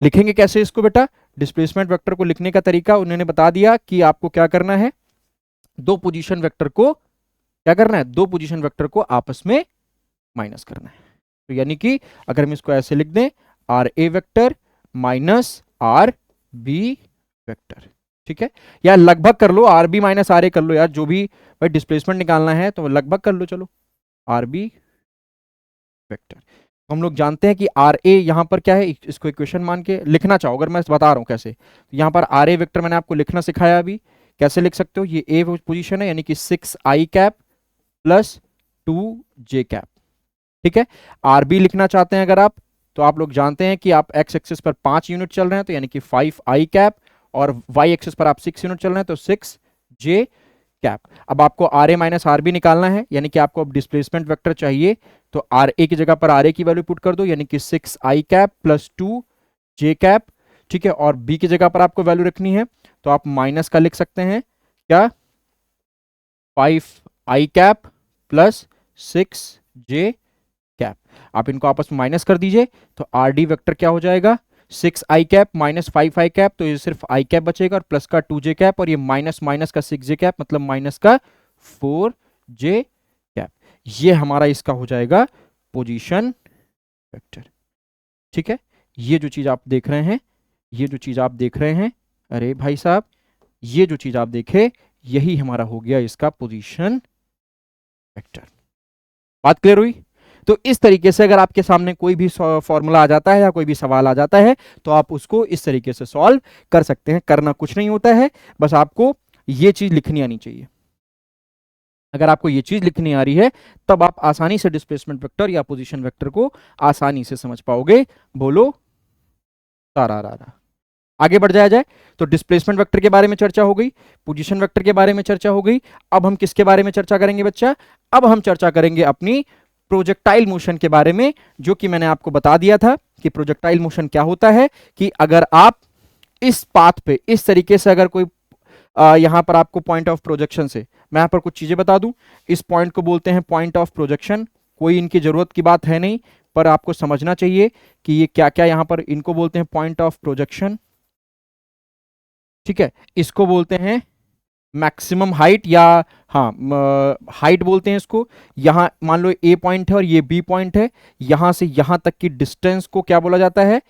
लिखेंगे कैसे इसको बेटा? डिस्प्लेसमेंट वेक्टर को लिखने का तरीका उन्होंने बता दिया कि आपको क्या करना है, दो पोजीशन वेक्टर को क्या करना है, दो पोजीशन वेक्टर को आपस में माइनस करना है। तो यानी कि अगर हम इसको ऐसे लिख दें, r a vector minus r b vector. ठीक है, या लगभग कर लो, r b minus r a कर लो यार, जो भी भाई डिस्प्लेसमेंट निकालना है तो लगभग कर लो। चलो आर बी वेक्टर, हम लोग जानते हैं कि आर ए यहां पर क्या है, इसको इक्वेशन मान के लिखना चाहो, अगर मैं बता रहा हूं कैसे, तो यहां पर आर ए वेक्टर मैंने आपको लिखना सिखाया अभी, कैसे लिख सकते हो? ये ए पोजीशन है, यानी कि 6 आई कैप प्लस 2 जे कैप। ठीक है, आर बी लिखना चाहते हैं अगर आप, तो आप लोग जानते हैं कि आप एक्स एक्सिस पर 5 यूनिट चल रहे हैं, तो यानी कि 5 आई कैप, और वाई एक्सिस पर आप 6 यूनिट चल रहे हैं, तो 6 जे कैप। अब आपको r a minus r b निकालना है, यानी कि आपको अब डिस्प्लेसमेंट वेक्टर चाहिए, तो आर ए की जगह पर आर ए की वैल्यू पुट कर दो, यानी कि 6 आई कैप प्लस 2 जे कैप। ठीक है, और बी की जगह पर आपको वैल्यू रखनी है, तो आप माइनस का लिख सकते हैं क्या, 5 आई कैप प्लस 6 जे कैप। आप इनको आपस में माइनस कर दीजिए, तो आर डी वेक्टर क्या हो जाएगा, 6 आई कैप माइनस 5 आई कैप, तो ये सिर्फ आई कैप बचेगा, और प्लस का 2 जे कैप, और ये माइनस माइनस का 6 जे कैप, मतलब माइनस का 4 जे कैप। ये हमारा इसका हो जाएगा पोजीशन वेक्टर। ठीक है, ये जो चीज आप देख रहे हैं, ये जो चीज आप देख रहे हैं, अरे भाई साहब, ये जो चीज आप देखे, यही हमारा हो गया इसका पोजीशन वेक्टर। बात क्लियर हुई? तो इस तरीके से अगर आपके सामने कोई भी फॉर्मूला आ जाता है या कोई भी सवाल आ जाता है, तो आप उसको इस तरीके से सॉल्व कर सकते हैं। करना कुछ नहीं होता है, बस आपको ये चीज लिखनी आनी चाहिए। अगर आपको ये चीज लिखनी आ रही है, तब आप आसानी से डिस्प्लेसमेंट वेक्टर या पोजीशन वेक्टर को आसानी से समझ पाओगे। बोलो तारा। आगे बढ़ जाया जाए, तो डिस्प्लेसमेंट वेक्टर के बारे में चर्चा हो गई, पोजीशन वेक्टर के बारे में चर्चा हो गई। अब हम किसके बारे में चर्चा करेंगे बच्चा? अब हम चर्चा करेंगे अपनी प्रोजेक्टाइल मोशन के बारे में, जो कि मैंने आपको बता दिया था कि प्रोजेक्टाइल मोशन क्या होता है। कि अगर आप इस पाथ पे इस तरीके से, अगर कोई यहां पर आपको पॉइंट ऑफ प्रोजेक्शन से, मैं यहां पर कुछ चीजें बता दूं, इस पॉइंट को बोलते हैं पॉइंट ऑफ प्रोजेक्शन। कोई इनकी जरूरत की बात है नहीं, पर आपको समझना चाहिए कि ये क्या क्या यहां पर इनको बोलते हैं पॉइंट ऑफ प्रोजेक्शन। ठीक है, इसको बोलते हैं मैक्सिमम हाइट, या हाँ हाइट बोलते हैं इसको। यहाँ मान लो ए पॉइंट है और ये बी पॉइंट है, यहाँ से यहाँ तक की डिस्टेंस को क्या बोला जाता है?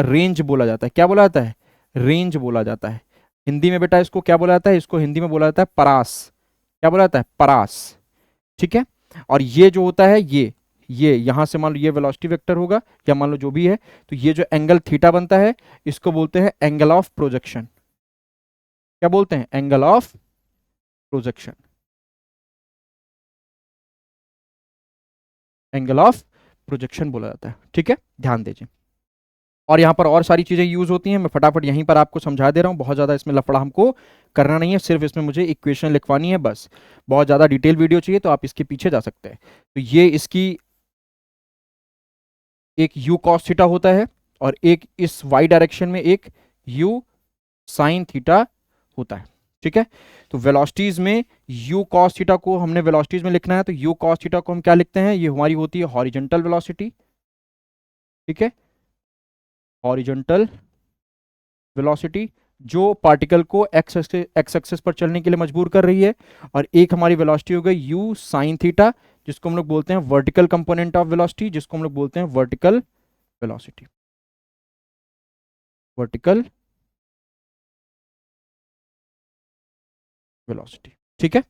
रेंज बोला जाता है। क्या बोला जाता है? रेंज बोला जाता है। हिंदी में बेटा इसको क्या बोला जाता है? इसको हिंदी में बोला जाता है परास। क्या बोला जाता है? परास। ठीक है, और ये जो होता है ये यहां से मान लो ये वेलोसिटी वेक्टर होगा, या मान लो जो भी है, तो ये जो एंगल थीटा बनता है, इसको बोलते हैं एंगल ऑफ प्रोजेक्शन। क्या बोलते हैं? Angle of projection. Angle of projection बोला जाता है। ठीक है, ध्यान दीजिए। और यहाँ पर और सारी चीजें यूज होती हैं, मैं फटाफट यहीं पर आपको समझा दे रहा हूँ, बहुत ज्यादा इसमें लफड़ा हमको करना नहीं है, सिर्फ इसमें मुझे इक्वेशन लिखवानी है बस। बहुत ज्यादा डिटेल वीडियो चाहिए तो आप इसके पीछे जा सकते हैं। तो ये इसकी एक u cos थीटा होता है, और एक इस y डायरेक्शन में एक u sin थीटा होता है। ठीक है, तो वेलोसिटीज में u cos थीटा को हमने वेलोसिटीज में लिखना है, तो u cos थीटा को हम क्या लिखते हैं? ये हमारी होती है हॉरिजॉन्टल वेलोसिटी। ठीक है, हॉरिजॉन्टल वेलोसिटी जो पार्टिकल को एक्स एक्सिस पर चलने के लिए मजबूर कर रही है। और एक हमारी वेलोसिटी हो गई u sin थीटा, जिसको हम लोग बोलते हैं वर्टिकल कंपोनेंट ऑफ वेलोसिटी, जिसको हम लोग बोलते हैं वर्टिकल वेलोसिटी। Vertical velocity. ठीक है,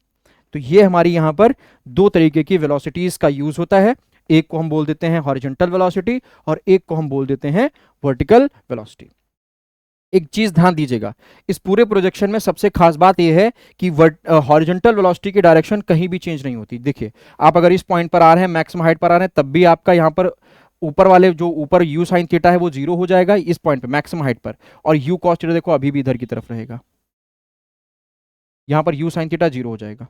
तो ये हमारी यहां पर दो तरीके की वेलोसिटीज का यूज होता है। एक को हम बोल देते हैं हॉरिजॉन्टल वेलोसिटी, और एक को हम बोल देते हैं वर्टिकल वेलोसिटी। एक चीज ध्यान दीजिएगा, इस पूरे प्रोजेक्शन में सबसे खास बात यह है कि हॉरिजॉन्टल वेलोसिटी की डायरेक्शन कहीं भी चेंज नहीं होती। देखिए, आप अगर इस पॉइंट पर आ रहे हैं, मैक्सिमम हाइट पर आ रहे हैं, तब भी आपका यहां पर ऊपर वाले जो ऊपर u sin थीटा है वो जीरो हो जाएगा इस पॉइंट पे मैक्सिमम हाइट पर, और u cos थीटा देखो अभी भी इधर की तरफ रहेगा। यहां पर u sin थीटा जीरो हो जाएगा।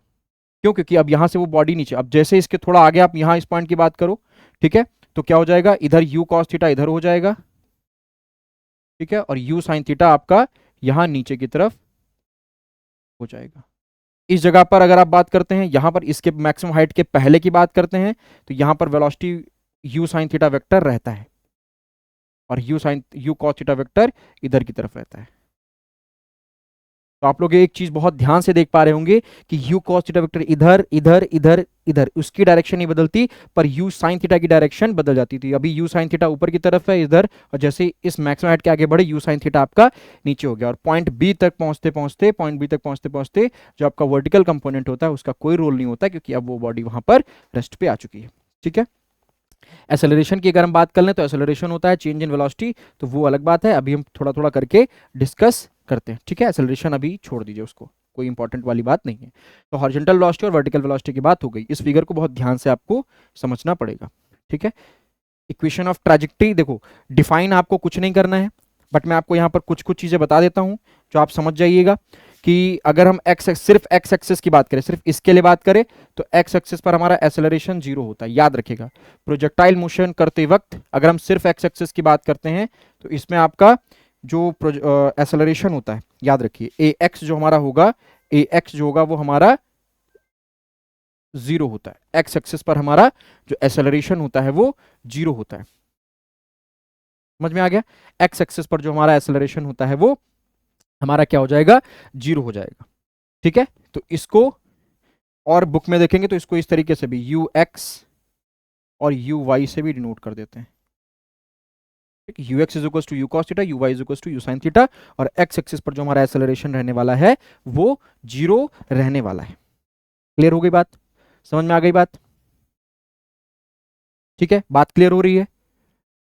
क्यों? क्योंकि अब यहां से वो बॉडी नीचे, अब जैसे इसके थोड़ा आगे आप यहां इस पॉइंट की बात करो, ठीक है, तो क्या हो जाएगा? इधर u cos थीटा इधर हो जाएगा। ठीक है, और u sin थीटा आपका यहां नीचे की तरफ हो जाएगा। इस जगह पर अगर आप बात करते हैं, यहां पर इसके मैक्सिमम हाइट के पहले की बात करते हैं, तो यहां पर velocity u sin theta vector रहता है, और u cos थीटा वेक्टर इधर की तरफ रहता है। तो आप लोग एक चीज बहुत ध्यान से देख पा रहे होंगे कि u cos थीटा वेक्टर इधर इधर इधर इधर, उसकी डायरेक्शन नहीं बदलती, पर u sin थीटा की डायरेक्शन बदल जाती थी। अभी u sin थीटा ऊपर की तरफ है इधर, और जैसे इस मैक्सिमम हाइट के आगे बढ़े u sin थीटा आपका नीचे हो गया, और पॉइंट बी तक पहुंचते पहुंचते जो आपका वर्टिकल कंपोनेंट होता है उसका कोई रोल नहीं होता, क्योंकि अब वो बॉडी वहां पर रेस्ट पे आ चुकी है। ठीक है, एसेलरेशन की अगर हम बात कर लें, तो एसेलरेशन होता है चेंज इन वेलोसिटी, तो वो अलग बात है, अभी हम थोड़ा थोड़ा करके डिस्कस करते हैं। ठीक है, एसेलरेशन अभी छोड़ दीजिए उसको, कोई इंपॉर्टेंट वाली बात नहीं है। तो हॉरिजॉन्टल वेलोसिटी और वर्टिकल वेलोसिटी की बात हो गई, इस फिगर को बहुत ध्यान से आपको समझना पड़ेगा। ठीक है, इक्वेशन ऑफ ट्रैजेक्टरी देखो, डिफाइन आपको कुछ नहीं करना है, बट मैं आपको यहाँ पर कुछ कुछ चीजें बता देता हूँ जो आप समझ जाइएगा कि अगर हम सिर्फ एक्स एक्सिस की बात करें, सिर्फ इसके लिए बात करें, तो एक्स एक्सिस पर हमारा एक्सेलरेशन जीरो होता है, याद रखिएगा। प्रोजेक्टाइल मोशन करते वक्त अगर हम सिर्फ एक्स एक्सिस की बात करते हैं, तो इसमें आपका जो एक्सेलरेशन होता है, याद रखिए ए एक्स जो हमारा होगा, ए एक्स जो होगा वो हमारा जीरो होता है। एक्स एक्सिस पर हमारा जो एक्सेलरेशन होता है वो जीरो होता है। समझ में आ गया? एक्स एक्सिस पर जो हमारा एक्सेलरेशन होता है वो हमारा क्या हो जाएगा? जीरो हो जाएगा। ठीक है, तो इसको और बुक में देखेंगे तो इसको इस तरीके से भी यू एक्स और यू वाई से भी डिनोट कर देते हैं। U x is equal to u cos theta, u y is equal to u sine theta, और एक्स एक्सिस पर जो हमारा एक्सेलरेशन रहने वाला है वो जीरो रहने वाला है। क्लियर हो गई बात? समझ में आ गई बात? ठीक है, बात क्लियर हो रही है?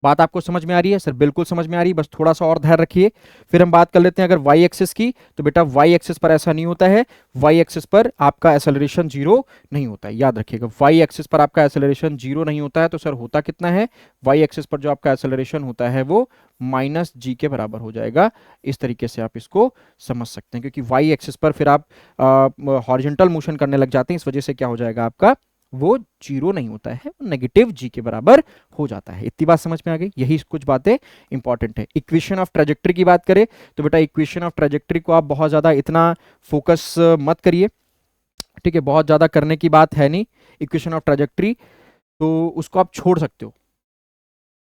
बात आपको समझ में आ रही है? सर बिल्कुल समझ में आ रही है, बस थोड़ा सा और ध्यान रखिए। फिर हम बात कर लेते हैं अगर वाई एक्सिस की, तो बेटा वाई एक्सिस पर ऐसा नहीं होता है, वाई एक्सिस पर आपका एक्सेलरेशन जीरो नहीं होता है। याद रखिएगा, वाई एक्सिस पर आपका एक्सेलरेशन जीरो नहीं होता है, तो सर होता कितना है? वाई एक्सिस पर जो आपका एक्सेलरेशन होता है वो माइनस जी के बराबर हो जाएगा। इस तरीके से आप इसको समझ सकते हैं, क्योंकि वाई एक्सिस पर फिर आप हॉरिजॉन्टल मोशन करने लग जाते हैं, इस वजह से क्या हो जाएगा आपका? वो जीरो नहीं होता है, नेगेटिव जी के बराबर हो जाता है। इतनी बात समझ में आ गई? यही कुछ बातें इंपॉर्टेंट है। इक्वेशन ऑफ ट्रेजेक्टरी की बात करें, तो बेटा इक्वेशन ऑफ ट्रेजेक्टरी को आप बहुत ज्यादा इतना फोकस मत करिए। ठीक है, बहुत ज्यादा करने की बात है नहीं इक्वेशन ऑफ ट्रेजेक्टरी, तो उसको आप छोड़ सकते हो।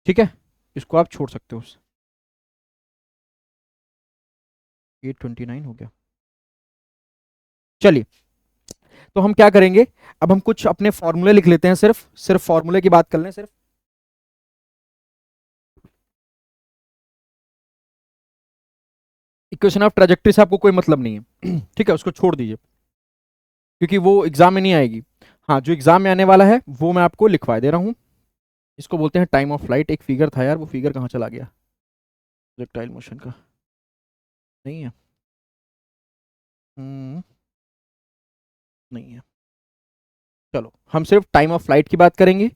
ठीक है, इसको आप छोड़ सकते हो। 829 हो गया। चलिए, तो हम क्या करेंगे, अब हम कुछ अपने फॉर्मूले लिख लेते हैं, सिर्फ सिर्फ फॉर्मूले की बात कर लें सिर्फ। इक्वेशन ऑफ ट्रेजेक्टरी से आपको कोई मतलब नहीं है ठीक है, उसको छोड़ दीजिए क्योंकि वो एग्जाम में नहीं आएगी। हाँ, जो एग्जाम में आने वाला है वो मैं आपको लिखवा दे रहा हूँ। इसको बोलते हैं टाइम ऑफ फ्लाइट। एक फिगर था यार, वो फिगर कहाँ चला गया, प्रोजेक्टाइल मोशन का नहीं है। नहीं है। चलो, हम सिर्फ टाइम ऑफ फ्लाइट की बात करेंगे,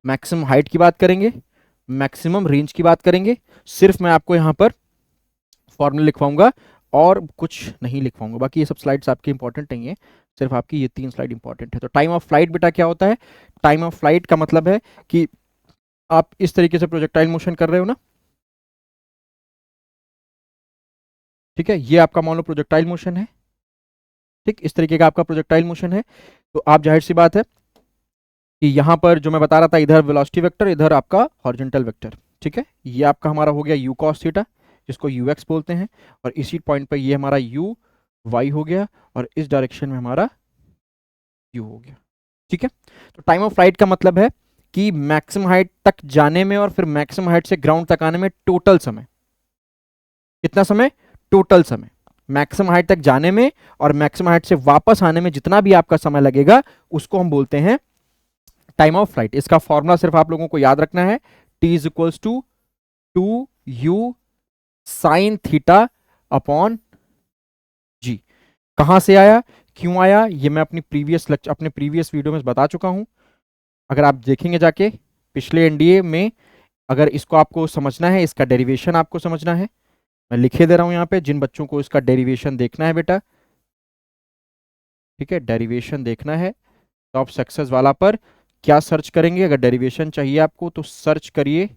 मैक्सिमम हाइट की बात करेंगे, मैक्सिमम रेंज की बात करेंगे। सिर्फ मैं आपको यहाँ पर फॉर्मूला लिखवाऊंगा और कुछ नहीं लिखवाऊंगा। बाकी ये सब स्लाइड्स आपकी इंपॉर्टेंट नहीं है, सिर्फ आपकी ये 3 स्लाइड इंपॉर्टेंट है। तो टाइम ऑफ फ्लाइट बेटा क्या होता है, टाइम ऑफ फ्लाइट का मतलब है कि आप इस तरीके से प्रोजेक्टाइल मोशन कर रहे हो ना, ठीक है, ये आपका मान लो प्रोजेक्टाइल मोशन है, ठीक, इस तरीके का आपका प्रोजेक्टाइल मोशन है। तो आप जाहिर सी बात है कि यहां पर जो मैं बता रहा था, इधर वेलोसिटी वेक्टर, इधर आपका हॉरिजॉन्टल वेक्टर, ठीक है, ये आपका हमारा हो गया यू कॉस थीटा, जिसको यू एक्स बोलते हैं, और इसी पॉइंट पर ये हमारा यू वाई हो गया, और इस डायरेक्शन में हमारा यू हो गया, ठीक है। तो टाइम ऑफ फ्लाइट का मतलब है कि मैक्सिमम हाइट तक जाने में और फिर मैक्सिमम हाइट से ग्राउंड तक आने में टोटल समय कितना समय, टोटल समय, मैक्सिमम हाइट तक जाने में और मैक्सिमम हाइट से वापस आने में जितना भी आपका समय लगेगा उसको हम बोलते हैं टाइम ऑफ फ्लाइट। इसका फॉर्मूला सिर्फ आप लोगों को याद रखना है, t is equals to 2u sine theta upon g. कहां से आया, क्यों आया, ये मैं अपने प्रीवियस वीडियो में बता चुका हूं। अगर आप देखेंगे जाके पिछले एनडीए में, अगर इसको आपको समझना है, इसका डेरिवेशन आपको समझना है, मैं लिखे दे रहा हूं यहां पे, जिन बच्चों को इसका डेरिवेशन देखना है बेटा, ठीक है, डेरिवेशन देखना है तो आप सक्सेस वाला पर क्या सर्च करेंगे, अगर डेरिवेशन चाहिए आपको तो सर्च करिए,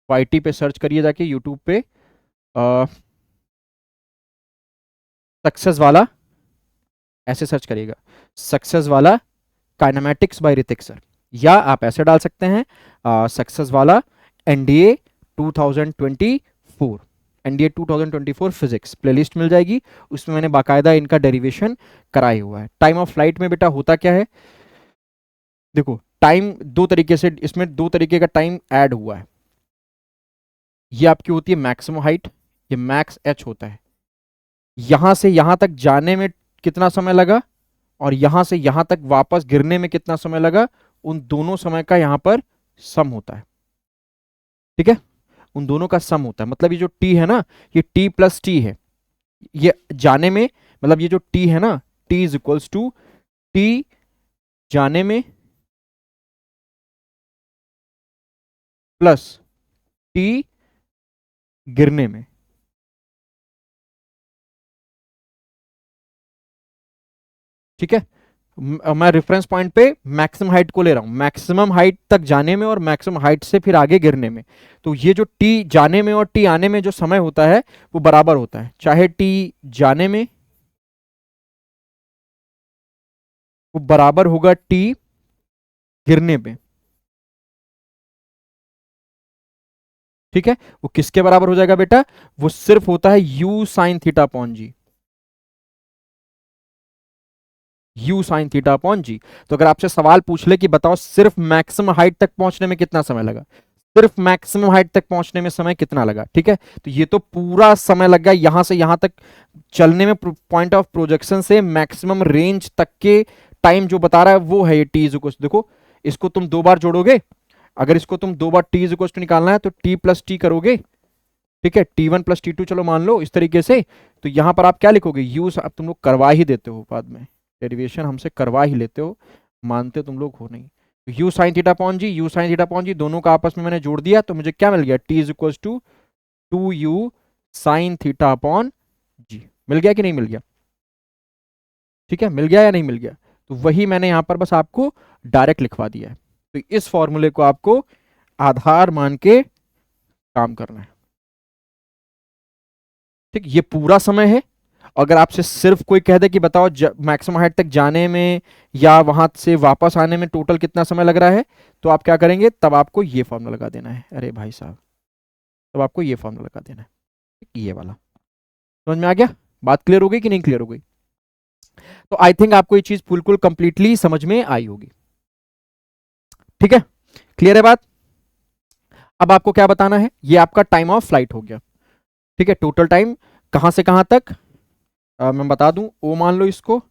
वाईटी पे सर्च करिए जाके यूट्यूब पे, सक्सेस वाला ऐसे सर्च करिएगा, सक्सेस वाला काइनेमैटिक्स बाय ऋतिक सर, या आप ऐसे डाल सकते हैं सक्सेस वाला एनडीए 2024, एनडीए 2024 फिजिक्स प्लेलिस्ट मिल जाएगी, उसमें मैंने बाकायदा इनका डेरिवेशन कराया हुआ है। टाइम ऑफ फ्लाइट में बेटा होता क्या है, देखो टाइम दो तरीके से, इसमें दो तरीके का टाइम ऐड हुआ है। ये आपकी होती है मैक्सिमम हाइट, ये मैक्स एच होता है, यहां से यहां तक जाने में कितना समय लगा और यहां से यहां तक वापस गिरने में कितना समय लगा, उन दोनों समय का यहां पर सम होता है, ठीक है, उन दोनों का सम होता है। मतलब ये जो टी है ना, ये टी प्लस टी है, ये जाने में, मतलब ये जो टी है ना, t is equals to t जाने में प्लस टी गिरने में, ठीक है। मैं रेफरेंस पॉइंट पे मैक्सिमम हाइट को ले रहा हूं, मैक्सिमम हाइट तक जाने में और मैक्सिमम हाइट से फिर आगे गिरने में। तो ये जो टी जाने में और टी आने में जो समय होता है वो बराबर होता है, चाहे टी जाने में वो बराबर होगा टी गिरने में, ठीक है। वो किसके बराबर हो जाएगा बेटा, वो सिर्फ होता है u sine theta upon g, u sine theta upon g. तो अगर आपसे सवाल पूछ ले कि बताओ सिर्फ मैक्सिमम हाइट तक पहुंचने में कितना समय लगा, सिर्फ मैक्सिमम हाइट तक पहुंचने में समय कितना लगा, ठीक है, तो ये तो पूरा समय लग गया यहां से यहां तक चलने में, पॉइंट ऑफ प्रोजेक्शन से मैक्सिमम रेंज तक के टाइम जो बता रहा है वो है ये टी इज इक्वल, देखो इसको तुम दो बार जोड़ोगे, अगर इसको तुम दो बार टी इज इक्वल टू निकालना है तो टी प्लस टी करोगे, ठीक है, T one plus T two, चलो मान लो इस तरीके से। तो यहां पर आप क्या लिखोगे, यू, अब तुम लोग करवा ही देते हो बाद में, डेरिवेशन हमसे करवा ही लेते हो, मानते तुम लोग हो नहीं। तो u sine theta upon g, u sine theta upon g दोनों का आपस में मैंने जोड़ दिया, तो मुझे क्या मिल गया, t is equal to 2u sine theta upon g. मिल गया कि नहीं मिल गया, ठीक है, मिल गया या नहीं मिल गया। तो वही मैंने यहां पर बस आपको डायरेक्ट लिखवा दिया है। तो इस फॉर्मूले को आपको आधार मान के काम करना है, ठीक, ये पूरा समय है। अगर आपसे सिर्फ कोई कह दे कि बताओ मैक्सिमम हाइट तक जाने में या वहां से वापस आने में टोटल कितना समय लग रहा है, तो आप क्या करेंगे, तब आपको ये फॉर्मूला लगा देना है। अरे भाई साहब, तब आपको ये फॉर्मूला लगा देना है, ये वाला। समझ में आ गया? बात क्लियर हो गई कि नहीं क्लियर हो गई? तो आई थिंक आपको ये चीज बिल्कुल कंप्लीटली समझ में आई होगी। ठीक है, क्लियर है बात? अब आपको क्या बताना है, ये आपका टाइम ऑफ फ्लाइट हो गया। ठीक है, टोटल टाइम कहां से कहां तक, मैं बता दूं, ओ मान लो इसको,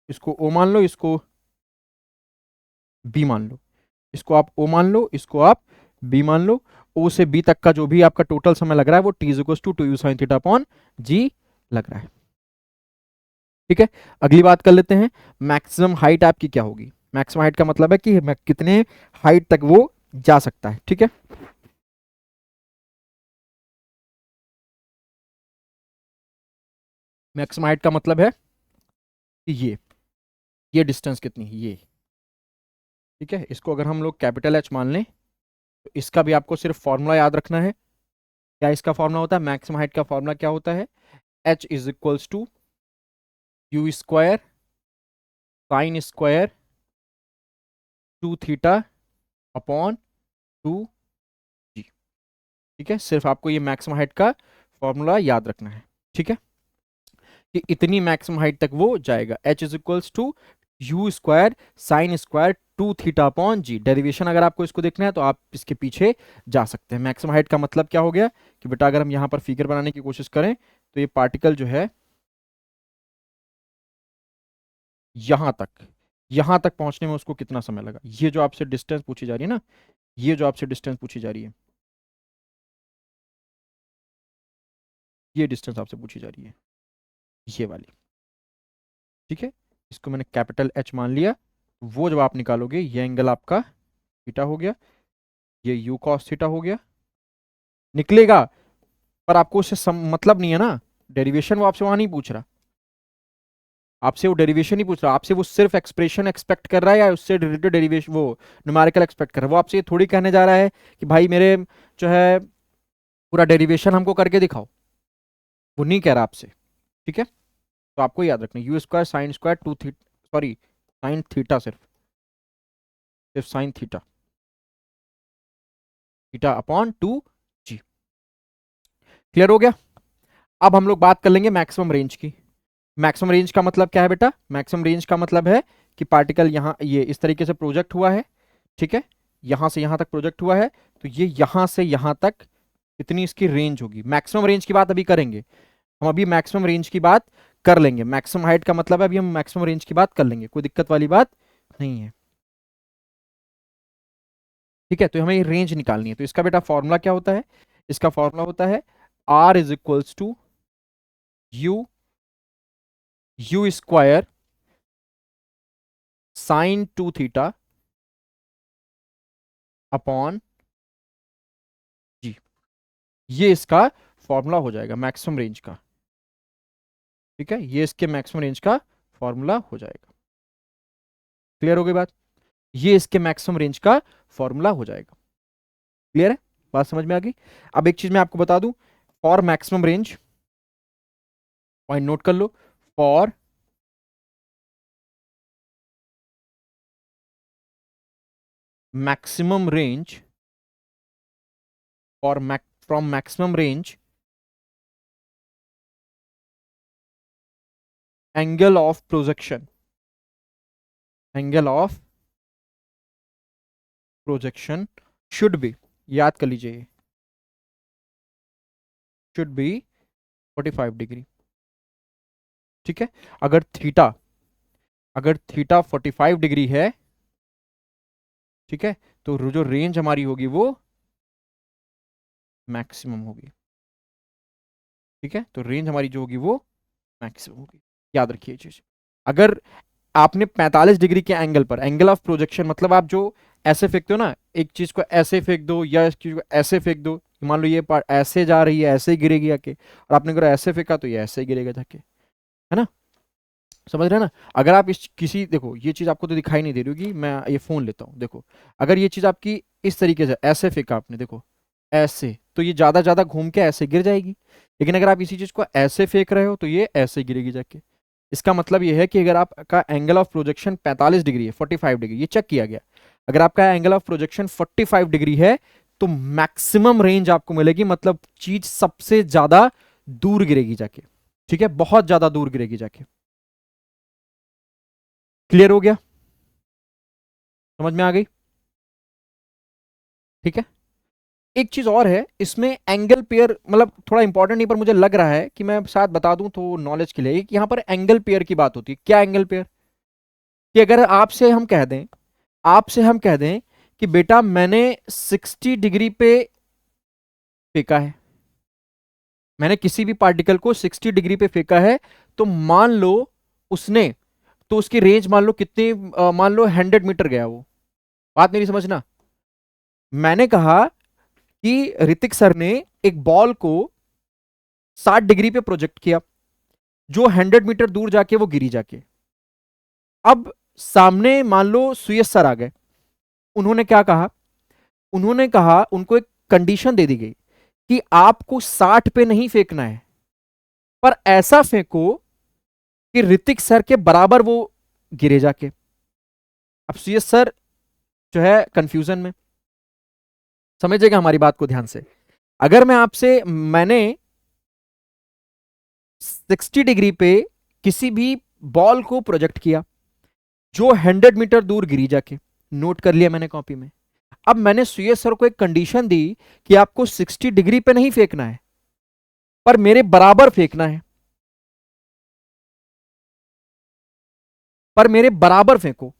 इसको ओ मान लो, इसको बी मान लो, इसको आप ओ मान लो, इसको आप बी मान लो। ओ से बी तक का जो भी आपका टोटल समय लग रहा है वो t is equal to 2u sin theta upon g लग रहा है। ठीक है, अगली बात कर लेते हैं, मैक्सिमम हाइट आपकी क्या होगी। मैक्सिमम हाइट का मतलब है कि कितने हाइट तक वो जा सकता है। ठीक है, मैक्सिमम हाइट का मतलब है कि ये डिस्टेंस कितनी है, ये। ठीक है, इसको अगर हम लोग कैपिटल एच मान लें तो इसका भी आपको सिर्फ फॉर्मूला याद रखना है। क्या इसका फॉर्मूला होता है, मैक्सिमम हाइट का फॉर्मूला क्या होता है, H is equals to u square sine square 2 theta upon 2 g. ठीक है, सिर्फ आपको ये मैक्सिमम हाइट का फॉर्मूला याद रखना है। ठीक है, कि इतनी मैक्सिमम हाइट तक वो जाएगा, H is equals to u square sine square 2 theta upon g. Derivation अगर आपको इसको देखना है तो आप इसके पीछे जा सकते हैं। मैक्सिमम हाइट का मतलब क्या हो गया कि बेटा अगर हम यहां पर फिगर बनाने की कोशिश करें तो ये पार्टिकल जो है यहां तक, यहां तक पहुंचने में उसको कितना समय लगा, ये जो आपसे डिस्टेंस पूछी जा रही है ना, ये जो आपसे डिस्टेंस पूछी जा रही है, ये डिस्टेंस आपसे पूछी जा रही है, ये वाली। ठीक है, इसको मैंने कैपिटल एच मान लिया। वो जब आप निकालोगे ये एंगल आपका थीटा हो गया, ये यू कॉस थीटा हो गया, निकलेगा। पर आपको उससे मतलब नहीं है ना, डेरिवेशन वो आपसे वहां नहीं पूछ रहा, आपसे वो डेरिवेशन नहीं पूछ रहा, आपसे वो सिर्फ एक्सप्रेशन एक्सपेक्ट कर रहा है या उससे रिलेटेड डेरिवेशन वो न्यूमेरिकल एक्सपेक्ट कर रहा है। वो आपसे ये थोड़ी कहने जा रहा है कि भाई मेरे जो है पूरा डेरिवेशन हमको करके दिखाओ, वो नहीं कह रहा आपसे। ठीक है, तो आपको याद रखना you square sine square 2 theta, sorry sine theta, सिर्फ सिर्फ साइन थीटा, थीटा अपॉन 2 जी। क्लियर हो गया? अब हम लोग बात कर लेंगे मैक्सिमम रेंज की। मैक्सिमम रेंज का मतलब क्या है बेटा, मैक्सिमम रेंज का मतलब है कि पार्टिकल यहां ये इस तरीके से प्रोजेक्ट हुआ है। ठीक है, यहां से यहां तक प्रोजेक्ट हुआ है, तो ये यहां से यहां तक कितनी इसकी रेंज होगी। मैक्सिमम रेंज की बात अभी करेंगे हम, अभी मैक्सिमम रेंज की बात कर लेंगे। मैक्सिमम हाइट का मतलब है अभी हम मैक्सिमम रेंज की बात कर लेंगे, कोई दिक्कत वाली बात नहीं है। ठीक है, तो हमें ये रेंज निकालनी है, तो इसका बेटा फॉर्मूला क्या होता है, इसका फॉर्मूला होता है R is equals to u square sine 2 theta upon g. ये इसका फॉर्मूला हो जाएगा मैक्सिमम रेंज का। ठीक है, ये इसके मैक्सिमम रेंज का फॉर्मूला हो जाएगा। क्लियर हो गई बात, ये इसके मैक्सिमम रेंज का फॉर्मूला हो जाएगा। क्लियर है, बात समझ में आ गई? अब एक चीज मैं आपको बता दूं, for maximum range, point note कर लो, for maximum range, for from maximum range angle of projection, angle of projection should be, याद कर लीजिए, शुड बी 45 डिग्री। ठीक है, अगर थीटा, अगर थीटा 45 डिग्री है, ठीक है, तो जो रेंज हमारी होगी वो मैक्सिमम होगी। ठीक है, तो रेंज हमारी जो होगी वो मैक्सिमम होगी, याद रखिए चीज। अगर आपने 45 डिग्री के एंगल पर, एंगल ऑफ प्रोजेक्शन मतलब आप जो ऐसे फेंकते हो ना, एक चीज को ऐसे फेंक दो या इस चीज को ऐसे फेंक दो, मान लो ये पार्ट ऐसे जा रही है, ऐसे ही गिरेगी आके, और आपने अगर ऐसे फेंका तो ये ऐसे ही गिरेगा जाके, है ना? समझ रहे हैं ना? अगर आप इस किसी, देखो ये चीज आपको तो दिखाई नहीं दे रही होगी, मैं ये फोन लेता हूँ, देखो अगर ये चीज आपकी इस तरीके से ऐसे फेंका आपने, देखो ऐसे, तो ये ज्यादा ज्यादा घूम के ऐसे गिर जाएगी। लेकिन अगर आप इसी चीज को ऐसे फेंक रहे हो तो ये ऐसे गिरेगी जाके। इसका मतलब ये है कि अगर आपका एंगल ऑफ प्रोजेक्शन 45 डिग्री है, 45 डिग्री, ये चेक किया गया, अगर आपका एंगल ऑफ प्रोजेक्शन 45 डिग्री है तो मैक्सिमम रेंज आपको मिलेगी, मतलब चीज सबसे ज्यादा दूर गिरेगी जाके। ठीक है, बहुत ज्यादा दूर गिरेगी जाके। क्लियर हो गया? समझ में आ गई? ठीक है। एक चीज और है इसमें, एंगल पेयर, मतलब थोड़ा इंपॉर्टेंट नहीं पर मुझे लग रहा है कि मैं साथ बता दूं तो नॉलेज के लिए, कि यहां पर एंगल पेयर की बात होती है। क्या एंगल पेयर? कि अगर आपसे हम कह दें कि बेटा मैंने 60 डिग्री पे फेंका है, मैंने किसी भी पार्टिकल को 60 डिग्री पे फेंका है, तो मान लो उसने, तो उसकी रेंज मान लो कितनी, मान लो 100 मीटर गया वो। बात मेरी समझना। मैंने कहा कि ऋतिक सर ने एक बॉल को 60 डिग्री पे प्रोजेक्ट किया, जो 100 मीटर दूर जाके वो गिरी जाके। अब सामने मान लो सुयश सर आ गए। उन्होंने क्या कहा? उन्होंने कहा, उनको एक कंडीशन दे दी गई कि आपको 60 पे नहीं फेंकना है, पर ऐसा फेंको कि ऋतिक सर के बराबर वो गिरे जाके। अब सुयश सर जो है कंफ्यूजन में, समझिएगा हमारी बात को ध्यान से। अगर मैंने 60 डिग्री पे किसी भी बॉल को प्रोजेक्ट किया जो 100 मीटर दूर गिरी जाके, नोट कर लिया मैंने कॉपी में। अब मैंने सुयश सर को एक कंडीशन दी कि आपको 60 डिग्री पे नहीं फेंकना है, पर मेरे बराबर फेंकना है, पर मेरे बराबर फेंको,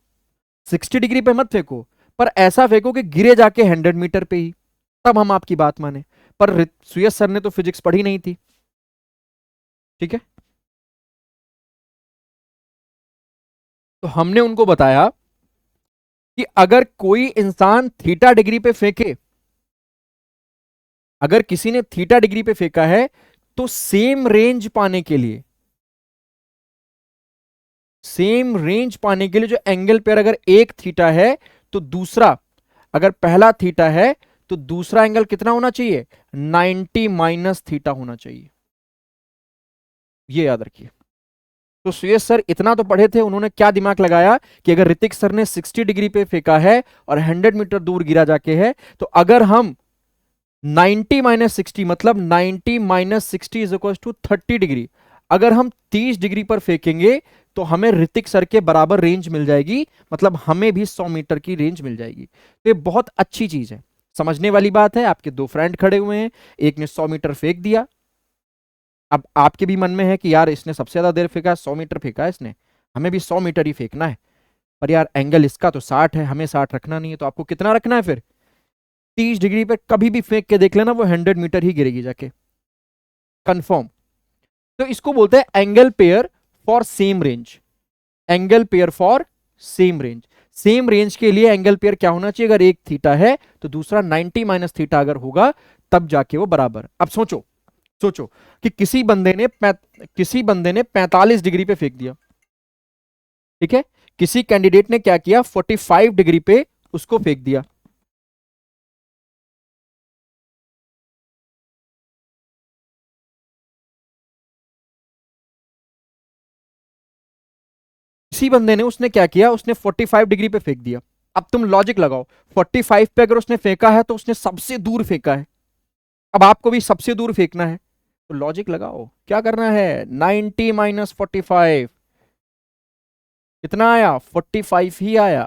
60 डिग्री पे मत फेंको, पर ऐसा फेंको कि गिरे जाके 100 मीटर पे ही, तब हम आपकी बात माने। पर सुयश सर ने तो फिजिक्स पढ़ी नहीं थी। ठीक है, तो हमने उनको बताया कि अगर कोई इंसान थीटा डिग्री पे फेंके, अगर किसी ने थीटा डिग्री पे फेंका है, तो सेम रेंज पाने के लिए जो एंगल पेयर, अगर एक थीटा है तो दूसरा, अगर पहला थीटा है तो दूसरा एंगल कितना होना चाहिए? 90 माइनस थीटा होना चाहिए। ये याद रखिए। तो सुयश सर इतना तो पढ़े थे, उन्होंने क्या दिमाग लगाया कि अगर ऋतिक सर ने 60 डिग्री पे फेंका है और 100 मीटर दूर गिरा जाके है, तो अगर हम 90 माइनस 60, मतलब 90 minus 60 is equal to 30 degree, अगर हम 30 डिग्री पर फेंकेंगे तो हमें ऋतिक सर के बराबर रेंज मिल जाएगी, मतलब हमें भी 100 मीटर की रेंज मिल जाएगी। तो ये बहुत अच्छी चीज है, समझने वाली बात है। आपके दो फ्रेंड खड़े हुए हैं, एक ने 100 मीटर फेंक दिया। अब आपके भी मन में है कि यार इसने सबसे ज्यादा देर फेंका, 100 मीटर फेंका है इसने, हमें भी 100 मीटर ही फेंकना है। पर यार एंगल इसका तो 60 है, हमें 60 रखना नहीं है, तो आपको कितना रखना है फिर? 30 डिग्री पे कभी भी फेंक के देख लेना, वो 100 मीटर ही गिरेगी जाके, कंफर्म। तो इसको बोलते हैं angle pair for same range. Angle pair for same range. Same range के लिए एंगल पेयर क्या होना चाहिए? अगर एक थीटा है तो दूसरा 90 माइनस थीटा अगर होगा, तब जाके वो बराबर। अब सोचो, सोचो कि किसी बंदे ने 45 डिग्री पे फेंक दिया। ठीक है, किसी कैंडिडेट ने क्या किया, 45 डिग्री पे उसको फेंक दिया। इसी बंदे ने, उसने क्या किया, उसने 45 डिग्री पे फेंक दिया। अब तुम लॉजिक लगाओ, 45 पे अगर उसने फेंका है तो उसने सबसे दूर फेंका है, अब आपको भी सबसे दूर फेंकना है, तो लॉजिक लगाओ क्या करना है। 90 माइनस 45 कितना आया? 45 ही आया।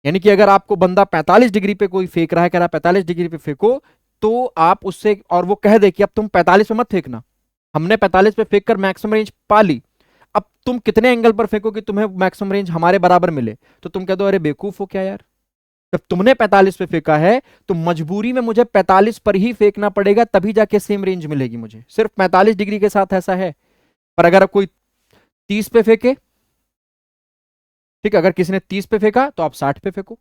यानी कि अगर आपको बंदा 45 डिग्री पे कोई फेंक रहा है, कह रहा है 45 डिग्री पे फेंको, तो आप उससे, और वो कह दे कि अब तुम 45 पे मत फेंकना, हमने 45 पे फेंक कर मैक्सिमम रेंज पा ली, अब तुम कितने एंगल पर फेंको कि तुम्हें मैक्सिमम रेंज हमारे बराबर मिले, तो तुम कह दो अरे बेवकूफ हो क्या यार, जब तुमने 45 पे फेंका है तो मजबूरी में मुझे 45 पर ही फेंकना पड़ेगा, तभी जाके सेम रेंज मिलेगी मुझे, सिर्फ 45 डिग्री के साथ ऐसा है। पर अगर कोई 30 पे फेंके, ठीक है, अगर किसी ने 30 पे फेंका तो आप 60 पे फेंको,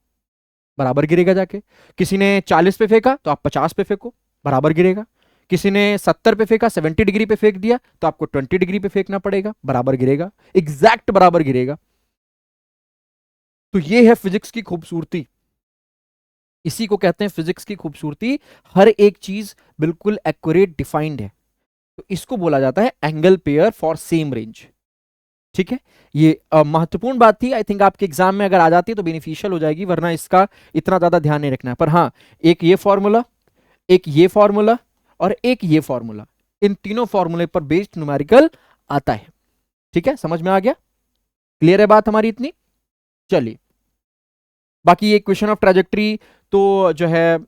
बराबर गिरेगा जाके। किसी ने 40 पे फेंका तो आप 50 पे फेंको, बराबर गिरेगा। किसी ने 70 पे फेंका, 70 डिग्री पे फेंक दिया, तो आपको 20 डिग्री पे फेंकना पड़ेगा, बराबर गिरेगा, एग्जैक्ट बराबर गिरेगा। तो ये है फिजिक्स की खूबसूरती, इसी को कहते हैं फिजिक्स की खूबसूरती। हर एक चीज बिल्कुल एक्यूरेट डिफाइंड है, तो इसको बोला जाता है angle pair for same range. ठीक है, ये महत्वपूर्ण बात थी। आई थिंक आपके एग्जाम में अगर आ जाती है तो बेनिफिशियल हो जाएगी, वरना इसका इतना ज्यादा ध्यान नहीं रखना है। पर हाँ, एक ये फॉर्मूला, एक ये फॉर्मूला और एक ये फॉर्मूला, इन तीनों फॉर्मूले पर बेस्ड न्यूमेरिकल आता है। ठीक है, समझ में आ गया? क्लियर है बात हमारी इतनी? चलिए, बाकी ये क्वेश्चन ऑफ ट्रेजेक्ट्री तो जो है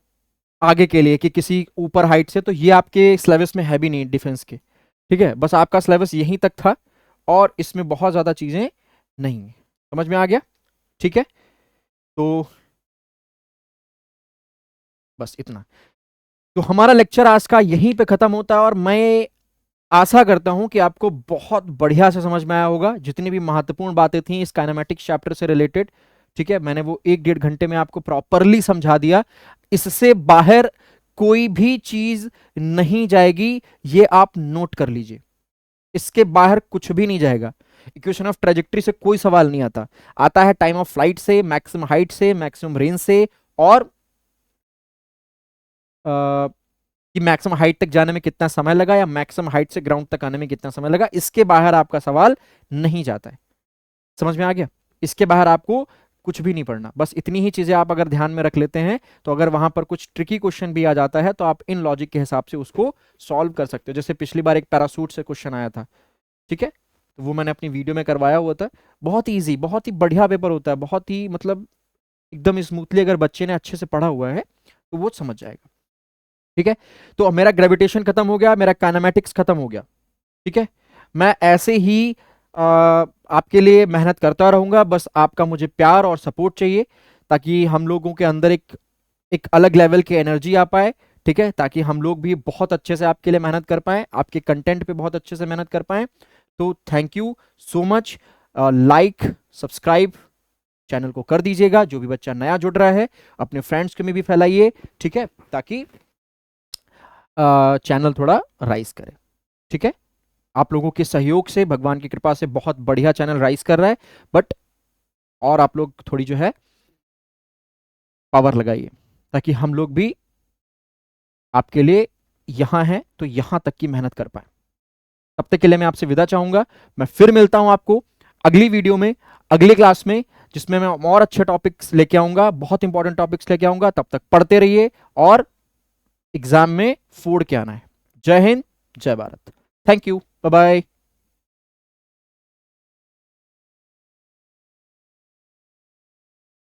आगे के लिए कि किसी ऊपर हाइट से, तो ये आपके सिलेबस में है भी नहीं डिफेंस के। ठीक है, बस आपका सिलेबस यहीं तक था और इसमें बहुत ज्यादा चीजें नहीं है। समझ में आ गया? ठीक है, तो बस इतना। तो हमारा लेक्चर आज का यहीं पे खत्म होता है और मैं आशा करता हूं कि आपको बहुत बढ़िया से समझ में आया होगा, जितनी भी महत्वपूर्ण बातें थी इस काइनेमेटिक्स चैप्टर से रिलेटेड। ठीक है, मैंने वो 1-1.5 घंटे में आपको प्रॉपरली समझा दिया। इससे बाहर कोई भी चीज नहीं जाएगी, ये आप नोट कर लीजिए। इसके बाहर कुछ भी नहीं जाएगा। इक्वेशन ऑफ ट्रेजेक्ट्री से कोई सवाल नहीं आता। आता है टाइम ऑफ फ्लाइट से, मैक्सिमम हाइट से, मैक्सिमम रेंज से, और कि मैक्सिमम हाइट तक जाने में कितना समय लगा या मैक्सिमम हाइट से ग्राउंड तक आने में कितना समय लगा। इसके बाहर आपका सवाल नहीं जाता है। समझ में आ गया? इसके बाहर आपको कुछ भी नहीं पढ़ना। बस इतनी ही चीजें आप अगर ध्यान में रख लेते हैं तो अगर वहां पर कुछ ट्रिकी क्वेश्चन भी आ जाता है तो आप इन लॉजिक के हिसाब से उसको सॉल्व कर सकते हो। जैसे पिछली बार एक पैरासूट से क्वेश्चन आया था, ठीक है, तो वो मैंने अपनी वीडियो में करवाया हुआ था। बहुत ही ईजी, बहुत ही बढ़िया पेपर होता है, बहुत ही मतलब एकदम स्मूथली अगर बच्चे ने अच्छे से पढ़ा हुआ है तो वो समझ जाएगा। ठीक है, तो अब मेरा ग्रेविटेशन खत्म हो गया, मेरा काइनेमेटिक्स खत्म हो गया। ठीक है, मैं ऐसे ही आपके लिए मेहनत करता रहूंगा। बस आपका मुझे प्यार और सपोर्ट चाहिए, ताकि हम लोगों के अंदर एक एक अलग लेवल की एनर्जी आ पाए। ठीक है, ताकि हम लोग भी बहुत अच्छे से आपके लिए मेहनत कर पाए, आपके कंटेंट पे बहुत अच्छे से मेहनत कर पाए। तो thank you so much. Like, subscribe channel को कर दीजिएगा। जो भी बच्चा नया जुड़ रहा है अपने फ्रेंड्स के में भी फैलाइए। ठीक है, ताकि चैनल थोड़ा राइज करे। ठीक है, आप लोगों के सहयोग से, भगवान की कृपा से बहुत बढ़िया चैनल राइज कर रहा है। बट और आप लोग थोड़ी जो है पावर लगाइए, ताकि हम लोग भी आपके लिए यहां हैं तो यहां तक की मेहनत कर पाए। तब तक के लिए मैं आपसे विदा चाहूंगा। मैं फिर मिलता हूं आपको अगली वीडियो में, अगली क्लास में, जिसमें मैं और अच्छे टॉपिक्स लेके आऊंगा, बहुत इंपॉर्टेंट टॉपिक्स लेके आऊंगा। तब तक पढ़ते रहिए और एग्जाम में फोड़ के आना है। जय हिंद, जय Bharat. Thank you, bye bye.